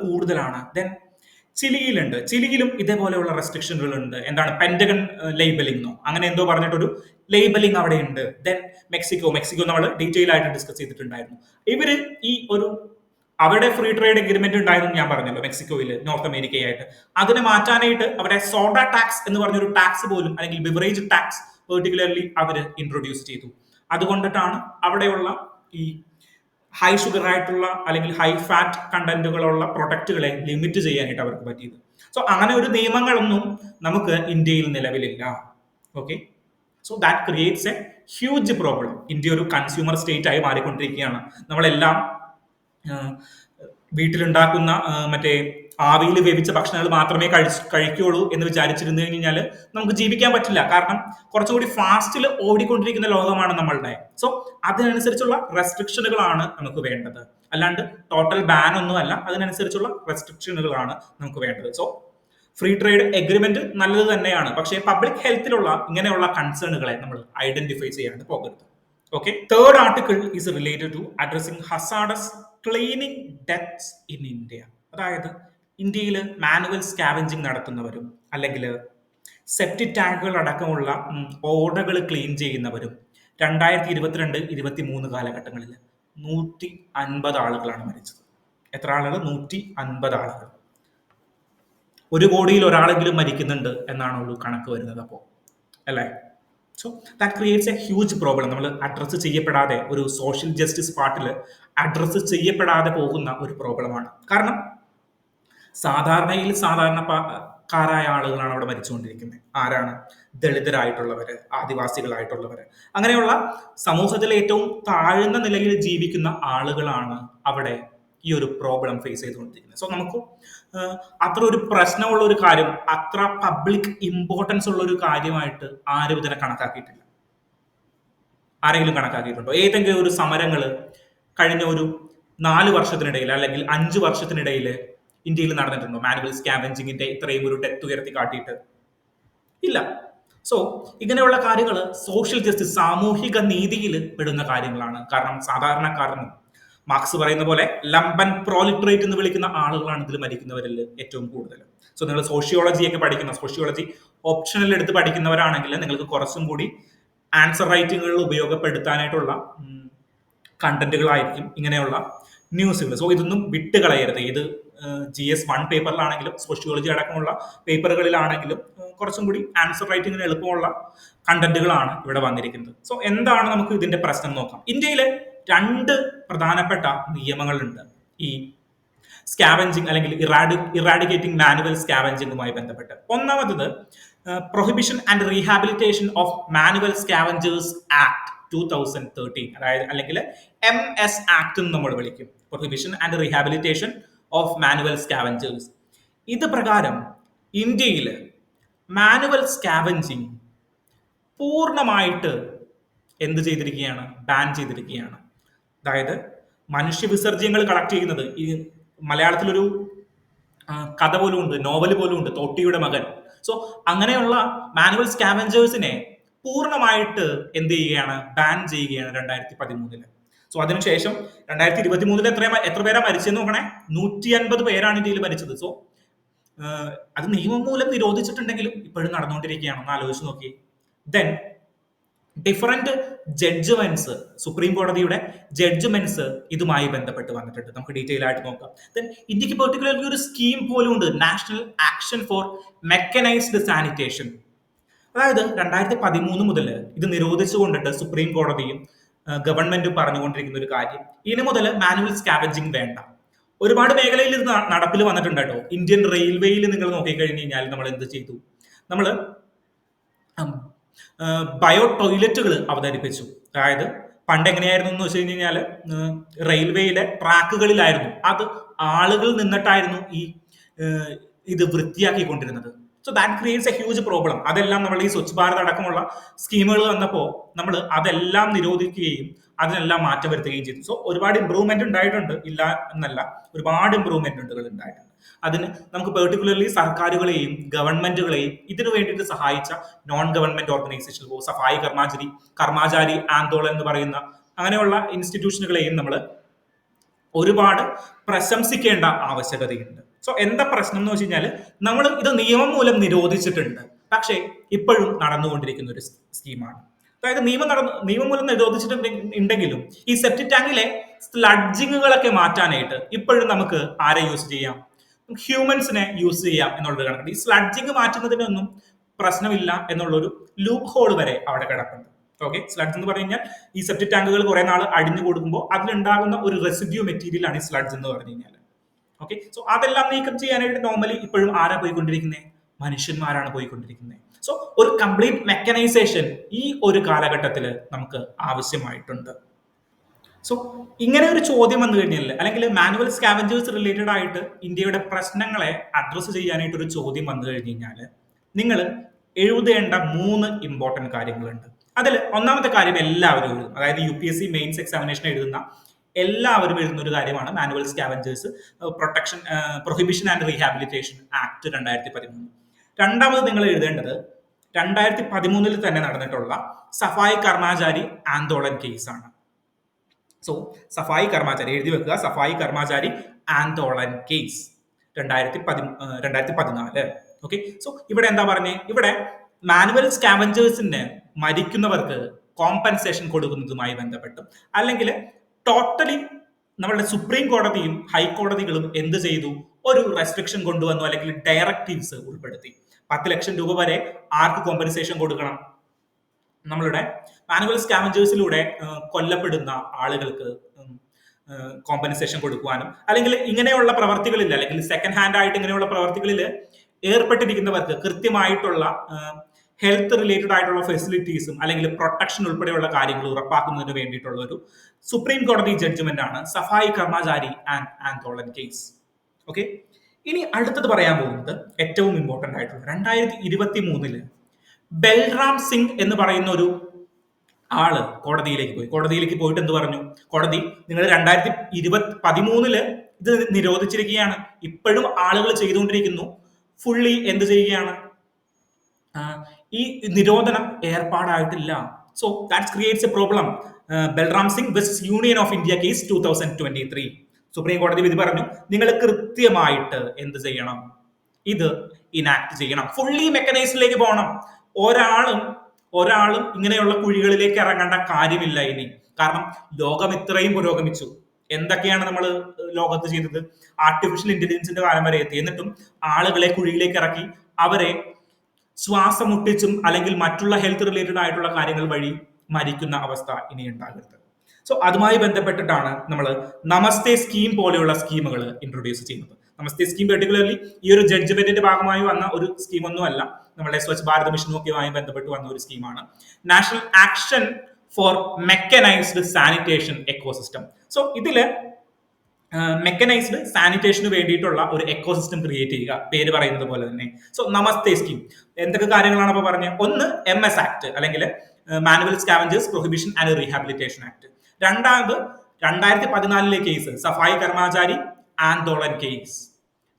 കൂടുതലാണ്. ദെൻ ചിലിയിലുണ്ട്. ചിലിയിലും ഇതേപോലെയുള്ള റെസ്ട്രിക്ഷനുകൾ ഉണ്ട്. എന്താണ്, പെന്റഗൺ ലേബലിംഗോ അങ്ങനെ എന്തോ പറഞ്ഞിട്ടൊരു ലേബലിംഗ് അവിടെ ഉണ്ട്. ദെൻ മെക്സിക്കോ നമ്മൾ ഡീറ്റെയിൽ ആയിട്ട് ഡിസ്കസ് ചെയ്തിട്ടുണ്ടായിരുന്നു. ഇവര് ഈ ഒരു അവിടെ ഫ്രീ ട്രേഡ് എഗ്രിമെന്റ് ഉണ്ടായിരുന്നു ഞാൻ പറഞ്ഞല്ലോ മെക്സിക്കോയിൽ, നോർത്ത് അമേരിക്കയായിട്ട്. അതിനെ മാറ്റാനായിട്ട് അവിടെ സോഡ ടാക്സ് എന്ന് പറഞ്ഞൊരു ടാക്സ് പോലും, അല്ലെങ്കിൽ ബിവറേജ് ടാക്സ് പെർട്ടിക്കുലർലി അവർ ഇൻട്രൊഡ്യൂസ് ചെയ്തു. അതുകൊണ്ടിട്ടാണ് അവിടെയുള്ള ഈ ഹൈ ഷുഗർ ആയിട്ടുള്ള അല്ലെങ്കിൽ ഹൈ ഫാറ്റ് കണ്ടന്റുകളുള്ള പ്രൊഡക്റ്റുകളെ ലിമിറ്റ് ചെയ്യാനായിട്ട് അവർക്ക് പറ്റിയത്. സോ അങ്ങനെ ഒരു നിയമങ്ങളൊന്നും നമുക്ക് ഇന്ത്യയിൽ നിലവിലില്ല. Okay, so that creates a huge problem. India ഒരു കൺസ്യൂമർ സ്റ്റേറ്റ് ആയി മാറിക്കൊണ്ടിരിക്കുകയാണ്. നമ്മളെല്ലാം വീട്ടിലുണ്ടാക്കുന്ന മറ്റേ ആവിയിൽ വേവിച്ച ഭക്ഷണങ്ങൾ മാത്രമേ കഴിക്കുകയുള്ളൂ എന്ന് വിചാരിച്ചിരുന്നു കഴിഞ്ഞാൽ നമുക്ക് ജീവിക്കാൻ പറ്റില്ല. കാരണം കുറച്ചുകൂടി ഫാസ്റ്റിൽ ഓടിക്കൊണ്ടിരിക്കുന്ന ലോകമാണ് നമ്മളുടെ. സോ അതിനനുസരിച്ചുള്ള റെസ്ട്രിക്ഷനുകളാണ് നമുക്ക് വേണ്ടത്. അല്ലാണ്ട് ടോട്ടൽ ബാൻ ഒന്നുമല്ല, അതിനനുസരിച്ചുള്ള റെസ്ട്രിക്ഷനുകളാണ് നമുക്ക് വേണ്ടത്. സോ ഫ്രീ ട്രേഡ് എഗ്രിമെന്റ് നല്ലത് തന്നെയാണ്, പക്ഷേ പബ്ലിക് ഹെൽത്തിലുള്ള ഇങ്ങനെയുള്ള കൺസേണുകളെ നമ്മൾ ഐഡന്റിഫൈ ചെയ്യാണ്ട് പോകരുത്. Okay, third article is related to addressing hazardous cleaning deaths in India. അതായത് ഇന്ത്യയിൽ മാനുവൽ സ്കാവഞ്ചിങ് നടത്തുന്നവരും അല്ലെങ്കിൽ സെപ്റ്റിക് ടാങ്കുകൾ അടക്കമുള്ള ഓടകൾ ക്ലീൻ ചെയ്യുന്നവരും 2022-23 കാലഘട്ടങ്ങളിൽ 150 ആളുകളാണ് മരിച്ചത്. എത്ര ആളുകൾ? 150 ആളുകൾ. 1 കോടിയിൽ ഒരാളെങ്കിലും മരിക്കുന്നുണ്ട് എന്നാണുള്ളൂ കണക്ക് വരുന്നത്. അപ്പോൾ അല്ലേ? So that creates a huge problem. നമ്മൾ അഡ്രസ്സ് ചെയ്യപ്പെടാതെ, ഒരു സോഷ്യൽ ജസ്റ്റിസ് പാർട്ടിൽ അഡ്രസ്സ് ചെയ്യപ്പെടാതെ പോകുന്ന ഒരു പ്രോബ്ലമാണ്. കാരണം സാധാരണക്കാരായ ആളുകളാണ് അവിടെ മരിച്ചുകൊണ്ടിരിക്കുന്നത്. ആരാണ്? ദളിതരായിട്ടുള്ളവര്, ആദിവാസികളായിട്ടുള്ളവര്, അങ്ങനെയുള്ള സമൂഹത്തിലെ ഏറ്റവും താഴ്ന്ന നിലയിൽ ജീവിക്കുന്ന ആളുകളാണ് അവിടെ ഈ ഒരു പ്രോബ്ലം ഫേസ് ചെയ്തുകൊണ്ടിരിക്കുന്നത്. സോ നമുക്ക് അത്ര ഒരു പ്രശ്നമുള്ള ഒരു കാര്യം, അത്ര പബ്ലിക് ഇമ്പോർട്ടൻസ് ഉള്ള ഒരു കാര്യമായിട്ട് ആരും ഇതിനെ കണക്കാക്കിയിട്ടില്ല. ആരെങ്കിലും കണക്കാക്കിയിട്ടുണ്ടോ? ഏതെങ്കിലും ഒരു സമരങ്ങൾ കഴിഞ്ഞ ഒരു 4 വർഷത്തിനിടയിൽ അല്ലെങ്കിൽ 5 വർഷത്തിനിടയിൽ ഇന്ത്യയിൽ നടന്നിട്ടുണ്ടോ? മാനുവൽ സ്കാവഞ്ചിങ്ങിന്റെ ഇത്രയും ഒരു ഡെത്ത് ഉയർത്തി കാട്ടിയിട്ട് ഇല്ല. സോ ഇങ്ങനെയുള്ള കാര്യങ്ങൾ സോഷ്യൽ ജസ്റ്റിസ്, സാമൂഹിക നീതിയിൽ പെടുന്ന കാര്യങ്ങളാണ്. കാരണം സാധാരണക്കാരനും മാർക്സ് പറയുന്ന പോലെ ലംബൻ പ്രോലിറ്ററേറ്റ് എന്ന് വിളിക്കുന്ന ആളുകളാണ് ഇതിൽ മരിക്കുന്നവരിൽ ഏറ്റവും കൂടുതൽ. സോ നിങ്ങൾ സോഷ്യോളജിയൊക്കെ പഠിക്കുന്ന, സോഷ്യോളജി ഓപ്ഷനിൽ എടുത്ത് പഠിക്കുന്നവരാണെങ്കിൽ നിങ്ങൾക്ക് കുറച്ചും കൂടി ആൻസർ റൈറ്റിങ്ങുകൾ ഉപയോഗപ്പെടുത്താനായിട്ടുള്ള കണ്ടന്റുകളായിരിക്കും ഇങ്ങനെയുള്ള ന്യൂസുകൾ. സോ ഇതൊന്നും വിട്ടുകളയരുത്. ഇത് GS 1 പേപ്പറിലാണെങ്കിലും സോഷ്യോളജി അടക്കമുള്ള പേപ്പറുകളിലാണെങ്കിലും കുറച്ചും കൂടി ആൻസർ റൈറ്റിങ്ങിന് എളുപ്പമുള്ള കണ്ടന്റുകളാണ് ഇവിടെ വന്നിരിക്കുന്നത്. സോ എന്താണ് നമുക്ക് ഇതിന്റെ പ്രശ്നം നോക്കാം. ഇന്ത്യയിലെ 2 പ്രധാനപ്പെട്ട നിയമങ്ങളുണ്ട് ഈ സ്കാവഞ്ചിങ് അല്ലെങ്കിൽ ഇറാഡിക്കേറ്റിംഗ് മാനുവൽ സ്കാവഞ്ചിങ്ങുമായി ബന്ധപ്പെട്ട്. ഒന്നാമത്തത് prohibition and rehabilitation of manual scavengers act 2013, അതായത് അല്ലെങ്കിൽ MS ആക്ട് എന്ന് നമ്മൾ വിളിക്കും. Prohibition and rehabilitation of manual scavengers. ഇത് പ്രകാരം ഇന്ത്യയിൽ മാനുവൽ സ്കാവഞ്ചിങ് പൂർണ്ണമായിട്ട് എന്ത് ചെയ്തിരിക്കുകയാണ്? ബാൻ ചെയ്തിരിക്കുകയാണ്. അതായത് മനുഷ്യ വിസർജ്യങ്ങൾ കളക്ട് ചെയ്യുന്നത്, ഈ മലയാളത്തിലൊരു കഥ പോലും ഉണ്ട്, നോവൽ പോലും ഉണ്ട്, തോട്ടിയുടെ മകൻ. സോ അങ്ങനെയുള്ള മാനുവൽ സ്കാവഞ്ചേഴ്സിനെ പൂർണ്ണമായിട്ട് എന്ത് ചെയ്യുകയാണ്? ബാൻ ചെയ്യുകയാണ് 2013. സോ അതിനുശേഷം 2023 എത്ര പേരാ മരിച്ചെന്ന് നോക്കണേ? 150 പേരാണ് ഇന്ത്യയിൽ മരിച്ചത്. സോ അത് നിയമം മൂലം നിരോധിച്ചിട്ടുണ്ടെങ്കിലും ഇപ്പോഴും നടന്നുകൊണ്ടിരിക്കുകയാണ്. ഒന്ന് ആലോചിച്ച് നോക്കി. ദെൻ ഡിഫറൻറ്റ് ജഡ്ജ്മെന്റ്സ്, സുപ്രീം കോടതിയുടെ ജഡ്ജ്മെന്റ്സ് ഇതുമായി ബന്ധപ്പെട്ട് വന്നിട്ടുണ്ട്. നമുക്ക് ഡീറ്റെയിൽ ആയിട്ട് നോക്കാം. ദെൻ ഇന്ത്യക്ക് പെർട്ടിക്കുലർലി ഒരു സ്കീം പോലും ഉണ്ട്, national action for mechanised sanitation. അതായത് 2013 മുതൽ ഇത് നിരോധിച്ചുകൊണ്ടിട്ട് സുപ്രീം കോടതിയും ഗവൺമെന്റും പറഞ്ഞുകൊണ്ടിരിക്കുന്ന ഒരു കാര്യം, ഇനി മുതൽ മാനുവൽ സ്കാവഞ്ചിങ് വേണ്ട. ഒരുപാട് മേഖലയിൽ ഇത് നടപ്പിൽ വന്നിട്ടുണ്ട് കേട്ടോ. ഇന്ത്യൻ റെയിൽവേയിൽ നിങ്ങൾ നോക്കിക്കഴിഞ്ഞ് കഴിഞ്ഞാൽ നമ്മൾ എന്ത് ചെയ്തു, നമ്മൾ ബയോ ടോയ്ലറ്റുകൾ അവതരിപ്പിച്ചു. അതായത് പണ്ട് എങ്ങനെയായിരുന്നു എന്ന് വെച്ച് കഴിഞ്ഞാൽ റെയിൽവേയിലെ ട്രാക്കുകളിലായിരുന്നു, അത് ആളുകൾ നിന്നിട്ടായിരുന്നു ഈ ഇത് വൃത്തിയാക്കിക്കൊണ്ടിരുന്നത്. So that creates a huge problem. അതെല്ലാം നമ്മൾ ഈ സ്വച്ഛ് ഭാരത് അടക്കമുള്ള സ്കീമുകൾ വന്നപ്പോൾ നമ്മൾ അതെല്ലാം നിരോധിക്കുകയും അതിനെല്ലാം മാറ്റം വരുത്തുകയും ചെയ്തു. സോ ഒരുപാട് ഇമ്പ്രൂവ്മെന്റ് ഉണ്ടായിട്ടുണ്ട്, ഇല്ല എന്നല്ല, ഒരുപാട് ഇമ്പ്രൂവ്മെന്റുകൾ ഉണ്ടായിട്ടുണ്ട്. അതിന് നമുക്ക് പെർട്ടിക്കുലർലി സർക്കാരുകളെയും ഗവൺമെന്റുകളെയും ഇതിനു വേണ്ടിയിട്ട് സഹായിച്ച നോൺ ഗവൺമെന്റ് ഓർഗനൈസേഷൻ, സഫായി കർമാചാരി ആന്തോളൻ എന്ന് പറയുന്ന അങ്ങനെയുള്ള ഇൻസ്റ്റിറ്റ്യൂഷനുകളെയും നമ്മൾ ഒരുപാട് പ്രശംസിക്കേണ്ട ആവശ്യകതയുണ്ട്. സോ എന്താ പ്രശ്നം എന്ന് വെച്ച് കഴിഞ്ഞാൽ, നമ്മൾ ഇത് നിയമം മൂലം നിരോധിച്ചിട്ടുണ്ട്, പക്ഷേ ഇപ്പോഴും നടന്നുകൊണ്ടിരിക്കുന്ന ഒരു സ്കീമാണ്. അതായത് നിയമം മൂലം നിരോധിച്ചിട്ടുണ്ടെങ്കിലും ഈ സെപ്റ്റിക് ടാങ്കിലെ സ്ലഡ്ജിങ്ങുകളൊക്കെ മാറ്റാനായിട്ട് ഇപ്പോഴും നമുക്ക് ആരെ യൂസ് ചെയ്യാം, ഹ്യൂമൻസിനെ യൂസ് ചെയ്യാം എന്നുള്ളൊരു കണക്കുണ്ട്. ഈ സ്ലഡ്ജിങ് മാറ്റുന്നതിനൊന്നും പ്രശ്നമില്ല എന്നുള്ളൊരു ലൂപ്പ് ഹോൾ വരെ അവിടെ കിടപ്പുണ്ട്. ഓക്കെ, സ്ലഡ്ജ് എന്ന് പറഞ്ഞു കഴിഞ്ഞാൽ ഈ സെപ്റ്റിക് ടാങ്കുകൾ കുറെ നാൾ അടിഞ്ഞു കൊടുക്കുമ്പോൾ അതിലുണ്ടാകുന്ന ഒരു റെസിഡ്യൂ മെറ്റീരിയൽ ആണ് ഈ സ്ലഡ്ജ് എന്ന് പറഞ്ഞു കഴിഞ്ഞാൽ. ഓക്കെ, സോ അതെല്ലാം നീക്കം ചെയ്യാനായിട്ട് നോർമലി ഇപ്പോഴും ആരാ പോയിക്കൊണ്ടിരിക്കുന്നത്, മനുഷ്യന്മാരാണ് പോയിക്കൊണ്ടിരിക്കുന്നത്. സോ ഒരു കംപ്ലീറ്റ് മെക്കനൈസേഷൻ ഈ ഒരു കാലഘട്ടത്തിൽ നമുക്ക് ആവശ്യമായിട്ടുണ്ട്. സോ ഇങ്ങനെ ഒരു ചോദ്യം വന്നു കഴിഞ്ഞാൽ, അല്ലെങ്കിൽ മാനുവൽ സ്കാവഞ്ചേഴ്സ് റിലേറ്റഡ് ആയിട്ട് ഇന്ത്യയുടെ പ്രശ്നങ്ങളെ അഡ്രസ്സ് ചെയ്യാനായിട്ട് ഒരു ചോദ്യം വന്നു കഴിഞ്ഞു കഴിഞ്ഞാൽ നിങ്ങൾ എഴുതേണ്ട 3 ഇമ്പോർട്ടൻറ്റ് കാര്യങ്ങളുണ്ട്. അതിൽ ഒന്നാമത്തെ കാര്യം എല്ലാവരും എഴുതും, അതായത് UPSC മെയിൻസ് എക്സാമിനേഷൻ എഴുതുന്ന എല്ലാവരും എഴുതുന്ന ഒരു കാര്യമാണ് manual scavengers prohibition and rehabilitation act 2013. രണ്ടാമത് നിങ്ങൾ എഴുതേണ്ടത് 2013 തന്നെ നടന്നിട്ടുള്ള സഫായി കർമാചാരി ആന്തോളൻ കേസാണ്. സോ സഫായി കർമാചാരി എഴുതി വെക്കുക, സഫായി Karmachari Andolan case 2014. Okay, so ഇവിടെ എന്താ പറഞ്ഞേ, ഇവിടെ മാനുവൽ സ്കാവഞ്ചേഴ്സിന് മരിക്കുന്നവർക്ക് കോമ്പൻസേഷൻ കൊടുക്കുന്നതുമായി ബന്ധപ്പെട്ട്, അല്ലെങ്കിൽ ടോട്ടലി നമ്മളുടെ സുപ്രീം കോടതിയും ഹൈക്കോടതികളും എന്ത് ചെയ്തു, ഒരു റെസ്ട്രിക്ഷൻ കൊണ്ടുവന്നു, അല്ലെങ്കിൽ ഡയറക്റ്റീവ്സ് ഉൾപ്പെടുത്തി. 10 ലക്ഷം രൂപ വരെ ആർക്ക് കോമ്പൻസേഷൻ കൊടുക്കണം, നമ്മളുടെ മാനുവൽ സ്കാവഞ്ചേഴ്സിലൂടെ കൊല്ലപ്പെടുന്ന ആളുകൾക്ക് കോമ്പൻസേഷൻ കൊടുക്കുവാനും, അല്ലെങ്കിൽ ഇങ്ങനെയുള്ള പ്രവർത്തികളിൽ, അല്ലെങ്കിൽ സെക്കൻഡ് ഹാൻഡ് ആയിട്ട് ഇങ്ങനെയുള്ള പ്രവർത്തികളിൽ ഏർപ്പെട്ടിരിക്കുന്നവർക്ക് കൃത്യമായിട്ടുള്ള ഹെൽത്ത് റിലേറ്റഡ് ആയിട്ടുള്ള ഫെസിലിറ്റീസും അല്ലെങ്കിൽ പ്രൊട്ടക്ഷൻ ഉൾപ്പെടെയുള്ള കാര്യങ്ങൾ ഉറപ്പാക്കുന്നതിന് വേണ്ടിയിട്ടുള്ള ഒരു സുപ്രീം കോടതി ജഡ്ജ്മെന്റ് ആണ് സഫായി കർമാചാരി ആൻഡ് ആന്തോളൻ കേസ്. ഓക്കെ, ഇനി അടുത്തത് പറയാൻ പോകുന്നത് ഏറ്റവും ഇമ്പോർട്ടന്റ് ആയിട്ടുള്ള 2023 ബൽറാം സിംഗ് എന്ന് പറയുന്ന ഒരു ആള് കോടതിയിലേക്ക് പോയിട്ട് എന്ത് പറഞ്ഞു, കോടതി നിങ്ങൾ 2013 ഇത് നിരോധിച്ചിരിക്കുകയാണ്, ഇപ്പോഴും ആളുകൾ ചെയ്തുകൊണ്ടിരിക്കുന്നു, ഫുള്ളി എന്ത് ചെയ്യുകയാണ്, ഈ നിരോധനം ഏർപ്പാടായിട്ടില്ല. So that creates a problem. Balram Singh വെസ്റ്റ് union of India case 2023 supreme കോടതി വിധി പറഞ്ഞു, നിങ്ങൾ കൃത്യമായിട്ട് എന്ത് ചെയ്യണം, ഇത് ഇനാക്ട് ചെയ്യണം, ഫുള്ളി മെക്കനൈസ്ഡിലേക്ക് പോകണം. ഒരാളും ഇങ്ങനെയുള്ള കുഴികളിലേക്ക് ഇറങ്ങേണ്ട കാര്യമില്ല ഇനി. കാരണം ലോകം ഇത്രയും പുരോഗമിച്ചു. എന്തൊക്കെയാണ് നമ്മൾ ലോകത്ത് ചെയ്തത്, ആർട്ടിഫിഷ്യൽ ഇന്റലിജൻസിന്റെ കാലം വരെ എത്തി, എന്നിട്ടും ആളുകളെ കുഴിയിലേക്ക് ഇറക്കി അവരെ ശ്വാസം മുട്ടിച്ചും അല്ലെങ്കിൽ മറ്റുള്ള ഹെൽത്ത് റിലേറ്റഡ് ആയിട്ടുള്ള കാര്യങ്ങൾ വഴി മരിക്കുന്ന അവസ്ഥ ഇനി ഉണ്ടാകരുത്. സോ അതുമായി ബന്ധപ്പെട്ടിട്ടാണ് നമ്മൾ നമസ്തേ സ്കീം പോലെയുള്ള സ്കീമുകൾ ഇൻട്രൊഡ്യൂസ് ചെയ്യുന്നത്. നമസ്തേ സ്കീം പെർട്ടിക്കുലർലി ഈ ഒരു ജഡ്ജ്മെന്റിന്റെ ഭാഗമായി വന്ന ഒരു സ്കീമൊന്നും അല്ല, നമ്മുടെ സ്വച്ഛ് ഭാരത് മിഷനും ഒക്കെയുമായി ബന്ധപ്പെട്ട് വന്ന ഒരു സ്കീമാണ് national action for mechanised sanitation ecosystem. So ഇതില് മെക്കനൈസ്ഡ് സാനിറ്റേഷന് വേണ്ടിയിട്ടുള്ള ഒരു എക്കോസിസ്റ്റം ക്രിയേറ്റ് ചെയ്യുക, പേര് പറയുന്നത് പോലെ തന്നെ. സോ നമസ്തേ സ്കീം എന്തൊക്കെ കാര്യങ്ങളാണ് അപ്പൊ പറഞ്ഞത്, ഒന്ന് MS ആക്ട് അല്ലെങ്കിൽ manual scavengers prohibition and rehabilitation act. രണ്ടാമത് 2014 case Safai Karmachari Andolan case.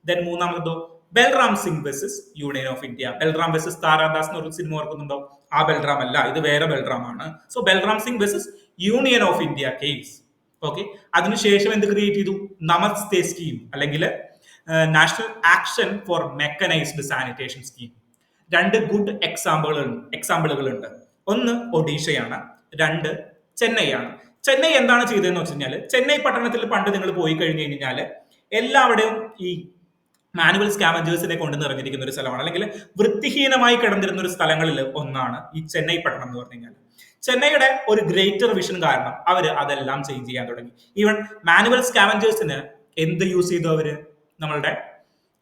Then മൂന്നാമതോ Balram Singh versus union of India. Balram versus Taradas എന്നൊരു സിനിമ ഓർക്കുന്നുണ്ടോ, ആ ബൽറാം അല്ല, ഇത് വേറെ ബൽറാം ആണ്. So Balram Singh versus union of India case. Okay, അതിനുശേഷം എന്ത് ക്രിയേറ്റ് ചെയ്തു, നമസ്തേ സ്കീം അല്ലെങ്കിൽ national action for mechanised sanitation scheme. 2 good എക്സാമ്പിളുകളുണ്ട്. ഒന്ന് ഒഡീഷയാണ്, രണ്ട് ചെന്നൈയാണ്. ചെന്നൈ എന്താണ് ചെയ്തതെന്ന് വെച്ച് കഴിഞ്ഞാൽ, ചെന്നൈ പട്ടണത്തിൽ പണ്ട് നിങ്ങൾ പോയി കഴിഞ്ഞു കഴിഞ്ഞാൽ എല്ലാവരുടെയും ഈ മാനുവൽ സ്കാവഞ്ചേഴ്സിനെ കൊണ്ട് നിറഞ്ഞിരിക്കുന്ന ഒരു സ്ഥലമാണ്, അല്ലെങ്കിൽ വൃത്തിഹീനമായി കിടന്നിരുന്ന ഒരു സ്ഥലങ്ങളിൽ ഒന്നാണ് ഈ ചെന്നൈ പട്ടണം എന്ന് പറഞ്ഞു കഴിഞ്ഞാൽ. ചെന്നൈയുടെ ഒരു ഗ്രേറ്റർ വിഷൻ കാരണം അവർ അതെല്ലാം ചേഞ്ച് ചെയ്യാൻ തുടങ്ങി. ഈവൻ മാനുവൽ സ്കാവഞ്ചേഴ്സിന് എന്ത് യൂസ് ചെയ്തു അവര്? നമ്മളുടെ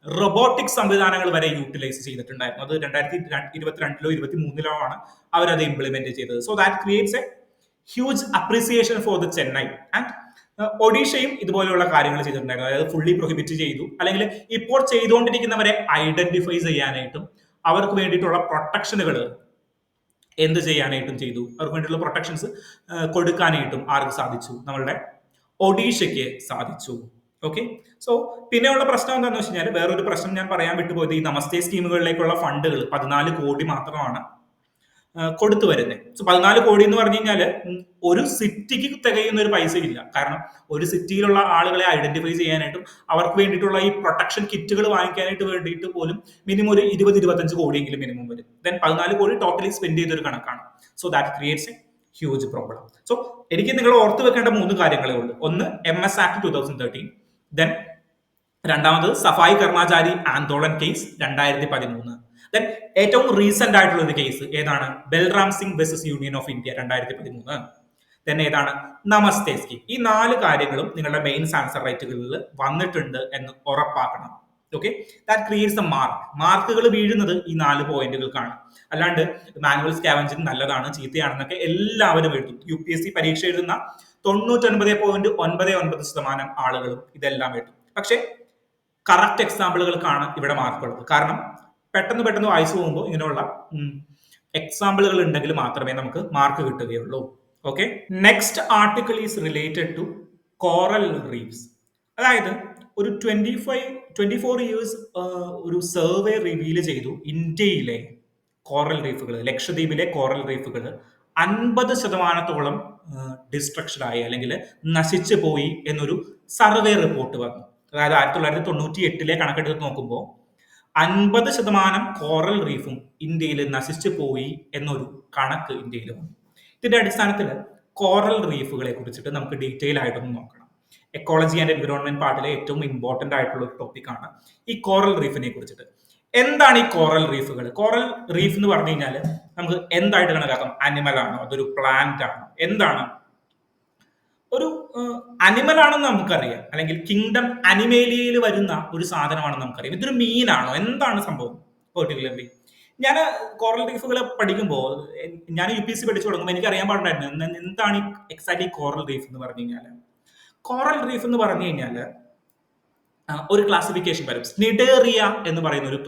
റോബോട്ടിക് സംവിധാനങ്ങൾ വരെ യൂട്ടിലൈസ് ചെയ്തിട്ടുണ്ടായിരുന്നു. അത് 2022-ലോ 2023-ലോ ആണ് അവരത് ഇംപ്ലിമെന്റ് ചെയ്തത്. So that creates a huge appreciation for the Chennai. And ഒഡീഷയും ഇതുപോലെയുള്ള കാര്യങ്ങൾ ചെയ്തിട്ടുണ്ടായിരുന്നു. അതായത് ഫുള്ളി പ്രൊഹിബിറ്റ് ചെയ്തു, അല്ലെങ്കിൽ ഇപ്പോൾ ചെയ്തുകൊണ്ടിരിക്കുന്നവരെ ഐഡന്റിഫൈ ചെയ്യാനായിട്ടും അവർക്ക് വേണ്ടിയിട്ടുള്ള പ്രൊട്ടക്ഷനുകൾ എന്ത് ചെയ്യാനായിട്ടും ചെയ്തു. അവർക്ക് വേണ്ടിയിട്ടുള്ള പ്രൊട്ടക്ഷൻസ് കൊടുക്കാനായിട്ടും ആർക്ക് സാധിച്ചു? നമ്മളുടെ ഒഡീഷയ്ക്ക് സാധിച്ചു. ഓക്കെ. സോ പിന്നെയുള്ള പ്രശ്നം എന്താണെന്ന് വെച്ച് കഴിഞ്ഞാൽ, വേറൊരു പ്രശ്നം ഞാൻ പറയാൻ വിട്ടുപോയത്, ഈ നമസ്തേ സ്കീമുകളിലേക്കുള്ള ഫണ്ടുകൾ 14 കോടി മാത്രമാണ് കൊടുത്തു വരുന്നത്. സോ 14 കോടി എന്ന് പറഞ്ഞു കഴിഞ്ഞാൽ ഒരു സിറ്റിക്ക് തികയുന്ന ഒരു പൈസ ഇല്ല. കാരണം ഒരു സിറ്റിയിലുള്ള ആളുകളെ ഐഡന്റിഫൈ ചെയ്യാനായിട്ടും അവർക്ക് വേണ്ടിയിട്ടുള്ള ഈ പ്രൊട്ടക്ഷൻ കിറ്റുകൾ വാങ്ങിക്കാനായിട്ട് വേണ്ടിയിട്ട് പോലും മിനിമം ഒരു 20-25 കോടിയെങ്കിലും മിനിമം വരും. ദെൻ 14 കോടി ടോട്ടലി സ്പെൻഡ് ചെയ്തൊരു കണക്കാണ്. So that creates a huge problem. So എനിക്ക് നിങ്ങൾ ഓർത്ത് വെക്കേണ്ട 3 കാര്യങ്ങളേ ഉള്ളൂ. ഒന്ന്, MS ആക്ട് 2013. ദെൻ രണ്ടാമത് സഫായി കർമ്മചാരി ആന്തോളൻ കേസ് 2013. ദെൻ ഏറ്റവും റീസെന്റ് ആയിട്ടുള്ള ഒരു കേസ് ഏതാണ്? Balram Singh versus union of India 2013. Then ഏതാണ്? നമസ്തേ സ്കീം. ഈ 4 കാര്യങ്ങളും നിങ്ങളുടെ മെയിൻസ് ആൻസർ റൈറ്റുകളിൽ വന്നിട്ടുണ്ട് എന്ന് ഉറപ്പാക്കണം. Okay. That creates A mark. മാർക്കുകൾ വീഴുന്നത് ഈ 4 പോയിന്റുകൾക്കാണ്. അല്ലാണ്ട് മാനുവൽ സ്കാവഞ്ചിങ് നല്ലതാണ് ചീത്തയാണെന്നൊക്കെ എല്ലാവരും എഴുതും. UPSC പരീക്ഷ എഴുതുന്ന 99.99% ആളുകളും ഇതെല്ലാം എഴുതും. പക്ഷെ കറക്റ്റ് എക്സാമ്പിളുകൾക്കാണ് ഇവിടെ മാർക്കുള്ളത്. കാരണം പെട്ടെന്ന് വായിച്ചു പോകുമ്പോൾ ഇങ്ങനെയുള്ള എക്സാമ്പിളുകൾ ഉണ്ടെങ്കിൽ മാത്രമേ നമുക്ക് മാർക്ക് കിട്ടുകയുള്ളൂ. Okay. Next article is related to coral reefs. അതായത് ഒരു 24 ഇയേഴ്സ് ഒരു സർവേ റിവീൽ ചെയ്തു, ഇന്ത്യയിലെ കോറൽ റീഫുകൾ, ലക്ഷദ്വീപിലെ കോറൽ റീഫുകൾ 50% ഡിസ്ട്രക്ഷൻ ആയി, അല്ലെങ്കിൽ നശിച്ചു പോയി എന്നൊരു സർവേ റിപ്പോർട്ട് വന്നു. അതായത് 1998-ലെ കണക്കെടുത്ത് നോക്കുമ്പോൾ 50% കോറൽ റീഫും ഇന്ത്യയിൽ നശിച്ചു പോയി എന്നൊരു കണക്ക് ഇന്ത്യയിൽ വന്നു. ഇതിന്റെ അടിസ്ഥാനത്തിൽ കോറൽ റീഫുകളെ കുറിച്ചിട്ട് നമുക്ക് ഡീറ്റെയിൽ ആയിട്ടൊന്ന് നോക്കണം. എക്കോളജി ആൻഡ് എൻവിറോൺമെന്റ് പാർട്ടിലെ ഏറ്റവും ഇമ്പോർട്ടന്റ് ആയിട്ടുള്ള ഒരു ടോപ്പിക്കാണ് ഈ കോറൽ റീഫിനെ കുറിച്ചിട്ട്. എന്താണ് ഈ കോറൽ റീഫുകൾ? കോറൽ റീഫ് എന്ന് പറഞ്ഞു കഴിഞ്ഞാൽ നമുക്ക് എന്തായിട്ട് കണക്കാക്കാം? അനിമൽ ആണോ? അതൊരു പ്ലാന്റ് ആണോ? എന്താണ്? ഒരു അനിമൽ ആണെന്ന് നമുക്കറിയാം, അല്ലെങ്കിൽ കിങ്ഡം അനിമേലിയയിൽ വരുന്ന ഒരു സാധനമാണെന്ന് നമുക്കറിയാം. ഇതൊരു മീനാണോ? എന്താണ് സംഭവം? പെർട്ടിക്കുലർലി ഞാൻ കോറൽ റീഫുകൾ പഠിക്കുമ്പോൾ, ഞാൻ UPSC പഠിച്ചു തുടങ്ങുമ്പോൾ എനിക്ക് അറിയാൻ പാടുണ്ടായിരുന്നു എന്താണ് എക്സാക്ട്ലി കോറൽ റീഫ് എന്ന് പറഞ്ഞു കഴിഞ്ഞാൽ. കോറൽ റീഫ് എന്ന് പറഞ്ഞു കഴിഞ്ഞാൽ ഒരു ക്ലാസിഫിക്കേഷൻ വരും. സ്നിഡേറിയ എന്ന് പറയുന്ന ഒരു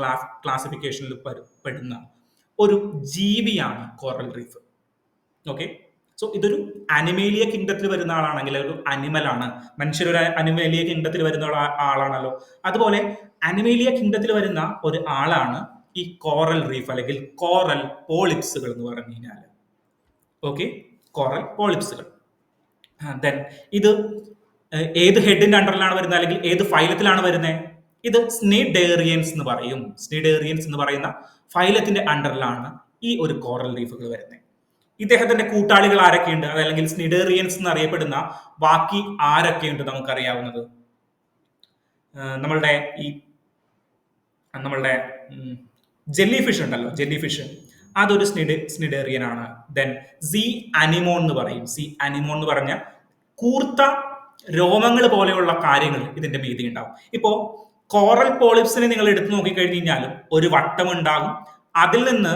ക്ലാസിഫിക്കേഷനിൽ പെടുന്ന ഒരു ജീവിയാണ് കോറൽ റീഫ്. ഓക്കെ. സോ ഇതൊരു അനിമേലിയ കിങ്ഡത്തിൽ വരുന്ന ആളാണെങ്കിൽ ഒരു അനിമൽ ആണ്. മനുഷ്യരൊരു അനിമേലിയ കിങ്ഡത്തിൽ വരുന്ന ആളാണല്ലോ. അതുപോലെ അനിമേലിയ കിങ്ഡത്തിൽ വരുന്ന ഒരു ആളാണ് ഈ കോറൽ റീഫ്, അല്ലെങ്കിൽ കോറൽ പോളിപ്സുകൾ എന്ന് പറഞ്ഞു കഴിഞ്ഞാൽ. ഓക്കെ. കോറൽ പോളിപ്സുകൾ. ദെൻ ഇത് ഏത് ഹെഡിന്റെ അണ്ടറിലാണ് വരുന്നത്, അല്ലെങ്കിൽ ഏത് ഫൈലത്തിലാണ് വരുന്നത്? ഇത് സ്നിഡേറിയൻസ് എന്ന് പറയും. സ്നിഡേറിയൻസ് എന്ന് പറയുന്ന ഫൈലത്തിന്റെ അണ്ടറിലാണ് ഈ ഒരു കോറൽ റീഫുകൾ വരുന്നത്. ഇദ്ദേഹത്തിന്റെ കൂട്ടാളികൾ ആരൊക്കെയുണ്ട്, അതല്ലെങ്കിൽ സ്നിഡേറിയൻസ് എന്ന് അറിയപ്പെടുന്ന ബാക്കി ആരൊക്കെയുണ്ട് നമുക്കറിയാവുന്നത്? നമ്മളുടെ ജെല്ലി ഫിഷ് ഉണ്ടല്ലോ, ജെല്ലി ഫിഷ്, അതൊരു സ്നിഡേറിയൻ ആണ്. ദെൻ സീ അനിമോൺ എന്ന് പറയും. സീ അനിമോൺ എന്ന് പറഞ്ഞ കൂർത്ത രോമങ്ങൾ പോലെയുള്ള കാര്യങ്ങൾ ഇതിന്റെ മീതി ഉണ്ടാവും. ഇപ്പോ കോറൽ പോളിപ്സിനെ നിങ്ങൾ എടുത്തു നോക്കിക്കഴിഞ്ഞു കഴിഞ്ഞാലും ഒരു വട്ടം ഉണ്ടാകും, അതിൽ നിന്ന്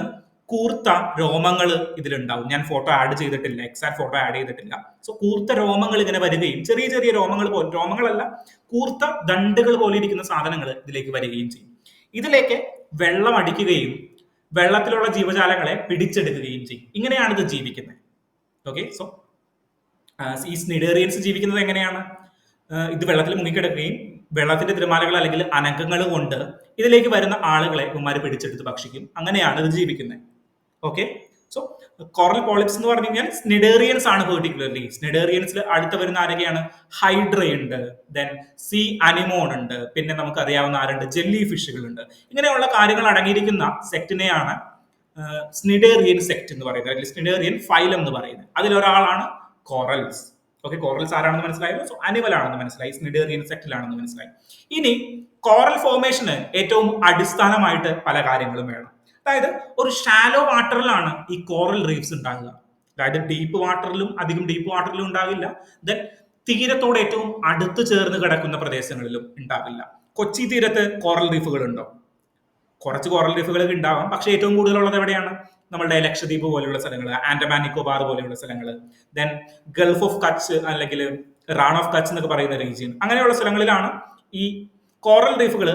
കൂർത്ത രോമങ്ങൾ ഇതിലുണ്ടാവും. ഞാൻ ഫോട്ടോ ആഡ് ചെയ്തിട്ടില്ല, എക്സാക്ട് ഫോട്ടോ ആഡ് ചെയ്തിട്ടില്ല. സോ കൂർത്ത രോമങ്ങൾ ഇങ്ങനെ വരികയും ചെറിയ ചെറിയ രോമങ്ങളല്ല, കൂർത്ത ദണ്ടുകൾ പോലെ ഇരിക്കുന്ന സാധനങ്ങൾ ഇതിലേക്ക് വരികയും ചെയ്യും. ഇതിലേക്ക് വെള്ളം അടിക്കുകയും വെള്ളത്തിലുള്ള ജീവജാലങ്ങളെ പിടിച്ചെടുക്കുകയും ചെയ്യും. ഇങ്ങനെയാണ് ഇത് ജീവിക്കുന്നത്. ഓക്കെ. സോ ഈ സ്നിഡേറിയൻസ് ജീവിക്കുന്നത് എങ്ങനെയാണ്? ഇത് വെള്ളത്തിൽ മുങ്ങിക്കിടക്കുകയും വെള്ളത്തിന്റെ തിരമാലകൾ അല്ലെങ്കിൽ അനക്കങ്ങൾ കൊണ്ട് ഇതിലേക്ക് വരുന്ന ആളുകളെ ഇവന്മാർ പിടിച്ചെടുത്ത് ഭക്ഷിക്കും. അങ്ങനെയാണ് ഇത് ജീവിക്കുന്നത്. ഓക്കെ. സോ കോറൽ പോളിപ്സ് എന്ന് പറഞ്ഞു കഴിഞ്ഞാൽ സ്നിഡേറിയൻസ് ആണ്. പെർട്ടിക്കുലർലി സ്നിഡേറിയൻസിൽ അടുത്ത് വരുന്ന ആരൊക്കെയാണ്? ഹൈഡ്ര ഉണ്ട്, ദെൻ സീ അനിമോൺ ഉണ്ട്, പിന്നെ നമുക്ക് അറിയാവുന്ന ആരുണ്ട്? ജെല്ലി ഫിഷുകൾ ഉണ്ട്. ഇങ്ങനെയുള്ള കാര്യങ്ങൾ അടങ്ങിയിരിക്കുന്ന സെക്റ്റിനെയാണ് സ്നിഡേറിയൻ സെക്ട് എന്ന് പറയുന്നത്, അല്ലെങ്കിൽ സ്നിഡേറിയൻ ഫൈലം എന്ന് പറയുന്നത്. അതിലൊരാളാണ് കോറൽസ്. ഓക്കെ, കോറൽസ് ആരാണെന്ന് മനസ്സിലായല്ലോ. സോ അനിമൽ ആണെന്ന് മനസ്സിലായി, സ്നിഡേറിയൻ സെക്റ്റിലാണെന്ന് മനസ്സിലായി. ഇനി കോറൽ ഫോർമേഷന് ഏറ്റവും അടിസ്ഥാനമായിട്ട് പല കാര്യങ്ങളും വേണം. അതായത് ഒരു ഷാലോ വാട്ടറിലാണ് ഈ കോറൽ റീഫ്സ് ഉണ്ടാകുക. അതായത് ഡീപ്പ് വാട്ടറിലും അധികം ഡീപ്പ് വാട്ടറിലും ഉണ്ടാകില്ല. ദെൻ തീരത്തോട് ഏറ്റവും അടുത്ത് ചേർന്ന് കിടക്കുന്ന പ്രദേശങ്ങളിലും ഉണ്ടാവില്ല. കൊച്ചി തീരത്ത് കോറൽ റീഫുകൾ ഉണ്ടോ? കുറച്ച് കോറൽ റീഫുകളൊക്കെ ഉണ്ടാവാം, പക്ഷെ ഏറ്റവും കൂടുതലുള്ളത് എവിടെയാണ്? നമ്മളുടെ ലക്ഷദ്വീപ് പോലെയുള്ള സ്ഥലങ്ങൾ, ആൻഡമാൻ നിക്കോബാർ പോലെയുള്ള സ്ഥലങ്ങൾ, ദെൻ ഗൾഫ് ഓഫ് കച്ച് അല്ലെങ്കിൽ റാൺ ഓഫ് കച്ച് എന്നൊക്കെ പറയുന്ന റീജിയൻ, അങ്ങനെയുള്ള സ്ഥലങ്ങളിലാണ് ഈ കോറൽ റീഫുകൾ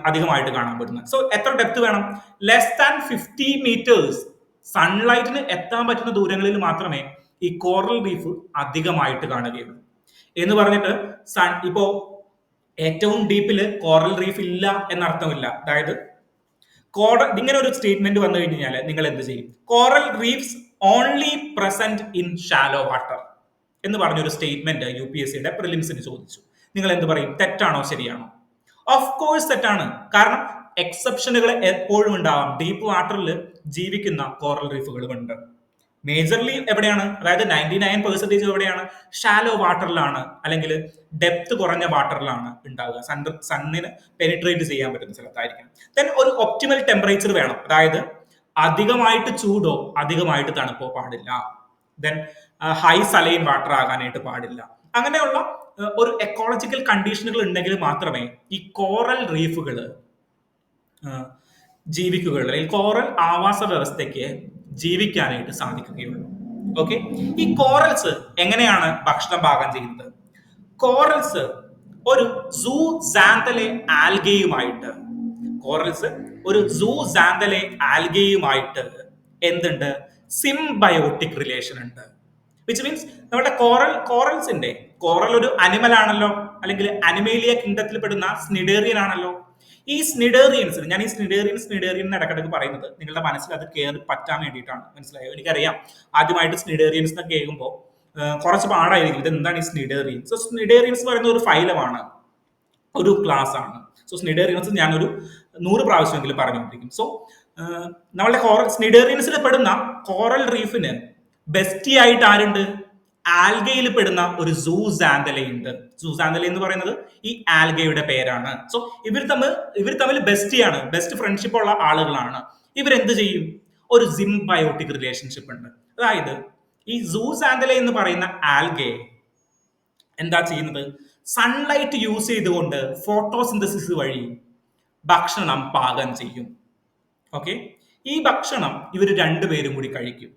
അധികമായിട്ട് കാണാൻ പറ്റുന്നത്. സോ എത്ര ഡെപ്ത് വേണം? ലെസ് ദാൻ 50 മീറ്റേഴ്സ് സൺലൈറ്റിന് എത്താൻ പറ്റുന്ന ദൂരങ്ങളിൽ മാത്രമേ ഈ കോറൽ റീഫ് അധികമായിട്ട് കാണുകയുള്ളൂ. എന്ന് പറഞ്ഞിട്ട് ഇപ്പോ ഏറ്റവും ഡീപ്പില് കോറൽ റീഫ് ഇല്ല എന്നർത്ഥമില്ല. അതായത് ഇങ്ങനെ ഒരു സ്റ്റേറ്റ്മെന്റ് വന്നു കഴിഞ്ഞാൽ നിങ്ങൾ എന്ത് ചെയ്യും? Coral reefs only present in shallow water എന്ന് പറഞ്ഞൊരു സ്റ്റേറ്റ്മെന്റ് UPSCയുടെ പ്രിലിംസിന് ചോദിച്ചു. നിങ്ങൾ എന്ത് പറയും? തെറ്റാണോ ശരിയാണോ? ഓഫ് കോഴ്സ് തെറ്റാണ്. കാരണം എക്സെപ്ഷനുകൾ എപ്പോഴും ഉണ്ടാവാം. ഡീപ്പ് വാട്ടറിൽ ജീവിക്കുന്ന കോറൽ റീഫുകളും ഉണ്ട്. മേജർലി എവിടെയാണ്? അതായത് 99% എവിടെയാണ്? ഷാലോ വാട്ടറിലാണ്, അല്ലെങ്കിൽ ഡെപ്ത് കുറഞ്ഞ വാട്ടറിലാണ് ഉണ്ടാവുക. സണ്ണിന് പെനിട്രേറ്റ് ചെയ്യാൻ പറ്റുന്ന സ്ഥലത്തായിരിക്കും. ദെൻ ഒരു ഒപ്റ്റിമൽ ടെമ്പറേച്ചർ വേണം. അതായത് അധികമായിട്ട് ചൂടോ അധികമായിട്ട് തണുപ്പോ പാടില്ല. ദെൻ ഹൈ സലൈൻ വാട്ടർ ആകാനായിട്ട് പാടില്ല. അങ്ങനെയുള്ള ഒരു എക്കോളജിക്കൽ കണ്ടീഷനുകൾ ഉണ്ടെങ്കിൽ മാത്രമേ ഈ കോറൽ റീഫുകൾ ജീവിക്കുകയുള്ളൂ, അല്ലെങ്കിൽ കോറൽ ആവാസ വ്യവസ്ഥയ്ക്ക് ജീവിക്കാനായിട്ട് സാധിക്കുകയുള്ളൂ. ഓക്കെ, ഈ കോറൽസ് എങ്ങനെയാണ് ഭക്ഷണം പാകം ചെയ്യുന്നത്? കോറൽസ് ഒരു സൂസാന്തലെ ആൽഗയുമായിട്ട് എന്തുണ്ട്? സിംബയോട്ടിക് റിലേഷൻ ഉണ്ട്. വിച്ച് മീൻസ് നമ്മുടെ കോറൽ ഒരു അനിമൽ ആണല്ലോ, അല്ലെങ്കിൽ അനിമേലിയ കിങ്ഡത്തിൽ പെടുന്ന സ്നിഡേറിയൻ ആണല്ലോ. ഈ സ്നിഡേറിയൻസിന്, ഞാൻ ഈ സ്നിഡേറിയൻ ഇടക്കിടക്ക് പറയുന്നത് നിങ്ങളുടെ മനസ്സിൽ അത് കയറി പറ്റാൻ വേണ്ടിയിട്ടാണ്. മനസ്സിലായോ? എനിക്കറിയാം ആദ്യമായിട്ട് സ്നിഡേറിയൻസ് എന്നൊക്കെ കേൾക്കുമ്പോൾ കുറച്ച് പാടായിരിക്കും, ഇത് എന്താണ് ഈ സ്നിഡേറിയൻസ്? സോ സ്നിഡേറിയൻസ് പറയുന്ന ഒരു ഫൈലമാണ്, ഒരു ക്ലാസ് ആണ്. സോ സ്നിഡേറിയൻസ് ഞാനൊരു 100 പ്രാവശ്യമെങ്കിലും പറഞ്ഞുകൊണ്ടിരിക്കും. സോ നമ്മളുടെ സ്നിഡേറിയൻസിൽ പെടുന്ന കോറൽ റീഫിന് ബെസ്റ്റി ആയിട്ട് ആരുണ്ട്? ആൽഗയിൽ പെടുന്ന ഒരു സൂസാന്തല ഉണ്ട്. സൂസാന്തല എന്ന് പറയുന്നത് ഈ ആൽഗയുടെ പേരാണ്. സോ ഇവർ തമ്മിൽ ബെസ്റ്റിയാണ്, ബെസ്റ്റ് ഫ്രണ്ട്ഷിപ്പ് ഉള്ള ആളുകളാണ്. ഇവരെന്ത് ചെയ്യും? ഒരു സിംബയോട്ടിക് റിലേഷൻഷിപ്പ് ഉണ്ട്. അതായത് ഈ സൂസാന്തല എന്ന് പറയുന്ന ആൽഗെ എന്താ ചെയ്യുന്നത്? സൺലൈറ്റ് യൂസ് ചെയ്തുകൊണ്ട് ഫോട്ടോസിന്തസിസ് വഴി ഭക്ഷണം പാകം ചെയ്യും. ഓക്കെ, ഈ ഭക്ഷണം ഇവർ രണ്ടുപേരും കൂടി കഴിക്കും.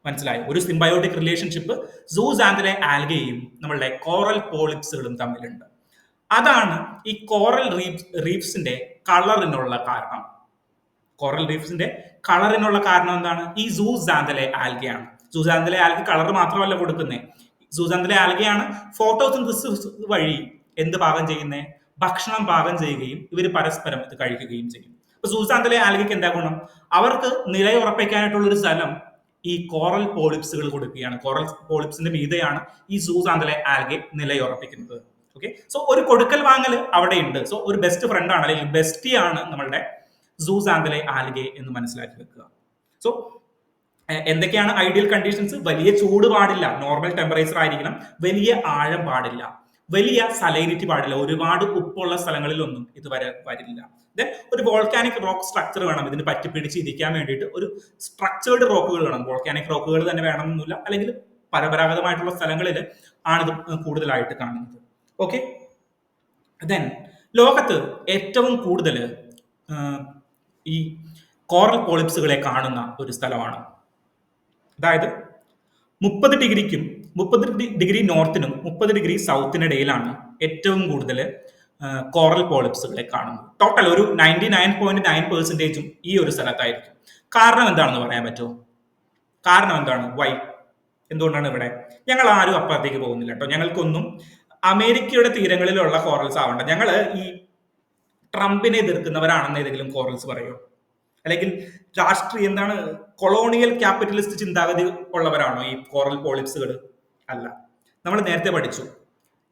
മനസ്സിലായോ? ഒരു സിംബയോട്ടിക് റിലേഷൻഷിപ്പ് സൂസാന്തലെ ആൽഗയും നമ്മളുടെ കോറൽ പോളിപ്സുകളും തമ്മിലുണ്ട്. അതാണ് ഈ കോറൽ റീഫ്സിന്റെ കളറിനുള്ള കാരണം. കോറൽ റീഫ്സിന്റെ കളറിനുള്ള കാരണം എന്താണ്? ഈ സൂസാന്തലെ ആൽഗയാണ്. സൂസാന്തലെ ആൽഗ കളർ മാത്രമല്ല കൊടുക്കുന്നത്. സൂസാന്തലെ ആൽഗയാണ് ഫോട്ടോസിന്തസിസ് വഴി എന്ത് പാകം ചെയ്യുന്നത്? ഭക്ഷണം പാകം ചെയ്യുകയും ഇവർ പരസ്പരം ഇത് കഴിക്കുകയും ചെയ്യും. അപ്പൊ സൂസാന്തലെ ആൽഗയ്ക്ക് എന്താ ഗുണം? അവർക്ക് നിലയുറപ്പിക്കാനായിട്ടുള്ള ഒരു സ്ഥലം ഈ കോറൽ പോളിപ്സുകൾ കൊടുക്കുകയാണ്. കോറൽ പോളിപ്സിന്റെ മീതെയാണ് ഈ സൂസാന്തലെ ആൽഗെ നിലയുറപ്പിക്കുന്നത്. ഓക്കെ, സോ ഒരു കൊടുക്കൽ വാങ്ങൽ അവിടെ ഉണ്ട്. സോ ഒരു ബെസ്റ്റ് ഫ്രണ്ട് ആണ്, അല്ലെങ്കിൽ ബെസ്റ്റി ആണ് നമ്മളുടെ സൂസാന്തലെ ആൽഗെ എന്ന് മനസ്സിലാക്കി വെക്കുക. സോ എന്തൊക്കെയാണ് ഐഡിയൽ കണ്ടീഷൻസ്? വലിയ ചൂട് പാടില്ല, നോർമൽ ടെമ്പറേച്ചർ ആയിരിക്കണം. വലിയ ആഴം പാടില്ല, വലിയ സലൈനിറ്റി പാടില്ല. ഒരുപാട് ഉപ്പുള്ള സ്ഥലങ്ങളിലൊന്നും ഇത് വരില്ല. ദെൻ ഒരു വോൾക്കാനിക് റോക്ക് സ്ട്രക്ചർ വേണം ഇതിന് പറ്റിപ്പിടിച്ച് ഇരിക്കാൻ വേണ്ടിയിട്ട്. ഒരു സ്ട്രക്ചേർഡ് റോക്കുകൾ വേണം. വോൾക്കാനിക് റോക്കുകൾ തന്നെ വേണമെന്നില്ല, അല്ലെങ്കിൽ പരമ്പരാഗതമായിട്ടുള്ള സ്ഥലങ്ങളിൽ ആണിത് കൂടുതലായിട്ട് കാണുന്നത്. ഓക്കെ, ദെൻ ലോകത്ത് ഏറ്റവും കൂടുതൽ ഈ കോറൽ പോളിപ്സുകളെ കാണുന്ന ഒരു സ്ഥലമാണ്. അതായത് 30 ഡിഗ്രി നോർത്തിനും 30 ഡിഗ്രി സൗത്തിനിടയിലാണ് ഏറ്റവും കൂടുതൽ കോറൽ പോളിപ്സുകളെ കാണുന്നത്. ടോട്ടൽ ഒരു 99.9% ഈ ഒരു സ്ഥലത്തായിരിക്കും. കാരണം എന്താണെന്ന് പറയാൻ പറ്റുമോ? കാരണം എന്താണ്? വൈ? എന്തുകൊണ്ടാണ് ഇവിടെ? ഞങ്ങൾ ആരും അപ്പുറത്തേക്ക് പോകുന്നില്ല കേട്ടോ. ഞങ്ങൾക്കൊന്നും അമേരിക്കയുടെ തീരങ്ങളിലുള്ള കോറൽസ് ആവണ്ട. ഞങ്ങൾ ഈ ട്രംപിനെ എതിർക്കുന്നവരാണെന്ന് ഏതെങ്കിലും കോറൽസ് പറയോ? അല്ലെങ്കിൽ രാഷ്ട്രീയ എന്താണ് കൊളോണിയൽ ക്യാപിറ്റലിസ്റ്റ് ചിന്താഗതി ഉള്ളവരാണോ ഈ കോറൽ പോളിപ്സുകൾ? അല്ല. നമ്മൾ നേരത്തെ പഠിച്ചു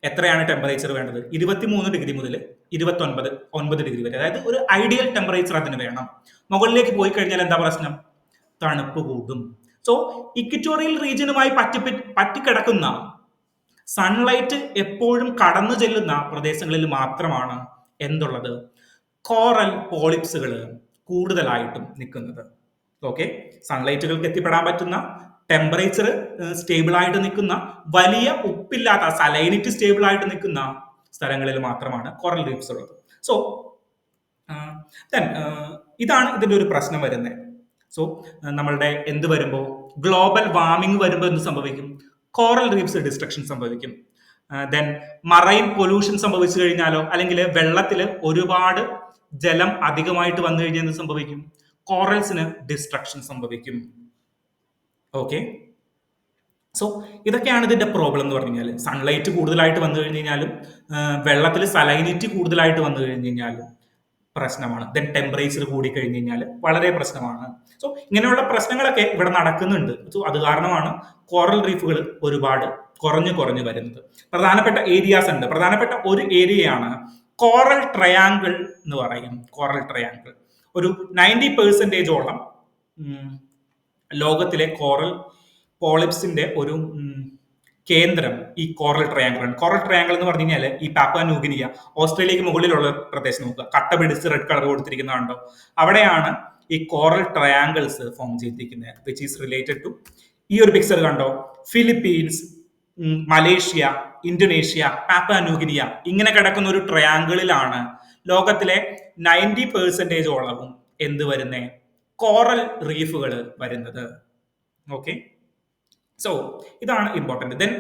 എത്രയാണ് ടെമ്പറേച്ചർ വേണ്ടത്? 23 ഡിഗ്രി മുതൽ 29 ഡിഗ്രി വരെ. അതായത് ഒരു ഐഡിയൽ ടെമ്പറേച്ചർ അതിന് വേണം. മുകളിലേക്ക് പോയി കഴിഞ്ഞാൽ എന്താ പ്രശ്നം? തണുപ്പ് കൂടും. സോ ഇക്വറ്റോറിയൽ റീജിയനുമായി പറ്റിക്കിടക്കുന്ന സൺലൈറ്റ് എപ്പോഴും കടന്നു ചെല്ലുന്ന പ്രദേശങ്ങളിൽ മാത്രമാണ് എന്തുള്ളത്, കോറൽ പോളിപ്സുകൾ കൂടുതലായിട്ടും നിൽക്കുന്നത്. ഓക്കെ, സൺലൈറ്റുകൾക്ക് എത്തിപ്പെടാൻ പറ്റുന്ന, ടെമ്പറേച്ചർ സ്റ്റേബിൾ ആയിട്ട് നിൽക്കുന്ന, വലിയ ഉപ്പില്ലാത്ത സലൈനിറ്റി സ്റ്റേബിൾ ആയിട്ട് നിൽക്കുന്ന സ്ഥലങ്ങളിൽ മാത്രമാണ് കോറൽ റീഫ്സ് ഉള്ളത്. സോ ഇതാണ് ഇതിന്റെ ഒരു പ്രശ്നം വരുന്നത്. സോ നമ്മളുടെ എന്ത് വരുമ്പോൾ, ഗ്ലോബൽ വാർമിംഗ് വരുമ്പോൾ എന്ത് സംഭവിക്കും, കോറൽ റീഫ്സ് ഡിസ്ട്രക്ഷൻ സംഭവിക്കും. ദെൻ മറൈൻ പൊല്യൂഷൻ സംഭവിച്ചു കഴിഞ്ഞാലോ, അല്ലെങ്കിൽ വെള്ളത്തിൽ ഒരുപാട് ജലം അധികമായിട്ട് വന്നു കഴിഞ്ഞാൽ എന്ത് സംഭവിക്കും, കോറൽസിന് ഡിസ്ട്രക്ഷൻ സംഭവിക്കും. ഓക്കെ, സോ ഇതൊക്കെയാണ് ഇതിന്റെ പ്രോബ്ലം എന്ന് പറഞ്ഞു കഴിഞ്ഞാൽ. സൺലൈറ്റ് കൂടുതലായിട്ട് വന്നു കഴിഞ്ഞ് കഴിഞ്ഞാലും വെള്ളത്തിൽ സലൈനിറ്റി കൂടുതലായിട്ട് വന്നു കഴിഞ്ഞ് കഴിഞ്ഞാലും പ്രശ്നമാണ്. ദെൻ ടെമ്പറേച്ചർ കൂടി കഴിഞ്ഞ് കഴിഞ്ഞാൽ വളരെ പ്രശ്നമാണ്. സോ ഇങ്ങനെയുള്ള പ്രശ്നങ്ങളൊക്കെ ഇവിടെ നടക്കുന്നുണ്ട്. സോ അത് കാരണമാണ് കോറൽ റീഫുകൾ ഒരുപാട് കുറഞ്ഞു വരുന്നത്. പ്രധാനപ്പെട്ട ഏരിയാസ് ഉണ്ട്. പ്രധാനപ്പെട്ട ഒരു ഏരിയയാണ് കോറൽ ട്രയാങ്കിൾ എന്ന് പറയും. കോറൽ ട്രയാങ്കിൾ ഒരു 90% ലോകത്തിലെ കോറൽ പോളിപ്സിന്റെ ഒരു കേന്ദ്രം ഈ കോറൽ ട്രയാങ്കിൾ ആണ്. കോറൽ ട്രയാങ്കിൾ എന്ന് പറഞ്ഞു കഴിഞ്ഞാൽ ഈ പാപ്പുവ ന്യൂഗിനിയ, ഓസ്ട്രേലിയക്ക് മുകളിലുള്ള പ്രദേശം നോക്കുക, കട്ട പിടിച്ച് റെഡ് കളർ കൊടുത്തിരിക്കുന്നതുണ്ടോ, അവിടെയാണ് ഈ കോറൽ ട്രയാങ്കിൾസ് ഫോം ചെയ്തിരിക്കുന്നത്. വിച്ച് ഈസ് റിലേറ്റഡ് ടു, ഈ ഒരു പിക്ചർ കണ്ടോ, Philippines, Malaysia, Indonesia, Papua New Guinea, ഇങ്ങനെ കിടക്കുന്ന ഒരു ട്രയാങ്കിളിലാണ് ലോകത്തിലെ 90% എന്ത് വരുന്നേ, കോറൽ റീഫുകൾ വരുന്നത്. ഓക്കെ, സോ ഇതാണ് ഇമ്പോർട്ടന്റ്. ദെൻ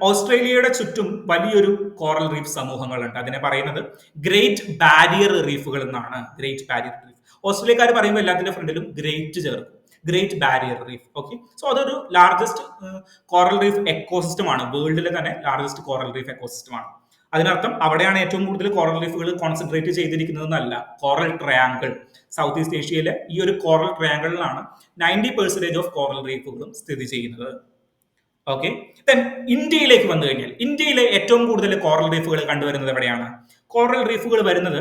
ഓസ്ട്രേലിയയുടെ ചുറ്റും വലിയൊരു കോറൽ റീഫ് സമൂഹങ്ങളുണ്ട്. അതിനെ പറയുന്നത് ഗ്രേറ്റ് ബാരിയർ റീഫുകൾ എന്നാണ്. ഗ്രേറ്റ് ബാരിയർ റീഫ്, ഓസ്ട്രേലിയക്കാർ പറയുമ്പോൾ എല്ലാത്തിന്റെ ഫ്രണ്ടിലും ഗ്രേറ്റ് ചേർക്കും, great barrier reef. Okay, so അതൊരു ലാർജസ്റ്റ് കോറൽ റീഫ് എക്കോസിസ്റ്റം ആണ്, വേൾഡിലെ തന്നെ ലാർജസ്റ്റ് കോറൽ റീഫ് എക്കോസിസ്റ്റം ആണ്. അതിനർത്ഥം അവിടെയാണ് ഏറ്റവും കൂടുതൽ കോറൽ റീഫുകൾ കോൺസെൻട്രേറ്റ് ചെയ്തിരിക്കുന്നതെന്നല്ല. കോറൽ ട്രയാങ്കിൾ, സൗത്ത് ഈസ്റ്റ് ഏഷ്യയിലെ ഈ ഒരു കോറൽ ട്രയാങ്കിളിലാണ് 90% ഓഫ് കോറൽ റീഫുകളും സ്ഥിതി ചെയ്യുന്നത്. ഓക്കെ, ദെൻ ഇന്ത്യയിലേക്ക് വന്നു കഴിഞ്ഞാൽ, ഇന്ത്യയിലെ ഏറ്റവും കൂടുതൽ കോറൽ റീഫുകൾ കണ്ടുവരുന്നത് എവിടെയാണ്? കോറൽ റീഫുകൾ വരുന്നത്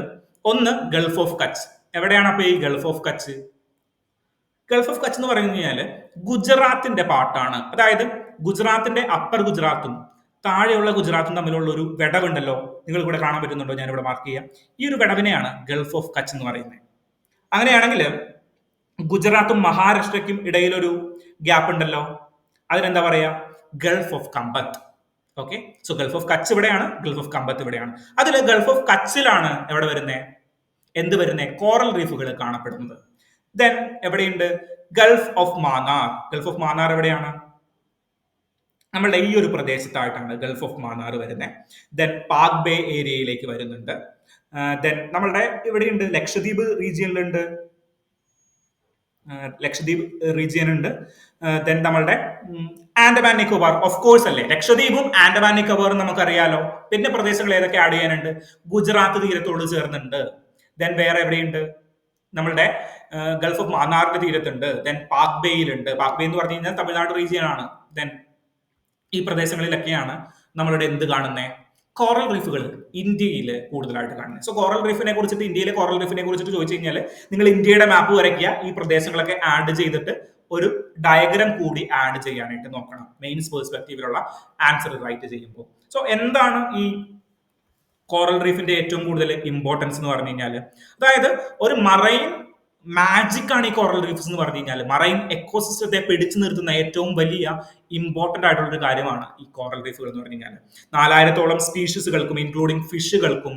ഒന്ന് ഗൾഫ് ഓഫ് കച്ച്. എവിടെയാണ് അപ്പൊ ഈ Gulf of Kutch? Gulf of Kutch എന്ന് പറഞ്ഞു കഴിഞ്ഞാൽ ഗുജറാത്തിന്റെ പാർട്ടാണ്. അതായത് ഗുജറാത്തിന്റെ അപ്പർ ഗുജറാത്തും താഴെയുള്ള ഗുജറാത്തും തമ്മിലുള്ള ഒരു വിടവുണ്ടല്ലോ, നിങ്ങൾ ഇവിടെ കാണാൻ പറ്റുന്നുണ്ടോ? ഞാനിവിടെ മാർക്ക് ചെയ്യാം. ഈ ഒരു വിടവിനെയാണ് ഗൾഫ് ഓഫ് കച്ച് എന്ന് പറയുന്നത്. അങ്ങനെയാണെങ്കിൽ ഗുജറാത്തും മഹാരാഷ്ട്രയ്ക്കും ഇടയിലൊരു ഗ്യാപ്പ് ഉണ്ടല്ലോ, അതിനെന്താ പറയാ? Gulf of Khambhat. Okay, so gulf of Kutch ഇവിടെയാണ്, ഗൾഫ് ഓഫ് കമ്പത്ത് ഇവിടെയാണ്. അതിൽ ഗൾഫ് ഓഫ് കച്ചിലാണ് എവിടെ വരുന്നേ, എന്ത് വരുന്നേ, കോറൽ റീഫുകൾ കാണപ്പെടുന്നത്. ദെൻ എവിടെയുണ്ട്? Gulf of Mannar. Gulf of Mannar എവിടെയാണ്? നമ്മളുടെ ഈ ഒരു പ്രദേശത്തായിട്ടാണ് ഗൾഫ് ഓഫ് മാന്നാർ വരുന്നത്. ദെൻ പാക് ബേ ഏരിയയിലേക്ക് വരുന്നുണ്ട്. ദെൻ നമ്മളുടെ ഇവിടെയുണ്ട് ലക്ഷദ്വീപ് റീജിയനിലുണ്ട്, ലക്ഷദ്വീപ് റീജിയൻ ഉണ്ട്. ദെൻ നമ്മളുടെ ആൻഡമാൻ നിക്കോബാർ, ഓഫ് കോഴ്സ് അല്ലേ, ലക്ഷദ്വീപും ആൻഡമാൻ നിക്കോബാറും നമുക്കറിയാലോ. പിന്നെ പ്രദേശങ്ങൾ ഏതൊക്കെ ആഡ് ചെയ്യാനുണ്ട്? ഗുജറാത്ത് തീരത്തോട് ചേർന്നുണ്ട്. ദെൻ വേറെ എവിടെയുണ്ട്? നമ്മളുടെ ഗൾഫ് ഓഫ് മാന്നാറിന്റെ തീരത്തുണ്ട്. ദെൻ പാക് ബേയിലുണ്ട്. പാക് ബേ എന്ന് പറഞ്ഞു കഴിഞ്ഞാൽ തമിഴ്നാട് റീജിയൻ ആണ്. ദെൻ ഈ പ്രദേശങ്ങളിലൊക്കെയാണ് നമ്മളുടെ എന്ത് കാണുന്നത്, കോറൽ റീഫുകൾ ഇന്ത്യയിൽ കൂടുതലായിട്ട് കാണുന്നത്. സോ കോറൽ റീഫിനെ കുറിച്ചിട്ട്, ഇന്ത്യയിലെ കോറൽ റീഫിനെ കുറിച്ചിട്ട് ചോദിച്ചു കഴിഞ്ഞാൽ നിങ്ങൾ ഇന്ത്യയുടെ മാപ്പ് വരയ്ക്കുക, ഈ പ്രദേശങ്ങളൊക്കെ ആഡ് ചെയ്തിട്ട് ഒരു ഡയഗ്രാം കൂടി ആഡ് ചെയ്യാനായിട്ട് നോക്കണം, മെയിൻസ് പെർസ്പെക്റ്റീവിലുള്ള ആൻസർ റൈറ്റ് ചെയ്യുമ്പോൾ. സോ എന്താണ് ഈ കോറൽ റീഫിന്റെ ഏറ്റവും കൂടുതൽ ഇമ്പോർട്ടൻസ് എന്ന് പറഞ്ഞു കഴിഞ്ഞാൽ, അതായത് ഒരു മറൈൻ മാജിക് ആണ് ഈ കോറൽ റീഫ്സ് എന്ന് പറഞ്ഞു കഴിഞ്ഞാൽ. മറൈൻ എക്കോസിസ്റ്റത്തെ പിടിച്ചു നിർത്തുന്ന ഏറ്റവും വലിയ ഇമ്പോർട്ടന്റ് ആയിട്ടുള്ള ഒരു കാര്യമാണ് ഈ കോറൽ റീഫുകൾ എന്ന് പറഞ്ഞു കഴിഞ്ഞാൽ. 4000-ഓളം സ്പീഷീസുകൾക്കും ഇൻക്ലൂഡിംഗ് ഫിഷുകൾക്കും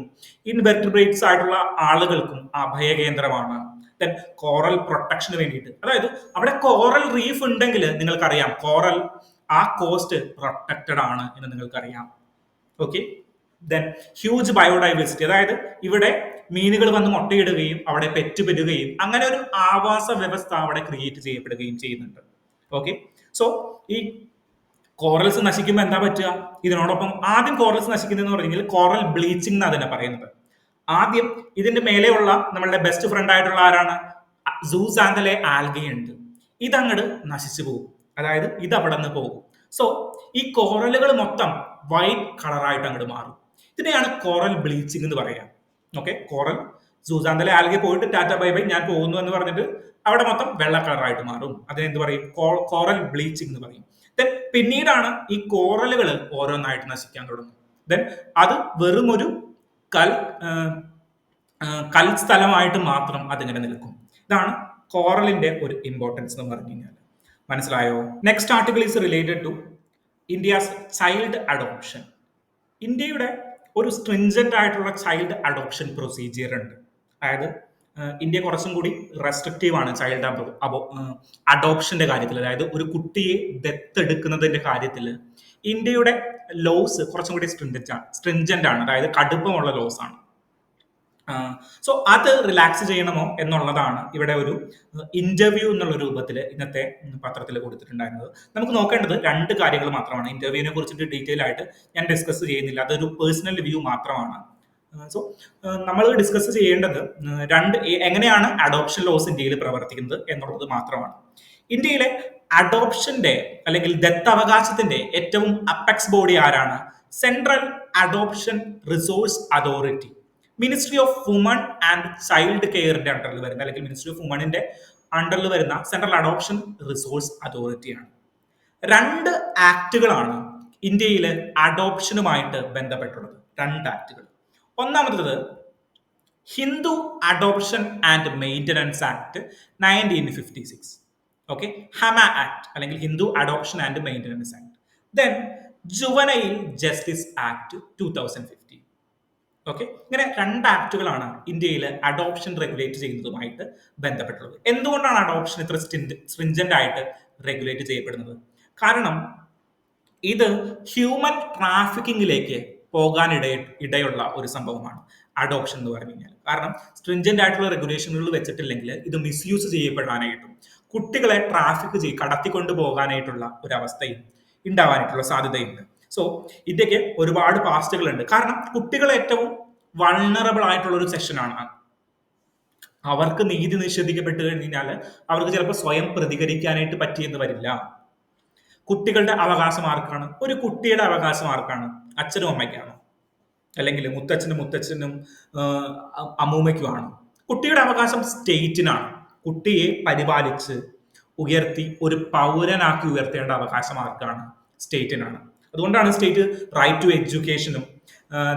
ഇൻവെർട്ടിബ്രേറ്റ്സ് ആയിട്ടുള്ള ആളുകൾക്കും അഭയകേന്ദ്രമാണ്. ദെൻ കോറൽ പ്രൊട്ടക്ഷന് വേണ്ടിയിട്ട്, അതായത് അവിടെ കോറൽ റീഫ് ഉണ്ടെങ്കിൽ നിങ്ങൾക്കറിയാം കോറൽ ആ കോസ്റ്റ് പ്രൊട്ടക്റ്റഡ് ആണ് എന്ന് നിങ്ങൾക്കറിയാം. ഓക്കെ, ദെൻ ഹ്യൂജ് ബയോഡൈവേഴ്സിറ്റി, അതായത് ഇവിടെ മീനുകൾ വന്ന് മുട്ടയിടുകയും അവിടെ പെറ്റുപെരുകയും അങ്ങനെ ഒരു ആവാസ വ്യവസ്ഥ അവിടെ ക്രിയേറ്റ് ചെയ്യപ്പെടുകയും ചെയ്യുന്നുണ്ട്. ഓക്കെ, സോ ഈ കോറൽസ് നശിക്കുമ്പോൾ എന്താ പറ്റുക? ഇതിനോടൊപ്പം ആദ്യം കോറൽസ് നശിക്കുന്നതെന്ന് പറഞ്ഞു കഴിഞ്ഞാൽ കോറൽ ബ്ലീച്ചിങ് എന്നാണ് അതിനെ പറയുന്നത്. ആദ്യം ഇതിന്റെ മേലെയുള്ള നമ്മളുടെ ബെസ്റ്റ് ഫ്രണ്ട് ആയിട്ടുള്ള ആരാണ്? സൂസാന്തലെ ആൽഗയുണ്ട്. ഇതങ്ങട് നശിച്ചു പോകും, അതായത് ഇത് അവിടെ നിന്ന് പോകും. സോ ഈ കോറലുകൾ മൊത്തം വൈറ്റ് കളറായിട്ട് അങ്ങോട്ട് മാറും. ഇതിനെയാണ് കോറൽ ബ്ലീച്ചിങ് എന്ന് പറയാം. ഓക്കെ, കോറൽ സൂസാന്തലെ ആൽഗെ പോയിട്ട് ടാറ്റ ബൈ ബൈ ഞാൻ പോകുന്നു എന്ന് പറഞ്ഞിട്ട് അവിടെ മൊത്തം വെള്ള കളറായിട്ട് മാറും. അതിനെന്ത് പറയും? കോറൽ ബ്ലീച്ചിങ് എന്ന് പറയും. ദെൻ പിന്നീടാണ് ഈ കോറലുകൾ ഓരോന്നായിട്ട് നശിക്കാൻ തുടങ്ങും. ദെൻ അത് വെറും ഒരു കൽ കൽസ്ഥലമായിട്ട് മാത്രം അതിങ്ങനെ നിൽക്കും. ഇതാണ് കോറലിന്റെ ഒരു ഇമ്പോർട്ടൻസ് എന്ന് പറഞ്ഞു കഴിഞ്ഞാൽ. മനസ്സിലായോ? Next article is related to India's child adoption. ഇന്ത്യയുടെ ഒരു സ്ട്രിഞ്ചന്റ് ആയിട്ടുള്ള ചൈൽഡ് അഡോപ്ഷൻ പ്രൊസീജിയർ ഉണ്ട്. അതായത് ഇന്ത്യ കുറച്ചും കൂടി റെസ്ട്രിക്റ്റീവ് ആണ് ചൈൽഡ് അഡോപ്ഷന്റെ കാര്യത്തിൽ. അതായത് ഒരു കുട്ടിയെ ദത്തെടുക്കുന്നതിന്റെ കാര്യത്തിൽ ഇന്ത്യയുടെ ലോസ് കുറച്ചും കൂടി സ്ട്രിഞ്ചന്റ് ആണ്. അതായത് കടുപ്പമുള്ള ലോസ് ആണ്. സോ അത് റിലാക്സ് ചെയ്യണമോ എന്നുള്ളതാണ് ഇവിടെ ഒരു ഇന്റർവ്യൂ എന്നുള്ള രൂപത്തിൽ ഇന്നത്തെ പത്രത്തിൽ കൊടുത്തിട്ടുണ്ടായിരുന്നത്. നമുക്ക് നോക്കേണ്ടത് രണ്ട് കാര്യങ്ങൾ മാത്രമാണ്. ഇന്റർവ്യൂവിനെ കുറിച്ചിട്ട് ഡീറ്റെയിൽ ആയിട്ട് ഞാൻ ഡിസ്കസ് ചെയ്യുന്നില്ല, അതൊരു പേഴ്സണൽ വ്യൂ മാത്രമാണ്. സോ നമ്മൾ ഡിസ്കസ് ചെയ്യേണ്ടത് എങ്ങനെയാണ് അഡോപ്ഷൻ ലോസ് ഇന്ത്യയിൽ പ്രവർത്തിക്കുന്നത് എന്നുള്ളത് മാത്രമാണ്. ഇന്ത്യയിലെ അഡോപ്ഷന്റെ അല്ലെങ്കിൽ ദത്തവകാശത്തിന്റെ ഏറ്റവും അപ്പെക്സ് ബോഡി ആരാണ്? Central adoption resource authority. Ministry of women and child കെയറിന്റെ അണ്ടറിൽ വരുന്ന, അല്ലെങ്കിൽ മിനിസ്ട്രി ഓഫ് വുമണിന്റെ അണ്ടറിൽ വരുന്ന സെൻട്രൽ അഡോപ്ഷൻ റിസോഴ്സ് അതോറിറ്റിയാണ്. രണ്ട് ആക്ടുകളാണ് ഇന്ത്യയിൽ അഡോപ്ഷനുമായിട്ട് ബന്ധപ്പെട്ടുള്ളത്. രണ്ട് ആക്ടുകൾ. ഒന്നാമത്തത് Hindu adoption and maintenance act 1956. Okay, HAMA act അല്ലെങ്കിൽ Hindu adoption and maintenance act. Then juvenile justice act 2015. Okay, ഇങ്ങനെ രണ്ട് ആക്ടുകളാണ് ഇന്ത്യയിൽ അഡോപ്ഷൻ റെഗുലേറ്റ് ചെയ്യുന്നതുമായിട്ട് ബന്ധപ്പെട്ടുള്ളത്. എന്തുകൊണ്ടാണ് അഡോപ്ഷൻ ഇത്ര സ്ട്രിഞ്ചന്റ് ആയിട്ട് റെഗുലേറ്റ് ചെയ്യപ്പെടുന്നത്? കാരണം ഇത് ഹ്യൂമൻ ട്രാഫിക്കിങ്ങിലേക്ക് പോകാൻ ഇടയുള്ള ഒരു സംഭവമാണ് അഡോപ്ഷൻ എന്ന് പറഞ്ഞു കഴിഞ്ഞാൽ. കാരണം സ്ട്രിഞ്ചന്റ് ആയിട്ടുള്ള റെഗുലേഷനുകൾ വെച്ചിട്ടില്ലെങ്കിൽ ഇത് മിസ്യൂസ് ചെയ്യപ്പെടാനായിട്ടും കുട്ടികളെ കടത്തിക്കൊണ്ട് പോകാനായിട്ടുള്ള ഒരു അവസ്ഥയും ഉണ്ടാവാനായിട്ടുള്ള സാധ്യതയുണ്ട്. സോ ഇന്ത്യക്ക് ഒരുപാട് പാസ്റ്റുകളുണ്ട്. കാരണം കുട്ടികൾ ഏറ്റവും വൾണറബിൾ ആയിട്ടുള്ള ഒരു സെഷനാണ്. അവർക്ക് നീതി നിഷേധിക്കപ്പെട്ട് കഴിഞ്ഞാൽ അവർക്ക് ചിലപ്പോൾ സ്വയം പ്രതികരിക്കാനായിട്ട് പറ്റിയെന്ന് വരില്ല. കുട്ടികളുടെ അവകാശം ആർക്കാണ്? ഒരു കുട്ടിയുടെ അവകാശം ആർക്കാണ്? അച്ഛനും അമ്മയ്ക്കാണോ? അല്ലെങ്കിൽ മുത്തച്ഛനും അമ്മൂമ്മയ്ക്കുമാണോ? കുട്ടിയുടെ അവകാശം സ്റ്റേറ്റിനാണ്. കുട്ടിയെ പരിപാലിച്ച് ഉയർത്തി ഒരു പൗരനാക്കി ഉയർത്തേണ്ട അവകാശം ആർക്കാണ്? സ്റ്റേറ്റിനാണ്. അതുകൊണ്ടാണ് സ്റ്റേറ്റ് റൈറ്റ് ടു എഡ്യൂക്കേഷനും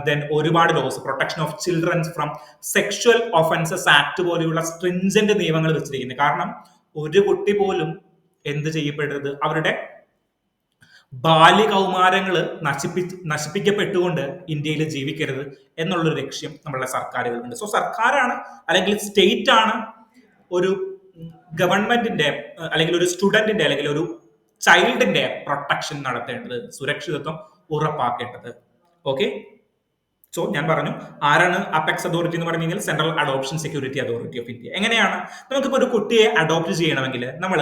ദെൻ ഒരുപാട് laws, protection of childrens from sexual offences act പോലെയുള്ള സ്ട്രിഞ്ചന്റ് നിയമങ്ങൾ വെച്ചിരിക്കുന്നത്. കാരണം ഒരു കുട്ടി പോലും എന്ത് ചെയ്യപ്പെടരുത്? അവരുടെ ബാല്യകൗമാരങ്ങള് നശിപ്പിക്കപ്പെട്ടുകൊണ്ട് ഇന്ത്യയിൽ ജീവിക്കരുത് എന്നുള്ളൊരു ലക്ഷ്യം നമ്മളുടെ സർക്കാരുകളുണ്ട്. സോ സർക്കാരാണ് അല്ലെങ്കിൽ സ്റ്റേറ്റ് ആണ് ഒരു ഗവൺമെന്റിന്റെ അല്ലെങ്കിൽ ഒരു സ്റ്റുഡന്റിന്റെ അല്ലെങ്കിൽ ഒരു ചൈൽഡിന്റെ പ്രൊട്ടക്ഷൻ നടത്തേണ്ടത്, സുരക്ഷിതത്വം ഉറപ്പാക്കേണ്ടത്. ഓക്കെ, സോ ഞാൻ പറഞ്ഞു ആരാണ് അപ്പെക്സ് അതോറിറ്റി എന്ന് പറഞ്ഞു കഴിഞ്ഞാൽ central adoption security authority of India. എങ്ങനെയാണ് നമുക്കിപ്പോൾ ഒരു കുട്ടിയെ അഡോപ്റ്റ് ചെയ്യണമെങ്കിൽ നമ്മൾ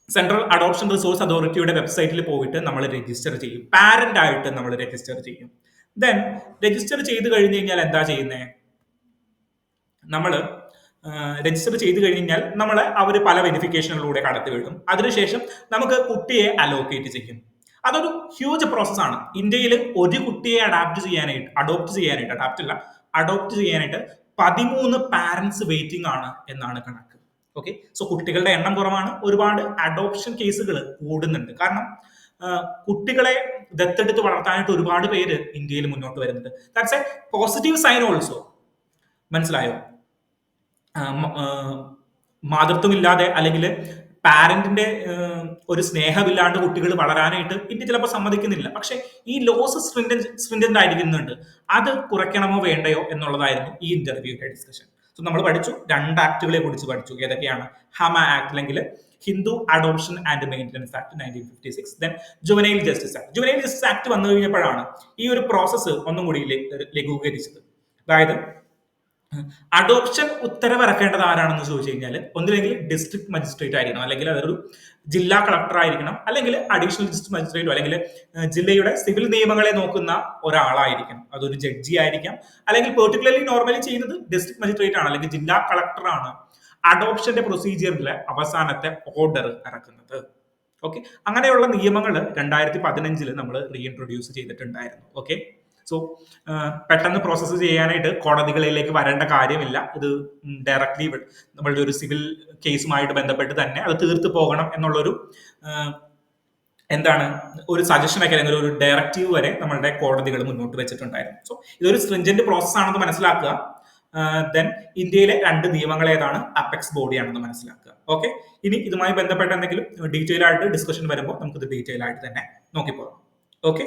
സെൻട്രൽ അഡോപ്ഷൻ റിസോഴ്സ് അതോറിറ്റിയുടെ വെബ്സൈറ്റിൽ പോയിട്ട് നമ്മൾ രജിസ്റ്റർ ചെയ്യും. പാരന്റ് ആയിട്ട് നമ്മൾ രജിസ്റ്റർ ചെയ്യും. ദെൻ രജിസ്റ്റർ ചെയ്ത് കഴിഞ്ഞ് കഴിഞ്ഞാൽ എന്താ ചെയ്യുന്നത്? നമ്മൾ രജിസ്റ്റർ ചെയ്ത് കഴിഞ്ഞാൽ നമ്മളെ അവർ പല വെരിഫിക്കേഷനിലൂടെ കടത്തി വിടും. അതിനുശേഷം നമുക്ക് കുട്ടിയെ അലോക്കേറ്റ് ചെയ്യും. അതൊരു ഹ്യൂജ് പ്രോസസ്സാണ്. ഇന്ത്യയിൽ ഒരു കുട്ടിയെ അഡോപ്റ്റ് ചെയ്യാനായിട്ട് 13 പാരന്റ്സ് വെയിറ്റിംഗ് ആണ് എന്നാണ് കണക്ക്. ഓക്കെ, സോ കുട്ടികളുടെ എണ്ണം കുറവാണ്. ഒരുപാട് അഡോപ്ഷൻ കേസുകൾ കൂടുന്നുണ്ട്. കാരണം കുട്ടികളെ ദത്തെടുത്ത് വളർത്താനായിട്ട് ഒരുപാട് പേര് ഇന്ത്യയിൽ മുന്നോട്ട് വരുന്നുണ്ട്. That's a positive sign also. മനസ്സിലായോ? മാതൃത്വമില്ലാതെ അല്ലെങ്കിൽ പാരന്റിന്റെ ഒരു സ്നേഹമില്ലാണ്ട് കുട്ടികൾ വളരാനായിട്ട് ഇന്ത്യ ചിലപ്പോൾ സമ്മതിക്കുന്നില്ല. പക്ഷെ ഈ ലോസ് സ്ട്രിഞ്ചന്റ് ആയിരിക്കുന്നുണ്ട്. അത് കുറയ്ക്കണമോ വേണ്ടയോ എന്നുള്ളതായിരുന്നു ഈ ഇന്റർവ്യൂയുടെ ഡിസ്കഷൻ. സോ നമ്മൾ പഠിച്ചു, രണ്ട് ആക്ടുകളെ കുറിച്ച് പഠിച്ചു. ഏതൊക്കെയാണ്? ഹമ ആക്ട് അല്ലെങ്കിൽ Hindu adoption and maintenance act 1956. Then juvenile justice act. Juvenile justice act വന്നു കഴിഞ്ഞപ്പോഴാണ് ഈ ഒരു പ്രോസസ്സ് ഒന്നും കൂടി ലഘൂകരിച്ചത്. അതായത് അഡോപ്ഷൻ ഉത്തരവ് ഇറക്കേണ്ടത് ആരാണെന്ന് ചോദിച്ചു കഴിഞ്ഞാൽ ഒന്നില്ലെങ്കിൽ ഡിസ്ട്രിക്ട് മജിസ്ട്രേറ്റ് ആയിരിക്കണം, അല്ലെങ്കിൽ അതൊരു ജില്ലാ കളക്ടർ ആയിരിക്കണം, അല്ലെങ്കിൽ അഡീഷണൽ ഡിസ്ട്രിക്ട് മജിസ്ട്രേറ്റോ അല്ലെങ്കിൽ ജില്ലയുടെ സിവിൽ നിയമങ്ങളെ നോക്കുന്ന ഒരാളായിരിക്കണം. അതൊരു ജഡ്ജി ആയിരിക്കാം, അല്ലെങ്കിൽ പെർട്ടിക്കുലർലി നോർമലി ചെയ്യുന്നത് ഡിസ്ട്രിക്ട് മജിസ്ട്രേറ്റ് ആണ് അല്ലെങ്കിൽ ജില്ലാ കളക്ടർ ആണ് അഡോപ്ഷന്റെ പ്രൊസീജിയറിലെ അവസാനത്തെ ഓർഡർ ഇറക്കുന്നത്. ഓക്കെ, അങ്ങനെയുള്ള നിയമങ്ങൾ 2015 നമ്മൾ റീഇൻട്രൊഡ്യൂസ് ചെയ്തിട്ടുണ്ടായിരുന്നു. ഓക്കെ, സോ പെട്ടെന്ന് പ്രോസസ്സ് ചെയ്യാനായിട്ട് കോടതികളിലേക്ക് വരേണ്ട കാര്യമില്ല. ഇത് ഡയറക്ട്ലി നമ്മളുടെ ഒരു സിവിൽ കേസുമായിട്ട് ബന്ധപ്പെട്ട് തന്നെ അത് തീർത്ത് പോകണം എന്നുള്ളൊരു എന്താണ് ഒരു സജഷനൊക്കെ അല്ലെങ്കിൽ ഒരു ഡയറക്റ്റീവ് വരെ നമ്മളുടെ കോടതികൾ മുന്നോട്ട് വെച്ചിട്ടുണ്ടായിരുന്നു. സോ ഇതൊരു സ്ട്രിഞ്ചന്റ് പ്രോസസ് ആണെന്ന് മനസ്സിലാക്കുക. ദെൻ ഇന്ത്യയിലെ 2 നിയമങ്ങൾ ഏതാണ്, അപ്പെക്സ് ബോഡിയാണെന്ന് മനസ്സിലാക്കുക. ഓക്കെ, ഇനി ഇതുമായി ബന്ധപ്പെട്ട എന്തെങ്കിലും ഡീറ്റെയിൽ ആയിട്ട് ഡിസ്കഷൻ വരുമ്പോൾ നമുക്കിത് ഡീറ്റെയിൽ ആയിട്ട് തന്നെ നോക്കിപ്പോകാം. ഓക്കെ.